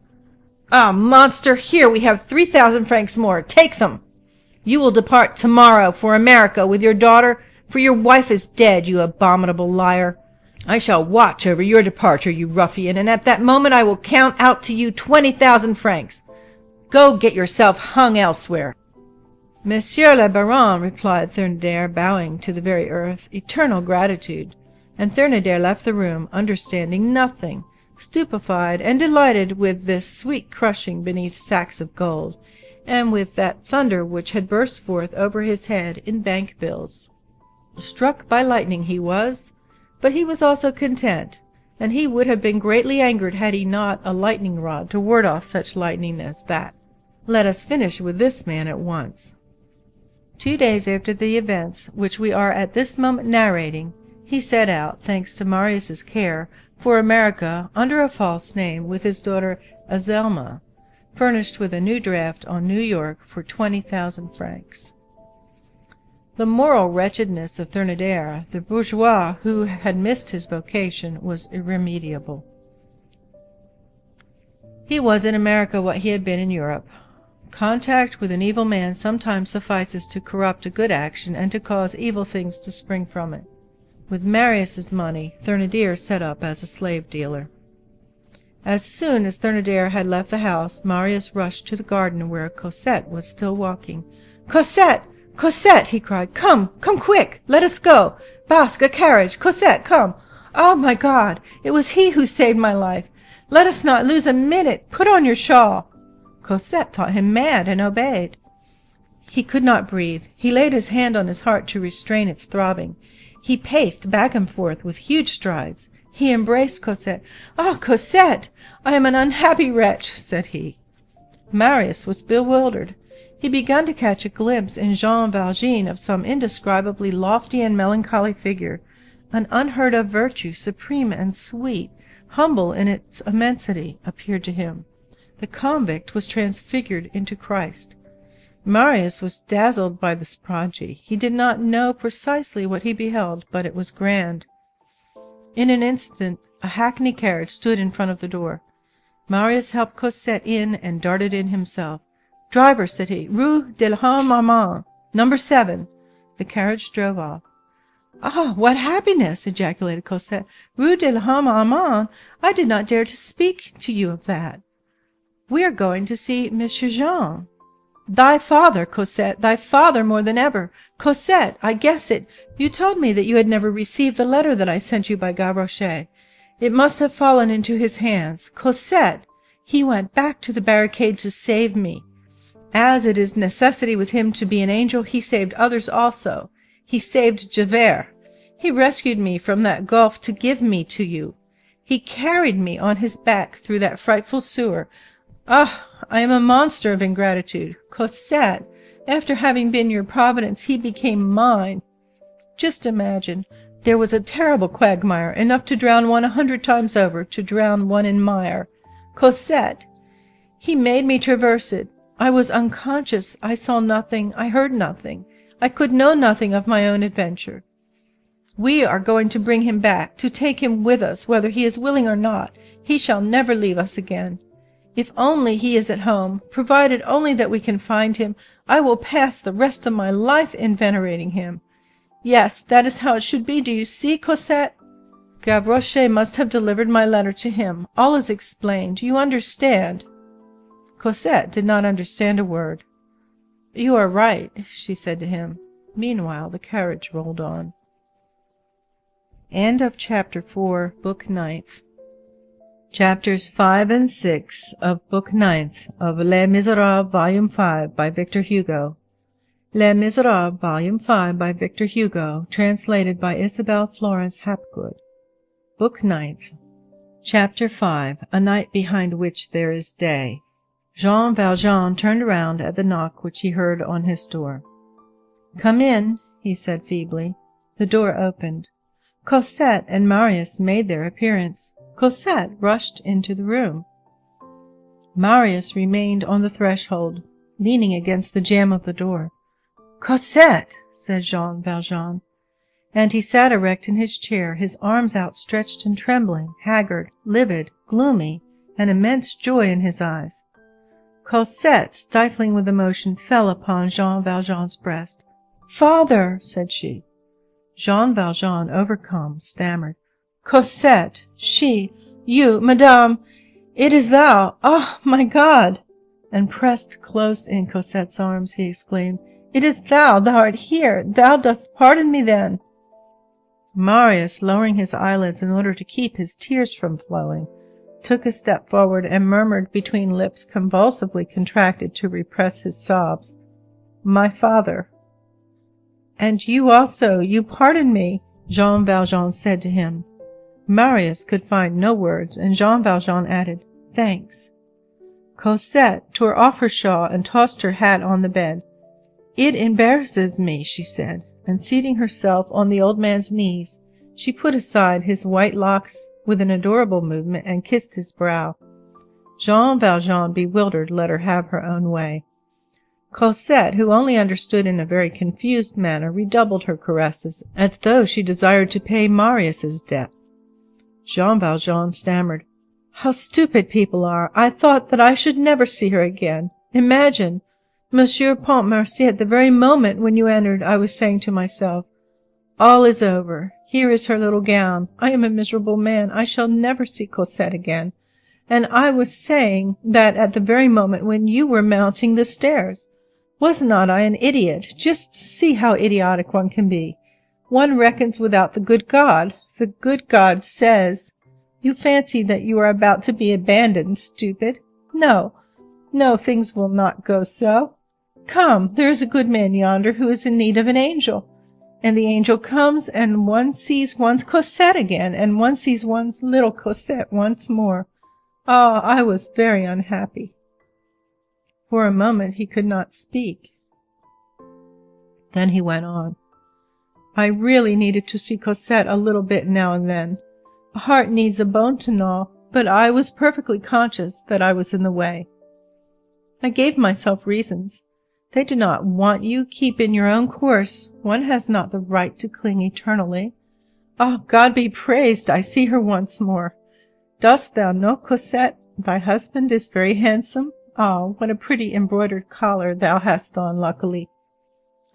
Ah, monster, here we have 3,000 francs more. Take them. You will depart tomorrow for America with your daughter, for your wife is dead, you abominable liar. I shall watch over your departure, you ruffian, and at that moment I will count out to you 20,000 francs. Go get yourself hung elsewhere." "Monsieur le Baron," replied Thénardier, bowing to the very earth, "eternal gratitude." And Thénardier left the room, understanding nothing, stupefied and delighted with this sweet crushing beneath sacks of gold, and with that thunder which had burst forth over his head in bank bills. Struck by lightning he was, but he was also content, and he would have been greatly angered had he not a lightning rod to ward off such lightning as that. Let us finish with this man at once. 2 days after the events which we are at this moment narrating, he set out, thanks to Marius's care, for America under a false name with his daughter Azelma, furnished with a new draft on New York for 20,000 francs. The moral wretchedness of Thénardier, the bourgeois who had missed his vocation, was irremediable. He was in America what he had been in Europe. Contact with an evil man sometimes suffices to corrupt a good action and to cause evil things to spring from it. With Marius's money, Thénardier set up as a slave dealer. As soon as Thénardier had left the house, Marius rushed to the garden where Cosette was still walking. "Cosette! Cosette!" he cried. "Come, come quick! Let us go! Basque, a carriage! Cosette, come! Oh, my God! It was he who saved my life! Let us not lose a minute! Put on your shawl!" Cosette thought him mad and obeyed. He could not breathe. He laid his hand on his heart to restrain its throbbing. He paced back and forth with huge strides. He embraced Cosette. "Ah, Cosette! I am an unhappy wretch," said he. Marius was bewildered. He began to catch a glimpse in Jean Valjean of some indescribably lofty and melancholy figure, an unheard-of virtue, supreme and sweet, humble in its immensity, appeared to him. The convict was transfigured into Christ. Marius was dazzled by this prodigy. He did not know precisely what he beheld, but it was grand. In an instant a hackney carriage stood in front of the door. Marius helped Cosette in and darted in himself. "Driver," said he, "Rue de l'Homme-Armand, number 7. The carriage drove off. "Ah, what happiness!" ejaculated Cosette. "Rue de l'Homme-Armand! I did not dare to speak to you of that. We are going to see Monsieur Jean." "Thy father, Cosette, thy father more than ever. Cosette, I guess it. You told me that you had never received the letter that I sent you by Gavroche. It must have fallen into his hands. Cosette, he went back to the barricade to save me. As it is necessity with him to be an angel, he saved others also. He saved Javert. He rescued me from that gulf to give me to you. He carried me on his back through that frightful sewer. Ah, I am a monster of ingratitude. Cosette, after having been your providence, he became mine. Just imagine, there was a terrible quagmire, enough to drown one 100 times over, to drown one in mire. Cosette! He made me traverse it. I was unconscious. I saw nothing. I heard nothing. I could know nothing of my own adventure. We are going to bring him back, to take him with us, whether he is willing or not. He shall never leave us again. If only he is at home, provided only that we can find him, I will pass the rest of my life in venerating him. Yes, that is how it should be. Do you see, Cosette? Gavroche must have delivered my letter to him. All is explained. You understand? Cosette did not understand a word. You are right, she said to him. Meanwhile the carriage rolled on. End of Chapter 4, Book 9th. Chapters 5 and 6 of Book 9th of Les Misérables, Volume 5 by Victor Hugo. Les Misérables, Volume 5 by Victor Hugo, translated by Isabel Florence Hapgood. Book 9th. Chapter 5, A Night Behind Which There Is Day. Jean Valjean turned around at the knock which he heard on his door. "Come in," he said feebly. The door opened. Cosette and Marius made their appearance. Cosette rushed into the room. Marius remained on the threshold, leaning against the jamb of the door. "Cosette!" said Jean Valjean. And he sat erect in his chair, his arms outstretched and trembling, haggard, livid, gloomy, an immense joy in his eyes. Cosette, stifling with emotion, fell upon Jean Valjean's breast. "Father!" said she. Jean Valjean, overcome, stammered. "Cosette! You, madame! It is thou! Ah, my God!" And pressed close in Cosette's arms, he exclaimed, "It is thou! Thou art here! Thou dost pardon me, then!" Marius, lowering his eyelids in order to keep his tears from flowing, took a step forward and murmured between lips convulsively contracted to repress his sobs, "My father." "And you also, you pardon me," Jean Valjean said to him. Marius could find no words, and Jean Valjean added, "Thanks." Cosette tore off her shawl and tossed her hat on the bed. "It embarrasses me," she said, and seating herself on the old man's knees, she put aside his white locks with an adorable movement and kissed his brow. Jean Valjean, bewildered, let her have her own way. Cosette, who only understood in a very confused manner, redoubled her caresses, as though she desired to pay Marius's debt. Jean Valjean stammered, "How stupid people are! I thought that I should never see her again. Imagine! Monsieur Pontmercy, at the very moment when you entered, I was saying to myself, 'All is over. Here is her little gown. I am a miserable man. I shall never see Cosette again.' And I was saying that at the very moment when you were mounting the stairs. Was not I an idiot? Just see how idiotic one can be. One reckons without the good God. The good God says, 'You fancy that you are about to be abandoned, stupid. No, no, things will not go so. Come, there is a good man yonder who is in need of an angel.' And the angel comes, and one sees one's Cosette again, and one sees one's little Cosette once more. Ah, I was very unhappy." For a moment he could not speak. Then he went on. "I really needed to see Cosette a little bit now and then. A heart needs a bone to gnaw, but I was perfectly conscious that I was in the way. I gave myself reasons. They do not want you. Keep in your own course. One has not the right to cling eternally. Ah, God be praised, I see her once more. Dost thou know, Cosette, thy husband is very handsome? Ah, what a pretty embroidered collar thou hast on, luckily.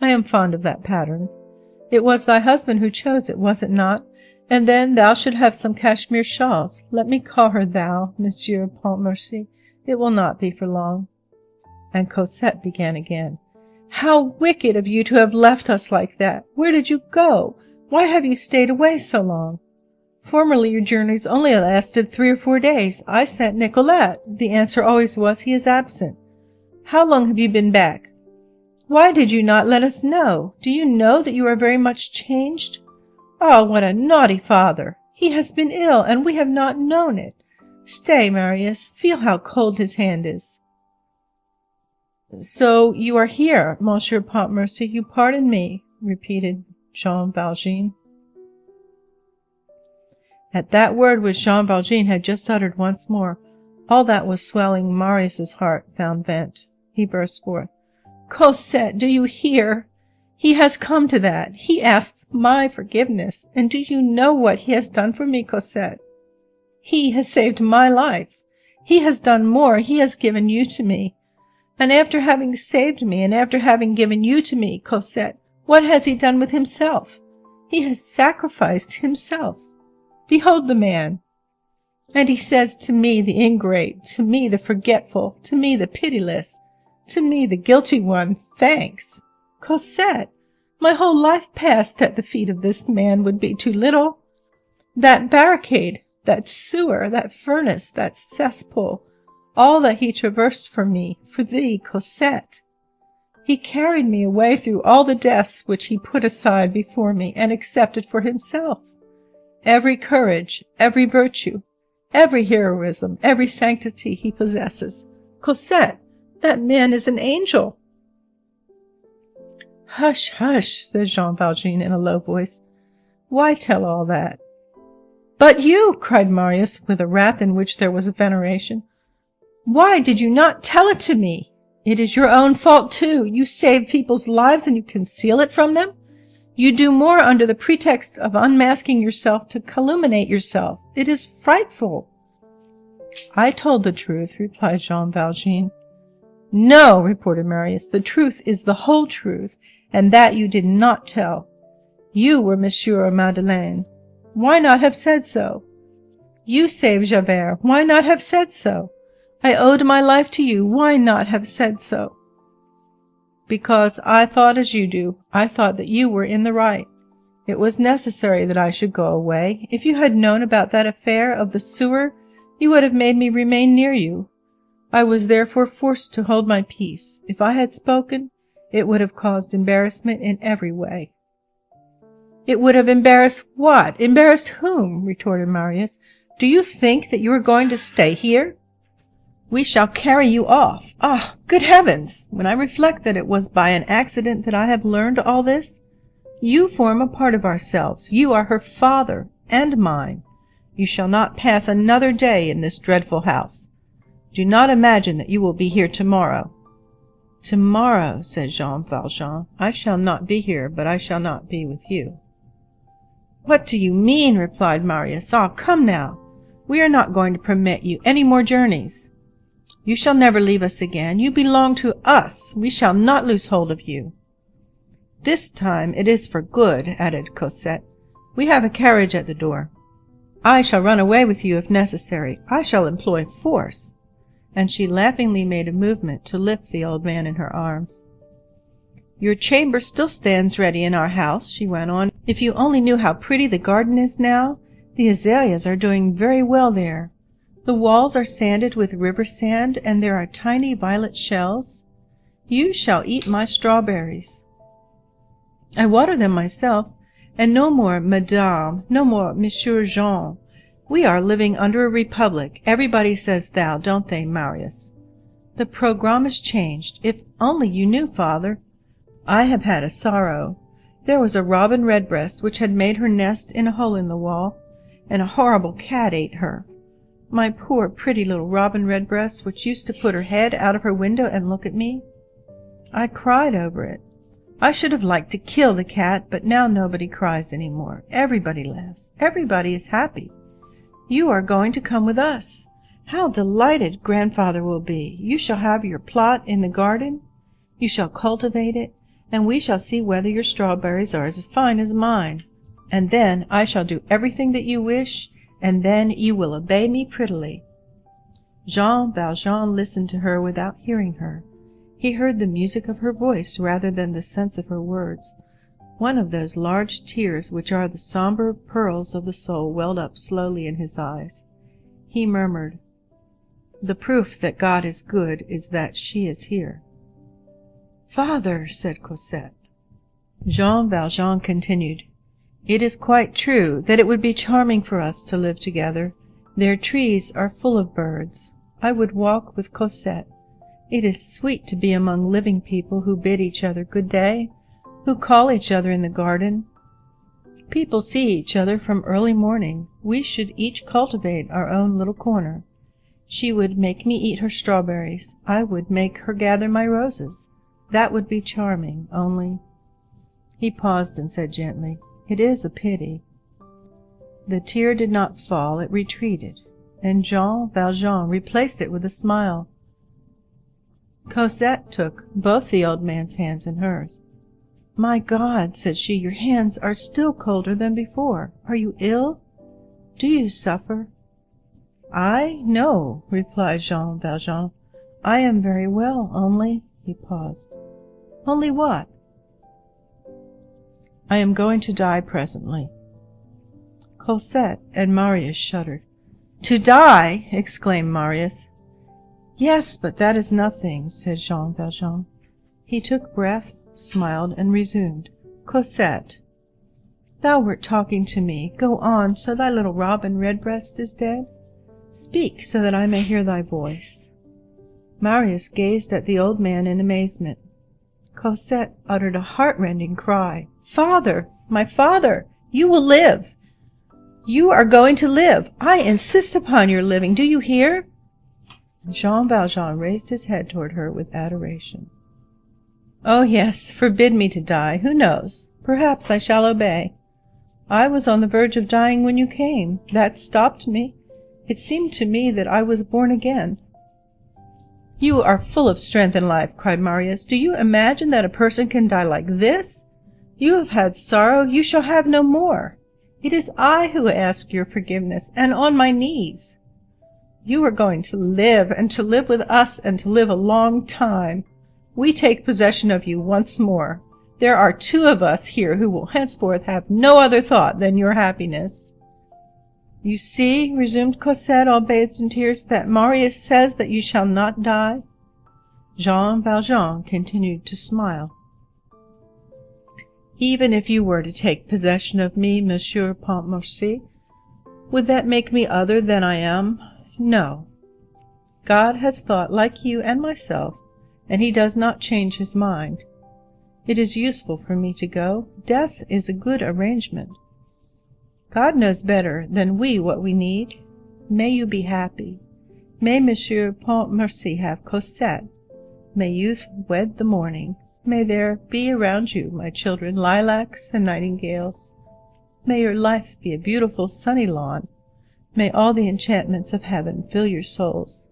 I am fond of that pattern. It was thy husband who chose it, was it not? And then thou should have some cashmere shawls. Let me call her thou, Monsieur Pontmercy. It will not be for long." And Cosette began again. "How wicked of you to have left us like that! Where did you go? Why have you stayed away so long? Formerly your journeys only lasted 3 or 4 days. I sent Nicolette. The answer always was, 'He is absent.' How long have you been back? Why did you not let us know? Do you know that you are very much changed? "Ah, what a naughty father! He has been ill, and we have not known it. Stay, Marius, feel how cold his hand is." "So you are here, Monsieur Pontmercy, you pardon me," repeated Jean Valjean. At that word which Jean Valjean had just uttered once more, all that was swelling Marius's heart found vent. He burst forth. "Cosette, do you hear? He has come to that. He asks my forgiveness. And do you know what he has done for me, Cosette? He has saved my life. He has done more. He has given you to me. And after having saved me, and after having given you to me, Cosette, what has he done with himself? He has sacrificed himself. Behold the man. And he says to me, the ingrate, to me, the forgetful, to me, the pitiless, to me, the guilty one, thanks. Cosette, my whole life passed at the feet of this man would be too little. That barricade, that sewer, that furnace, that cesspool, all that he traversed for me, for thee, Cosette. He carried me away through all the deaths which he put aside before me and accepted for himself. Every courage, every virtue, every heroism, every sanctity he possesses. Cosette, that man is an angel." "Hush, hush," said Jean Valjean in a low voice. "Why tell all that?" "But you," cried Marius, with a wrath in which there was veneration, "why did you not tell it to me? It is your own fault, too. You save people's lives and you conceal it from them. You do more under the pretext of unmasking yourself to calumniate yourself. It is frightful." "I told the truth," replied Jean Valjean. "No," retorted Marius, "the truth is the whole truth, and that you did not tell. You were Monsieur Madeleine. Why not have said so? You saved Javert. Why not have said so? I owed my life to you. Why not have said so?" "Because I thought as you do. I thought that you were in the right. It was necessary that I should go away. If you had known about that affair of the sewer, you would have made me remain near you. I was therefore forced to hold my peace. If I had spoken, it would have caused embarrassment in every way." "It would have embarrassed what? Embarrassed whom?" retorted Marius. "Do you think that you are going to stay here? We shall carry you off. Ah, good heavens! When I reflect that it was by an accident that I have learned all this. You form a part of ourselves. You are her father and mine. You shall not pass another day in this dreadful house. Do not imagine that you will be here tomorrow." "Tomorrow," said Jean Valjean, "I shall not be here, but I shall not be with you." "What do you mean?" replied Marius. "Ah, come now. We are not going to permit you any more journeys. You shall never leave us again. You belong to us. We shall not lose hold of you." "This time it is for good," added Cosette. "We have a carriage at the door. I shall run away with you if necessary. I shall employ force." And she laughingly made a movement to lift the old man in her arms. "Your chamber still stands ready in our house," she went on. "If you only knew how pretty the garden is now. The azaleas are doing very well there. The walls are sanded with river sand, and there are tiny violet shells. You shall eat my strawberries. I water them myself, and no more Madame, no more Monsieur Jean. We are living under a republic. Everybody says thou, don't they, Marius? The programme is changed. If only you knew, father. I have had a sorrow. There was a robin redbreast which had made her nest in a hole in the wall, and a horrible cat ate her. My poor pretty little robin redbreast, which used to put her head out of her window and look at me. I cried over it. I should have liked to kill the cat, but now nobody cries any more. Everybody laughs. Everybody is happy. You are going to come with us. How delighted grandfather will be. You shall have your plot in the garden. You shall cultivate it, and we shall see whether your strawberries are as fine as mine. And then I shall do everything that you wish, and then you will obey me prettily." Jean Valjean listened to her without hearing her. He heard the music of her voice rather than the sense of her words. One of those large tears which are the sombre pearls of the soul welled up slowly in his eyes. He murmured, "The proof that God is good is that she is here." "Father," said Cosette. Jean Valjean continued, It is quite true that it would be charming for us to live together. Their trees are full of birds. I would walk with Cosette. It is sweet to be among living people who bid each other good day, who call each other in the garden. People see each other from early morning. We should each cultivate our own little corner. She would make me eat her strawberries. I would make her gather my roses. That would be charming, only—" He paused and said gently, "It is a pity." The tear did not fall, it retreated, and Jean Valjean replaced it with a smile. Cosette took both the old man's hands in hers. "My God," said she, "your hands are still colder than before. Are you ill? Do you suffer?" "I? No," replied Jean Valjean. "I am very well, only—" He paused. "Only what?" "I am going to die presently." Cosette and Marius shuddered. "To die!" exclaimed Marius. "Yes, but that is nothing," said Jean Valjean. He took breath, smiled, and resumed. "Cosette, thou wert talking to me. Go on. So thy little Robin Redbreast is dead? Speak, so that I may hear thy voice." Marius gazed at the old man in amazement. Cosette uttered a heart-rending cry. "Father! My father! You will live! You are going to live! I insist upon your living! Do you hear?" Jean Valjean raised his head toward her with adoration. "Oh, yes, forbid me to die. Who knows? Perhaps I shall obey. I was on the verge of dying when you came. That stopped me. It seemed to me that I was born again." "You are full of strength and life," cried Marius. "Do you imagine that a person can die like this? You have had sorrow. You shall have no more. It is I who ask your forgiveness, and on my knees. You are going to live, and to live with us, and to live a long time. We take possession of you once more. There are 2 of us here who will henceforth have no other thought than your happiness." "You see," resumed Cosette, all bathed in tears, "that Marius says that you shall not die." Jean Valjean continued to smile. "Even if you were to take possession of me, Monsieur Pontmercy, would that make me other than I am? No. God has thought like you and myself, and he does not change his mind. It is useful for me to go. Death is a good arrangement. God knows better than we what we need. May you be happy. May Monsieur Pontmercy have Cosette. May youth wed the morning. May there be around you, my children, lilacs and nightingales. May your life be a beautiful sunny lawn. May all the enchantments of heaven fill your souls.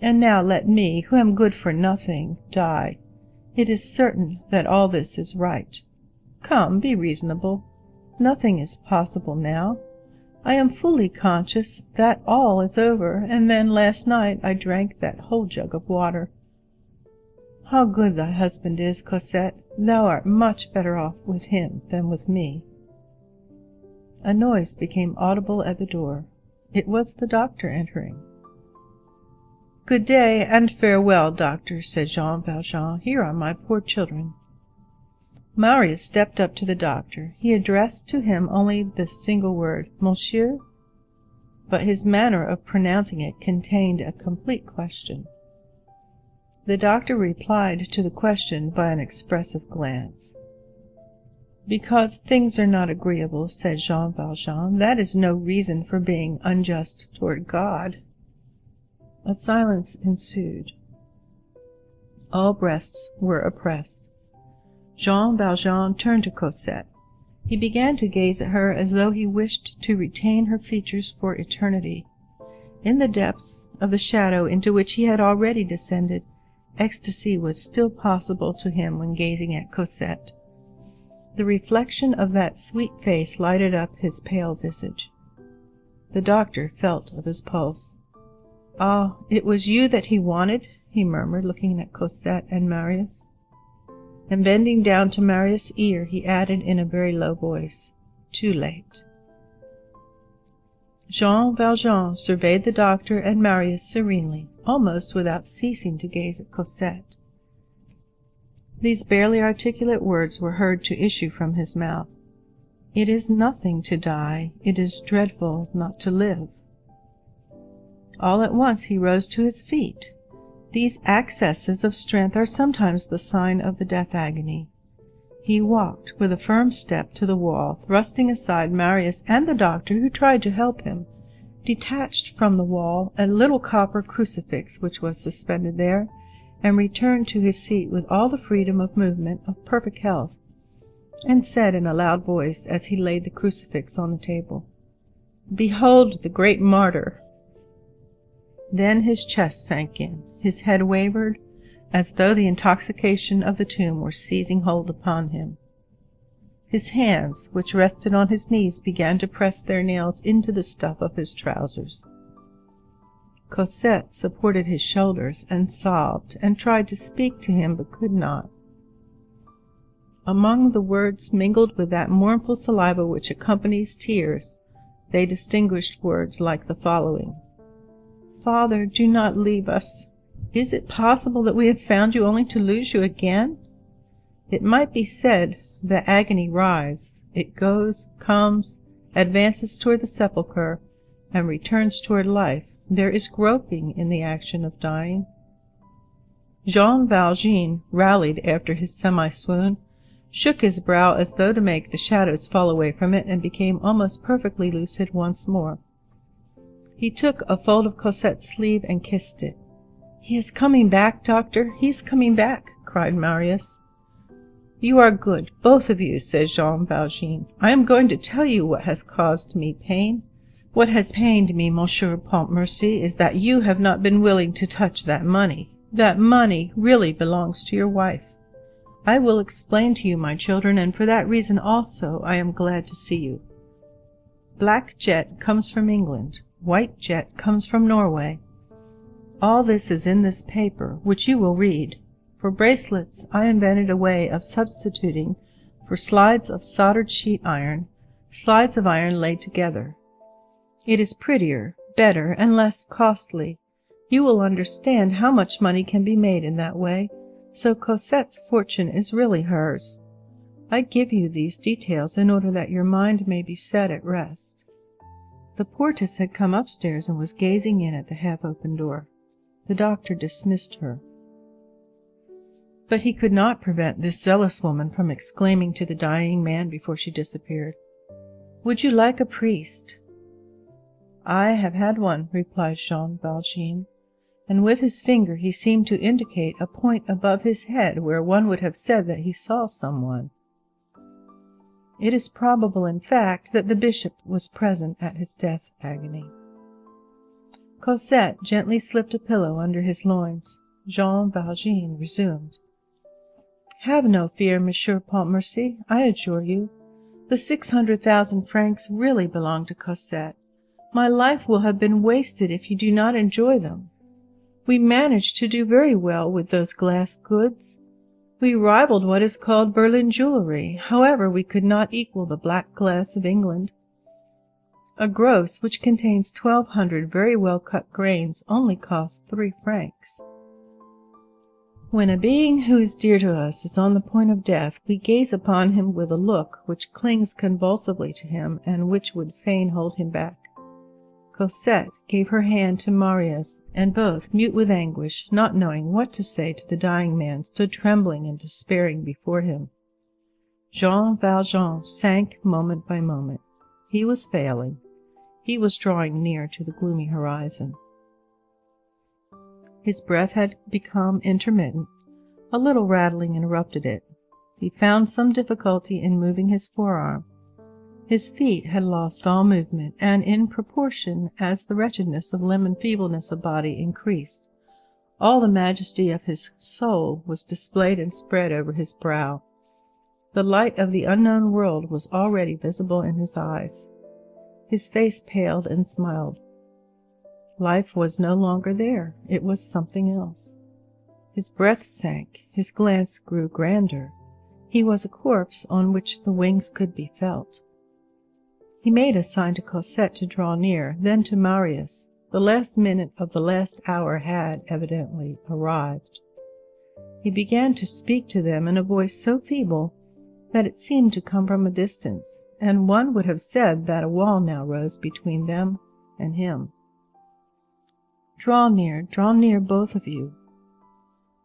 And now let me, who am good for nothing, die. It is certain that all this is right. Come, be reasonable. Nothing is possible now. I am fully conscious that all is over, and then last night I drank that whole jug of water. How good thy husband is, Cosette! Thou art much better off with him than with me." A noise became audible at the door. It was the doctor entering. "Good day and farewell, doctor," said Jean Valjean. "Here are my poor children." Marius stepped up to the doctor. He addressed to him only the single word, "Monsieur," but his manner of pronouncing it contained a complete question. The doctor replied to the question by an expressive glance. "Because things are not agreeable," said Jean Valjean, "that is no reason for being unjust toward God." A silence ensued. All breasts were oppressed. Jean Valjean turned to Cosette. He began to gaze at her as though he wished to retain her features for eternity. In the depths of the shadow into which he had already descended, ecstasy was still possible to him when gazing at Cosette. The reflection of that sweet face lighted up his pale visage. The doctor felt of his pulse. "Ah, it was you that he wanted?" he murmured, looking at Cosette and Marius. And bending down to Marius' ear, he added in a very low voice, "Too late." Jean Valjean surveyed the doctor and Marius serenely, almost without ceasing to gaze at Cosette. These barely articulate words were heard to issue from his mouth. It is nothing to die, it is dreadful not to live. All at once he rose to his feet. These accesses of strength are sometimes the sign of the death agony. He walked with a firm step to the wall, thrusting aside Marius and the doctor, who tried to help him, detached from the wall a little copper crucifix which was suspended there, and returned to his seat with all the freedom of movement of perfect health, and said in a loud voice, as he laid the crucifix on the table, "Behold the great martyr!" Then his chest sank in, his head wavered, as though the intoxication of the tomb were seizing hold upon him. His hands, which rested on his knees, began to press their nails into the stuff of his trousers. Cosette supported his shoulders and sobbed, and tried to speak to him, but could not. Among the words mingled with that mournful saliva which accompanies tears, they distinguished words like the following: "Father, do not leave us. Is it possible that we have found you only to lose you again?" It might be said the agony writhes. It goes, comes, advances toward the sepulchre, and returns toward life. There is groping in the action of dying. Jean Valjean rallied after his semi-swoon, shook his brow as though to make the shadows fall away from it, and became almost perfectly lucid once more. He took a fold of Cosette's sleeve and kissed it. "He is coming back, doctor, he is coming back," cried Marius. "You are good, both of you," said Jean Valjean. "I am going to tell you what has caused me pain. What has pained me, Monsieur Pontmercy, is that you have not been willing to touch that money. That money really belongs to your wife. I will explain to you, my children, and for that reason also I am glad to see you. Black jet comes from England. White jet comes from Norway. All this is in this paper, which you will read. For bracelets I invented a way of substituting for slides of soldered sheet iron, slides of iron laid together. It is prettier, better, and less costly. You will understand how much money can be made in that way, so Cosette's fortune is really hers. I give you these details in order that your mind may be set at rest." The portress had come upstairs and was gazing in at the half-open door. The doctor dismissed her. But he could not prevent this zealous woman from exclaiming to the dying man before she disappeared, "Would you like a priest?" "I have had one," replied Jean Valjean, and with his finger he seemed to indicate a point above his head where one would have said that he saw someone. It is probable, in fact, that the bishop was present at his death agony. Cosette gently slipped a pillow under his loins. Jean Valjean resumed: "Have no fear, Monsieur Pontmercy, I adjure you. The 600,000 francs really belong to Cosette. My life will have been wasted if you do not enjoy them. We managed to do very well with those glass goods. We rivaled what is called Berlin jewelry. However, we could not equal the black glass of England. A gross which contains 1,200 very well-cut grains only costs 3 francs. When a being who is dear to us is on the point of death, we gaze upon him with a look which clings convulsively to him and which would fain hold him back. Cosette gave her hand to Marius, and both, mute with anguish, not knowing what to say to the dying man, stood trembling and despairing before him. Jean Valjean sank moment by moment. He was failing. He was drawing near to the gloomy horizon. His breath had become intermittent. A little rattling interrupted it. He found some difficulty in moving his forearm. His feet had lost all movement, and in proportion as the wretchedness of limb and feebleness of body increased, all the majesty of his soul was displayed and spread over his brow. The light of the unknown world was already visible in his eyes. His face paled and smiled. Life was no longer there. It was something else. His breath sank. His glance grew grander. He was a corpse on which the wings could be felt. He made a sign to Cosette to draw near, then to Marius. The last minute of the last hour had, evidently, arrived. He began to speak to them in a voice so feeble that it seemed to come from a distance, and one would have said that a wall now rose between them and him. Draw near, both of you.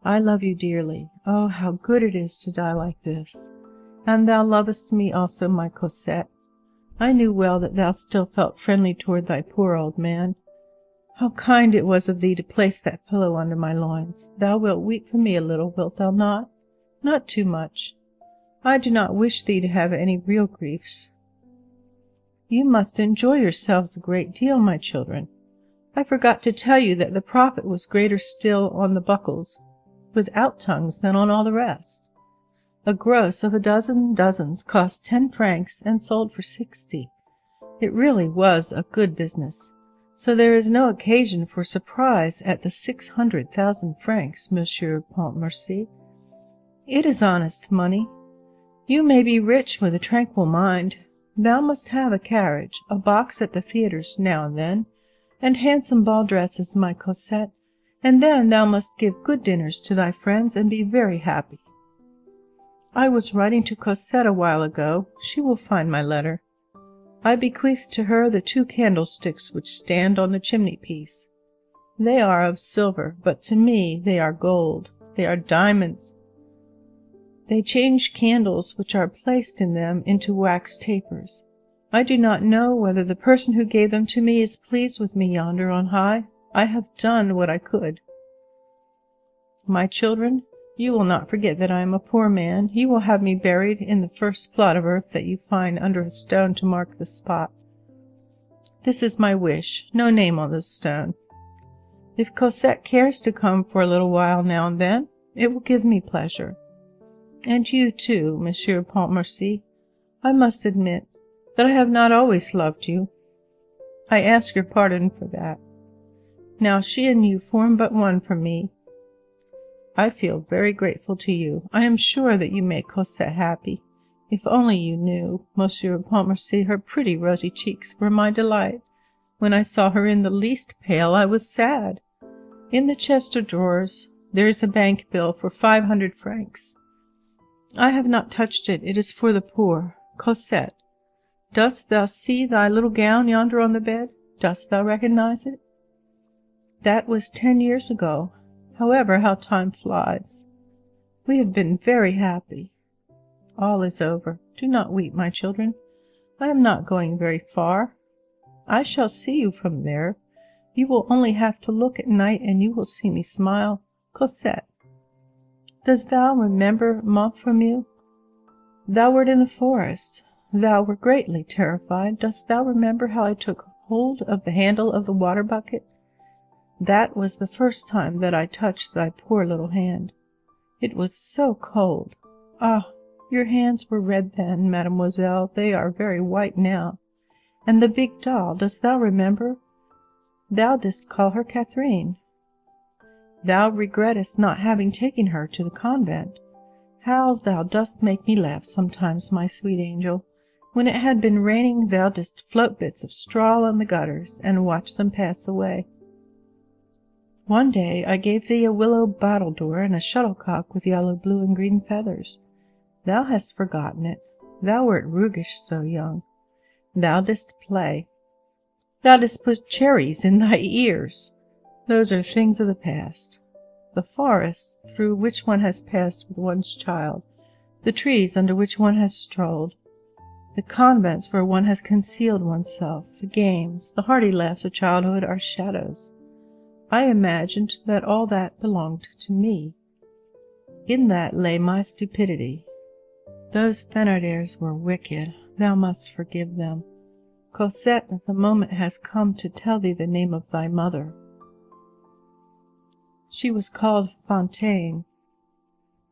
I love you dearly. Oh, how good it is to die like this! And thou lovest me also, my Cosette. I knew well that thou still felt friendly toward thy poor old man. How kind it was of thee to place that pillow under my loins. Thou wilt weep for me a little, wilt thou not? Not too much. I do not wish thee to have any real griefs. You must enjoy yourselves a great deal, my children. I forgot to tell you that the profit was greater still on the buckles without tongues than on all the rest. A gross of a dozen dozens cost 10 francs and sold for 60. It really was a good business, so there is no occasion for surprise at the 600,000 francs, Monsieur Pontmercy. It is honest money. You may be rich with a tranquil mind. Thou must have a carriage, a box at the theatres now and then, and handsome ball dresses, my Cosette, and then thou must give good dinners to thy friends and be very happy. I was writing to Cosette a while ago. She will find my letter. I bequeath to her the 2 candlesticks which stand on the chimney-piece. They are of silver, but to me they are gold. They are diamonds. They change candles which are placed in them into wax tapers. I do not know whether the person who gave them to me is pleased with me yonder on high. I have done what I could. My children, you will not forget that I am a poor man. You will have me buried in the first plot of earth that you find under a stone to mark the spot. This is my wish. No name on the stone. If Cosette cares to come for a little while now and then, it will give me pleasure. And you too, Monsieur Pontmercy. I must admit that I have not always loved you. I ask your pardon for that. Now she and you form but one for me. I feel very grateful to you. I am sure that you make Cosette happy. If only you knew, Monsieur Pontmercy, her pretty rosy cheeks were my delight. When I saw her in the least pale, I was sad. In the chest of drawers there is a bank bill for 500 francs. I have not touched it. It is for the poor. Cosette, dost thou see thy little gown yonder on the bed? Dost thou recognize it? That was 10 years ago. However, how time flies! We have been very happy. All is over. Do not weep, my children. I am not going very far. I shall see you from there. You will only have to look at night, and you will see me smile. Cosette, dost thou remember Montfermeil? Thou wert in the forest. Thou wert greatly terrified. Dost thou remember how I took hold of the handle of the water bucket? That was the first time that I touched thy poor little hand. It was so cold. Ah, your hands were red then, mademoiselle. They are very white now. And the big doll, dost thou remember? Thou didst call her Catherine. Thou regrettest not having taken her to the convent. How thou dost make me laugh sometimes, my sweet angel. When it had been raining, thou didst float bits of straw on the gutters, and watch them pass away. One day I gave thee a willow battledore and a shuttlecock with yellow, blue, and green feathers. Thou hast forgotten it. Thou wert roguish so young. Thou didst play. Thou didst put cherries in thy ears. Those are things of the past. The forests through which one has passed with one's child, the trees under which one has strolled, the convents where one has concealed oneself, the games, the hearty laughs of childhood are shadows. I imagined that all that belonged to me. In that lay my stupidity. Those Thénardiers were wicked. Thou must forgive them. Cosette, the moment has come to tell thee the name of thy mother. She was called Fontaine.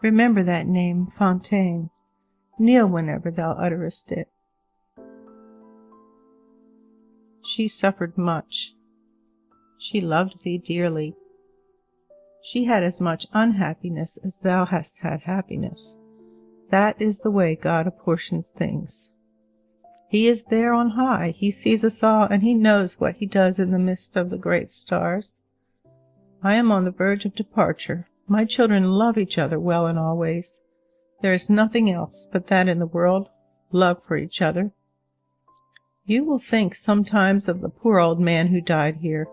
Remember that name, Fontaine. Kneel whenever thou utterest it. She suffered much. She loved thee dearly. She had as much unhappiness as thou hast had happiness. That is the way God apportions things. He is there on high. He sees us all, and he knows what he does in the midst of the great stars. I am on the verge of departure. My children love each other well in all ways. There is nothing else but that in the world, love for each other. You will think sometimes of the poor old man who died here.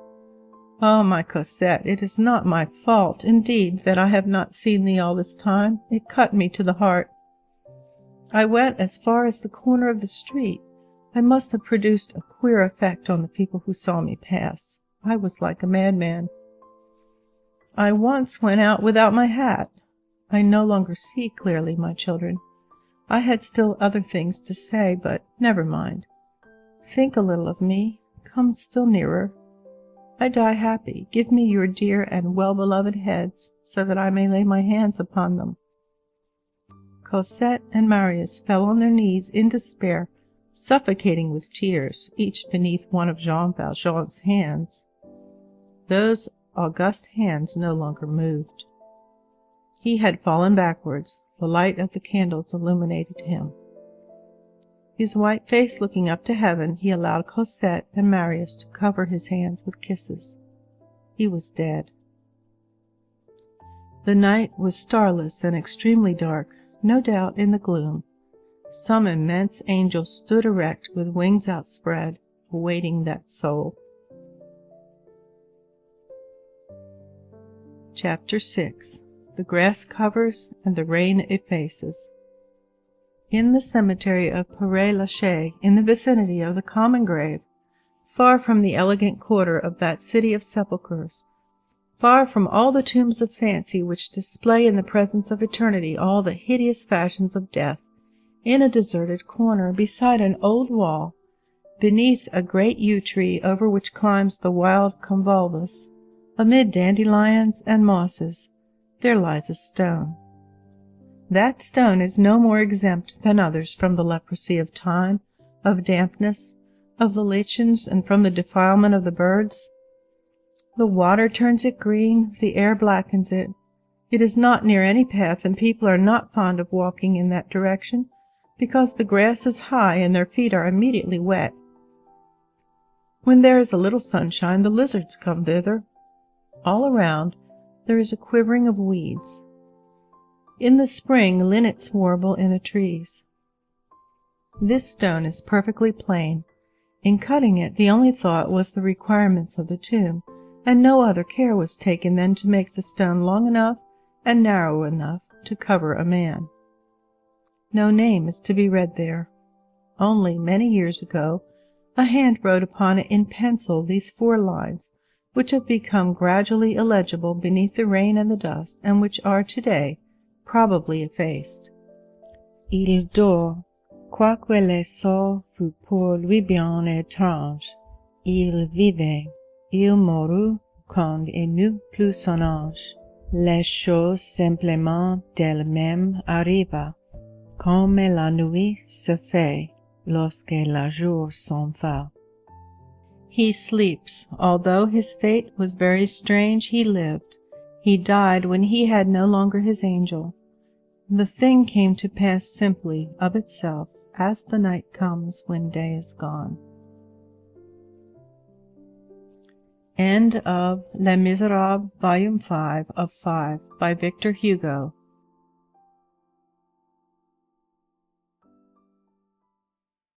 Oh, my Cosette, it is not my fault, indeed, that I have not seen thee all this time. It cut me to the heart. I went as far as the corner of the street. I must have produced a queer effect on the people who saw me pass. I was like a madman. I once went out without my hat. I no longer see clearly, my children. I had still other things to say, but never mind. Think a little of me. Come still nearer. I die happy. Give me your dear and well-beloved heads, so that I may lay my hands upon them. Cosette and Marius fell on their knees in despair, suffocating with tears, each beneath one of Jean Valjean's hands. Those august hands no longer moved. He had fallen backwards. The light of the candles illuminated him. His white face looking up to heaven, he allowed Cosette and Marius to cover his hands with kisses. He was dead. The night was starless and extremely dark. No doubt in the gloom some immense angel stood erect with wings outspread, awaiting that soul. Chapter 6. The grass covers and the rain effaces. In the cemetery of Père-Lachaise, in the vicinity of the common grave, far from the elegant quarter of that city of sepulchres, far from all the tombs of fancy which display in the presence of eternity all the hideous fashions of death, in a deserted corner, beside an old wall, beneath a great yew tree over which climbs the wild convolvulus, amid dandelions and mosses, there lies a stone. That stone is no more exempt than others from the leprosy of time, of dampness, of the lichens, and from the defilement of the birds. The water turns it green, the air blackens it. It is not near any path, and people are not fond of walking in that direction, because the grass is high and their feet are immediately wet. When there is a little sunshine, the lizards come thither. All around there is a quivering of weeds. In the spring linnets warble in the trees. This stone is perfectly plain. In cutting it, the only thought was the requirements of the tomb, and no other care was taken than to make the stone long enough and narrow enough to cover a man. No name is to be read there. Only, many years ago, a hand wrote upon it in pencil these 4 lines, which have become gradually illegible beneath the rain and the dust, and which are today probably effaced. Il dort, quoique le sort fût pour lui bien étrange. Il vivait, il mourut quand il n'eut plus son ange. Les choses simplement d'elles-mêmes arrivent, comme la nuit se fait lorsque le jour s'en va. He sleeps. Although his fate was very strange, he lived. He died when he had no longer his angel. The thing came to pass simply, of itself, as the night comes when day is gone. End of Les Misérables, Volume 5 of 5, by Victor Hugo,